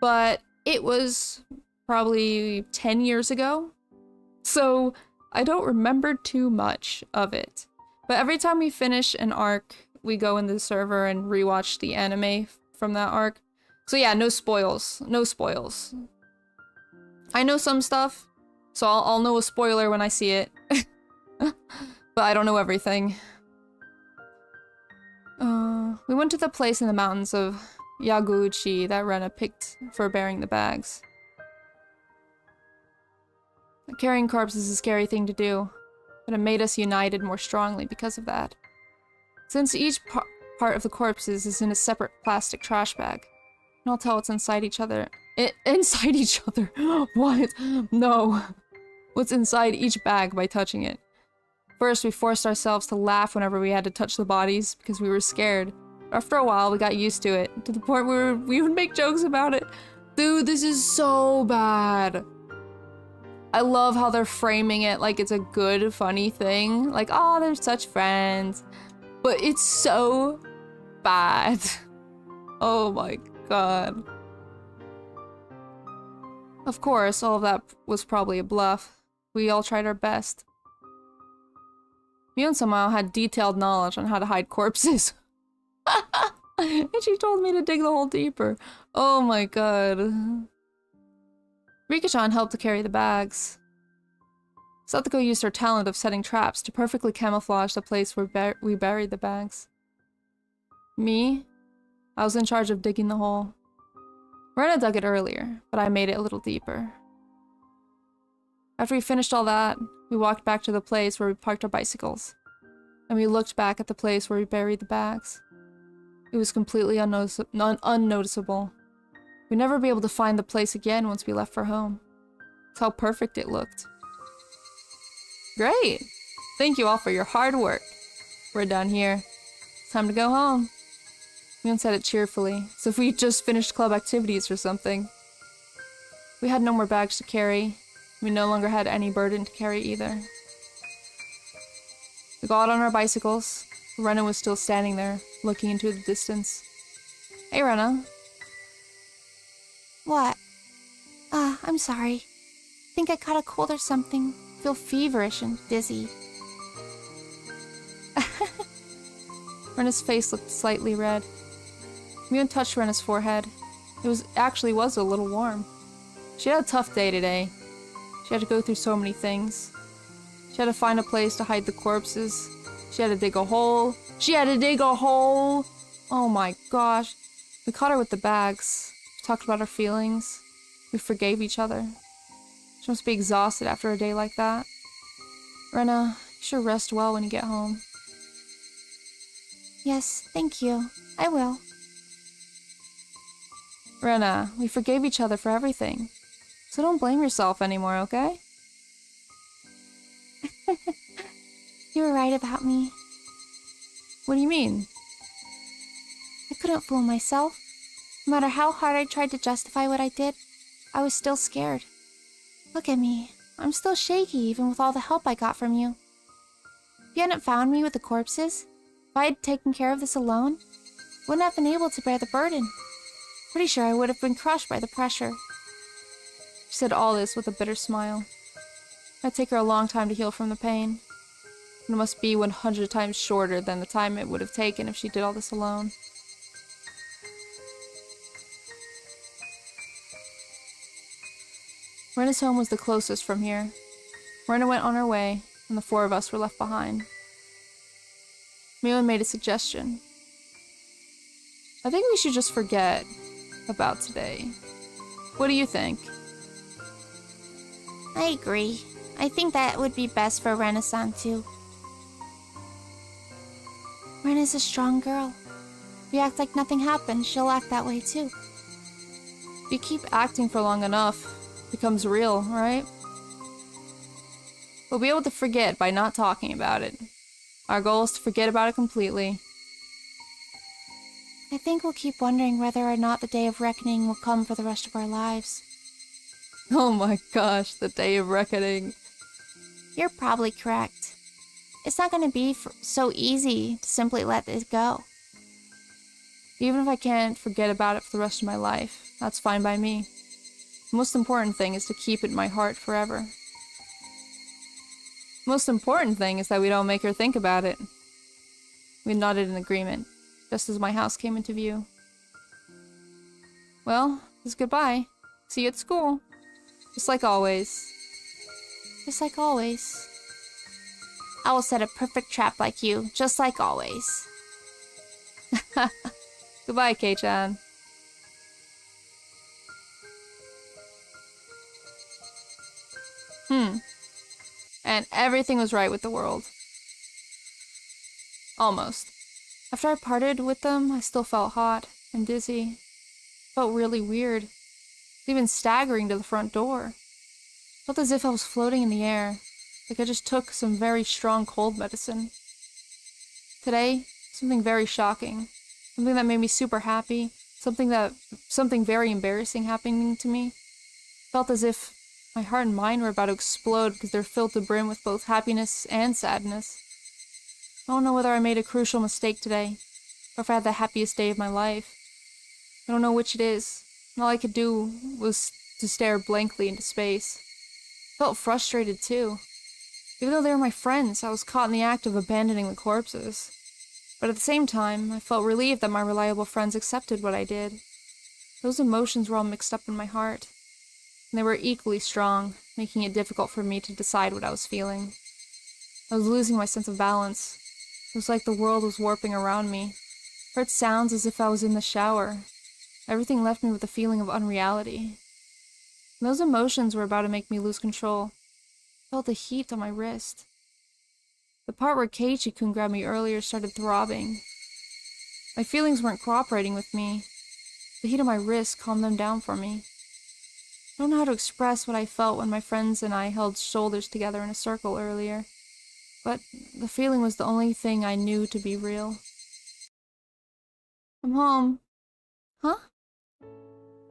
but it was probably 10 years ago. So I don't remember too much of it. But every time we finish an arc, we go in the server and rewatch the anime from that arc. So yeah, no spoils. No spoils. I know some stuff, so I'll know a spoiler when I see it. But I don't know everything. We went to the place in the mountains of Higurashi that Rena picked for bearing the bags. Carrying corpses is a scary thing to do, but it made us united more strongly because of that. Since each part of the corpses is in a separate plastic trash bag, and I'll tell what's inside each other. Inside each other? What? No. What's inside each bag by touching it. First, we forced ourselves to laugh whenever we had to touch the bodies because we were scared. After a while, we got used to it, to the point where we would make jokes about it. Dude, this is so bad. I love how they're framing it like it's a good, funny thing. Like, oh, they're such friends. But it's so bad. Oh my god. Of course, all of that was probably a bluff. We all tried our best. Mion somehow had detailed knowledge on how to hide corpses. And she told me to dig the hole deeper. Oh my god. Rika-chan helped to carry the bags. Satoko used her talent of setting traps to perfectly camouflage the place where we buried the bags. Me? I was in charge of digging the hole. Rena dug it earlier, but I made it a little deeper. After we finished all that, we walked back to the place where we parked our bicycles, and we looked back at the place where we buried the bags. It was completely unnoticeable. We'd never be able to find the place again once we left for home. That's how perfect it looked. Great! Thank you all for your hard work. We're done here. It's time to go home. Mion said it cheerfully, as if we just finished club activities or something. We had no more bags to carry. We no longer had any burden to carry either. We got on our bicycles. Rena was still standing there, looking into the distance. Hey, Rena. What? I'm sorry. Think I caught a cold or something. Feel feverish and dizzy. Rena's face looked slightly red. Mion touched Rena's forehead. It actually was a little warm. She had a tough day today. She had to go through so many things. She had to find a place to hide the corpses. She had to dig a hole. She had to dig a hole! Oh my gosh. We caught her with the bags. We talked about our feelings. We forgave each other. She must be exhausted after a day like that. Rena, you should rest well when you get home. Yes, thank you. I will. Rena, we forgave each other for everything. So don't blame yourself anymore, okay? You were right about me. What do you mean? I couldn't fool myself. No matter how hard I tried to justify what I did, I was still scared. Look at me. I'm still shaky even with all the help I got from you. If you hadn't found me with the corpses, if I had taken care of this alone, I wouldn't have been able to bear the burden. Pretty sure I would have been crushed by the pressure. She said all this with a bitter smile. It might take her a long time to heal from the pain. And it must be 100 times shorter than the time it would have taken if she did all this alone. Rena's home was the closest from here. Rena went on her way, and the 4 of us were left behind. Mila made a suggestion. I think we should just forget about today. What do you think? I agree. I think that would be best for Rena-san too. Rena's a strong girl. If you act like nothing happened, she'll act that way too. If you keep acting for long enough, it becomes real, right? We'll be able to forget by not talking about it. Our goal is to forget about it completely. I think we'll keep wondering whether or not the day of reckoning will come for the rest of our lives. Oh my gosh, the day of reckoning. You're probably correct. It's not going to be so easy to simply let it go. Even if I can't forget about it for the rest of my life, that's fine by me. The most important thing is to keep it in my heart forever. The most important thing is that we don't make her think about it. We nodded in agreement, just as my house came into view. Well, this is goodbye. See you at school. Just like always. Just like always. I will set a perfect trap like you, just like always. Goodbye, Kei-chan. And everything was right with the world. Almost. After I parted with them, I still felt hot and dizzy. Felt really weird. Even staggering to the front door. Felt as if I was floating in the air, like I just took some very strong cold medicine. Today, something very shocking. Something that made me super happy. Something very embarrassing happening to me. Felt as if my heart and mind were about to explode because they're filled to brim with both happiness and sadness. I don't know whether I made a crucial mistake today, or if I had the happiest day of my life. I don't know which it is, and all I could do was to stare blankly into space. I felt frustrated too. Even though they were my friends, I was caught in the act of abandoning the corpses. But at the same time, I felt relieved that my reliable friends accepted what I did. Those emotions were all mixed up in my heart. And they were equally strong, making it difficult for me to decide what I was feeling. I was losing my sense of balance. It was like the world was warping around me. I heard sounds as if I was in the shower. Everything left me with a feeling of unreality. And those emotions were about to make me lose control. I felt the heat on my wrist. The part where Keiichi-kun grabbed me earlier started throbbing. My feelings weren't cooperating with me. The heat on my wrist calmed them down for me. I don't know how to express what I felt when my friends and I held shoulders together in a circle earlier, but the feeling was the only thing I knew to be real. I'm home. Huh?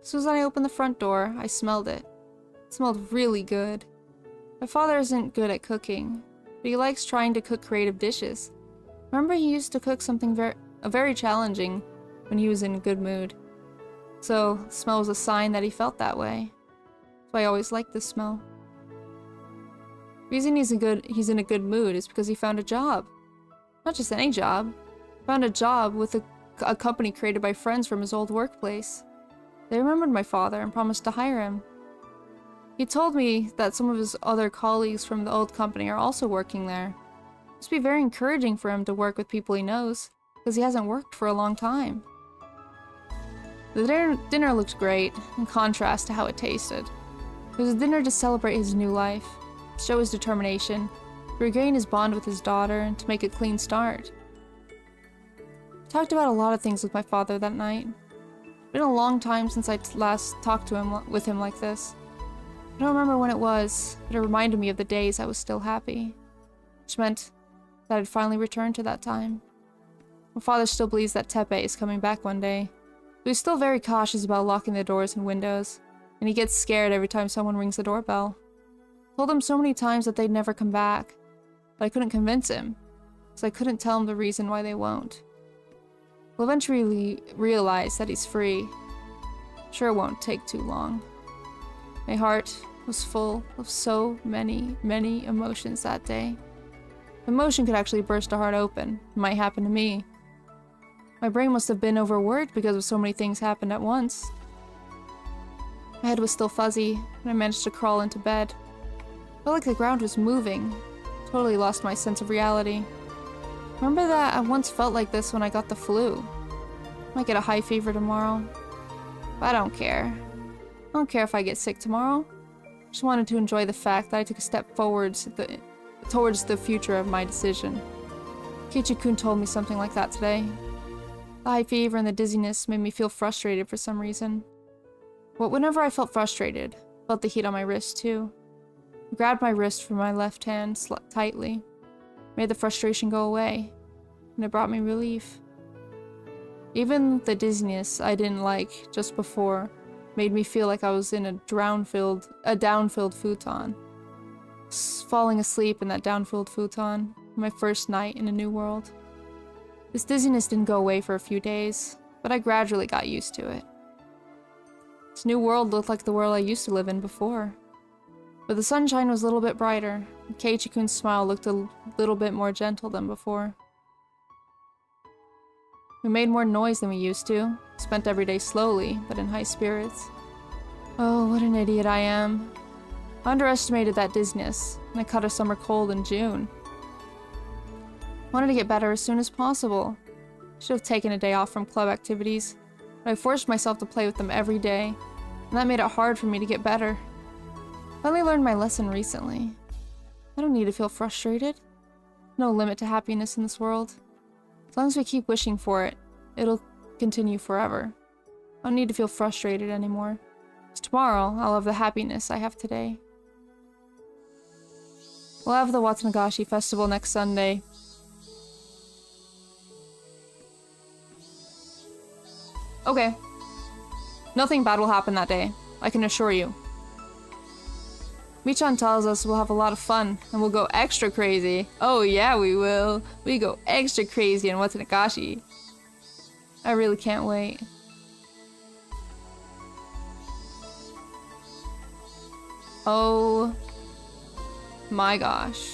As soon as I opened the front door, I smelled it. It smelled really good. My father isn't good at cooking, but he likes trying to cook creative dishes. Remember, he used to cook something very challenging when he was in a good mood. So, the smell was a sign that he felt that way. So I always liked this smell. The reason he's in a good mood is because he found a job. Not just any job. He found a job with a company created by friends from his old workplace. They remembered my father and promised to hire him. He told me that some of his other colleagues from the old company are also working there. It must be very encouraging for him to work with people he knows, because he hasn't worked for a long time. The dinner looked great, in contrast to how it tasted. It was a dinner to celebrate his new life, to show his determination, to regain his bond with his daughter, and to make a clean start. I talked about a lot of things with my father that night. Been a long time since I last talked to him with him like this. I don't remember when it was, but it reminded me of the days I was still happy. Which meant that I'd finally returned to that time. My father still believes that Tepe is coming back one day, but he's still very cautious about locking the doors and windows, and he gets scared every time someone rings the doorbell. I told him so many times that they'd never come back, but I couldn't convince him, so I couldn't tell him the reason why they won't. We'll eventually realize that he's free. Sure, it won't take too long. My heart was full of so many emotions that day. Emotion could actually burst a heart open. It might happen to me. My brain must have been overworked because of so many things happened at once. My head was still fuzzy, and I managed to crawl into bed. Felt like the ground was moving. Totally lost my sense of reality. Remember that I once felt like this when I got the flu. Might get a high fever tomorrow. But I don't care. I don't care if I get sick tomorrow. I just wanted to enjoy the fact that I took a step towards the future of my decision. Keiichi-kun told me something like that today. The high fever and the dizziness made me feel frustrated for some reason. But whenever I felt frustrated, I felt the heat on my wrist too. I grabbed my wrist from my left hand tightly, made the frustration go away, and it brought me relief. Even the dizziness I didn't like just before made me feel like I was in a down-filled futon. Falling asleep in that down-filled futon, my first night in a new world. This dizziness didn't go away for a few days, but I gradually got used to it. This new world looked like the world I used to live in before. But the sunshine was a little bit brighter, and Keiichi-kun's smile looked a little bit more gentle than before. We made more noise than we used to, spent every day slowly, but in high spirits. Oh, what an idiot I am. I underestimated that dizziness, and I caught a summer cold in June. I wanted to get better as soon as possible. I should have taken a day off from club activities, but I forced myself to play with them every day, and that made it hard for me to get better. I only learned my lesson recently. I don't need to feel frustrated. No limit to happiness in this world. As long as we keep wishing for it, it'll continue forever. I don't need to feel frustrated anymore. Because tomorrow, I'll have the happiness I have today. We'll have the Watsunagashi festival next Sunday. Okay. Nothing bad will happen that day, I can assure you. Michan tells us we'll have a lot of fun, and we'll go extra crazy. Oh yeah, we will. We go extra crazy in Watsunagashi. I really can't wait. Oh my gosh.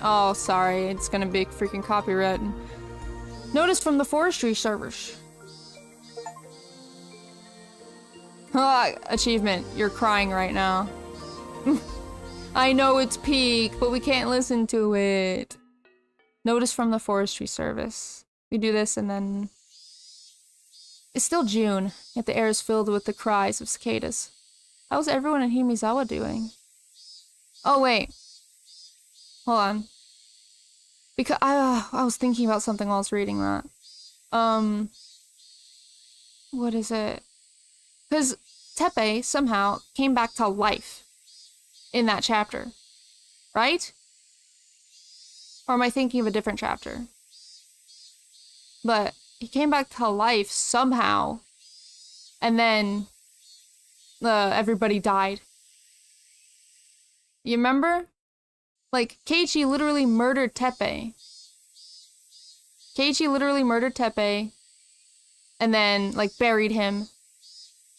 Oh, sorry, it's gonna be freaking copyright. Notice from the forestry servers. Ah, achievement. You're crying right now. I know it's peak, but we can't listen to it. Notice from the forestry service. We do this and then... It's still June, yet the air is filled with the cries of cicadas. How's everyone in Himizawa doing? Oh, wait. Hold on. Because I was thinking about something while I was reading that. What is it? Because Tepe somehow came back to life in that chapter, right? Or am I thinking of a different chapter? But he came back to life somehow, and then everybody died. You remember? Like, Keiichi literally murdered Tepe. Keiichi literally murdered Tepe, and then, like, buried him.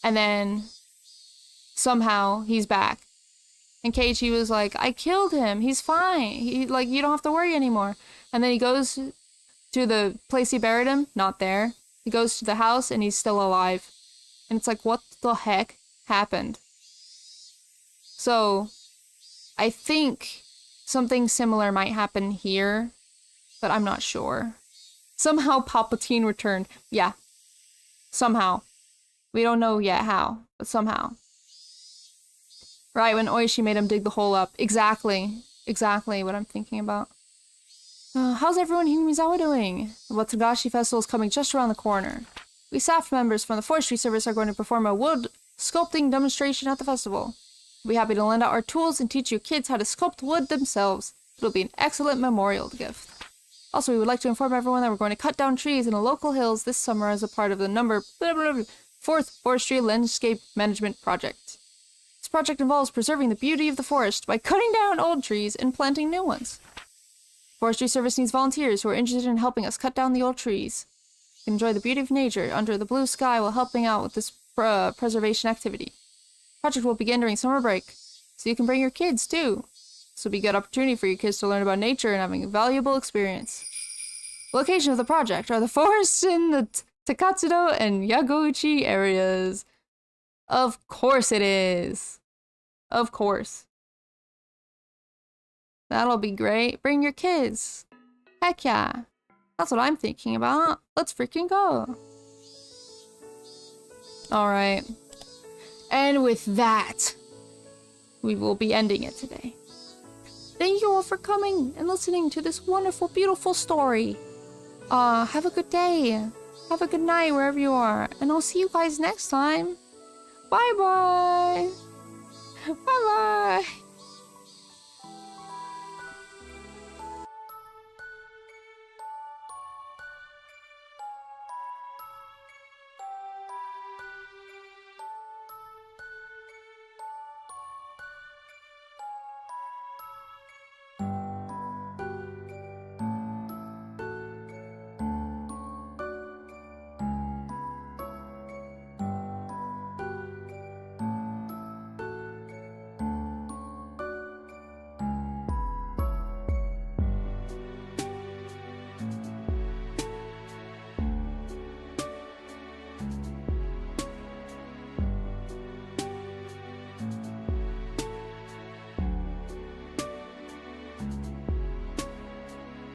And then, somehow, he's back. And Keiichi was like, I killed him, he's fine. You don't have to worry anymore. And then he goes to the place he buried him, not there. He goes to the house, and he's still alive. And it's like, what the heck happened? So, I think something similar might happen here, but I'm not sure. Somehow Palpatine returned. Yeah. Somehow. We don't know yet how, but somehow. Right, when Oishi made him dig the hole up. Exactly. Exactly what I'm thinking about. How's everyone in Higurashi doing? The Higurashi festival is coming just around the corner. We staff members from the forestry service are going to perform a wood sculpting demonstration at the festival. We'll be happy to lend out our tools and teach your kids how to sculpt wood themselves. It'll be an excellent memorial gift. Also, we would like to inform everyone that we're going to cut down trees in the local hills this summer as a part of the fourth Forestry Landscape Management Project. This project involves preserving the beauty of the forest by cutting down old trees and planting new ones. Forestry Service needs volunteers who are interested in helping us cut down the old trees. You can enjoy the beauty of nature under the blue sky while helping out with this preservation activity. The project will begin during summer break, so you can bring your kids too. This will be a good opportunity for your kids to learn about nature and having a valuable experience. The location of the project are the forests in the Takatsudo and Yaguchi areas. Of course it is. Of course. That'll be great. Bring your kids. Heck yeah. That's what I'm thinking about. Let's freaking go. Alright. And with that, we will be ending it today. Thank you all for coming and listening to this wonderful, beautiful story. Have a good day. Have a good night wherever you are. And I'll see you guys next time. Bye-bye. Bye-bye.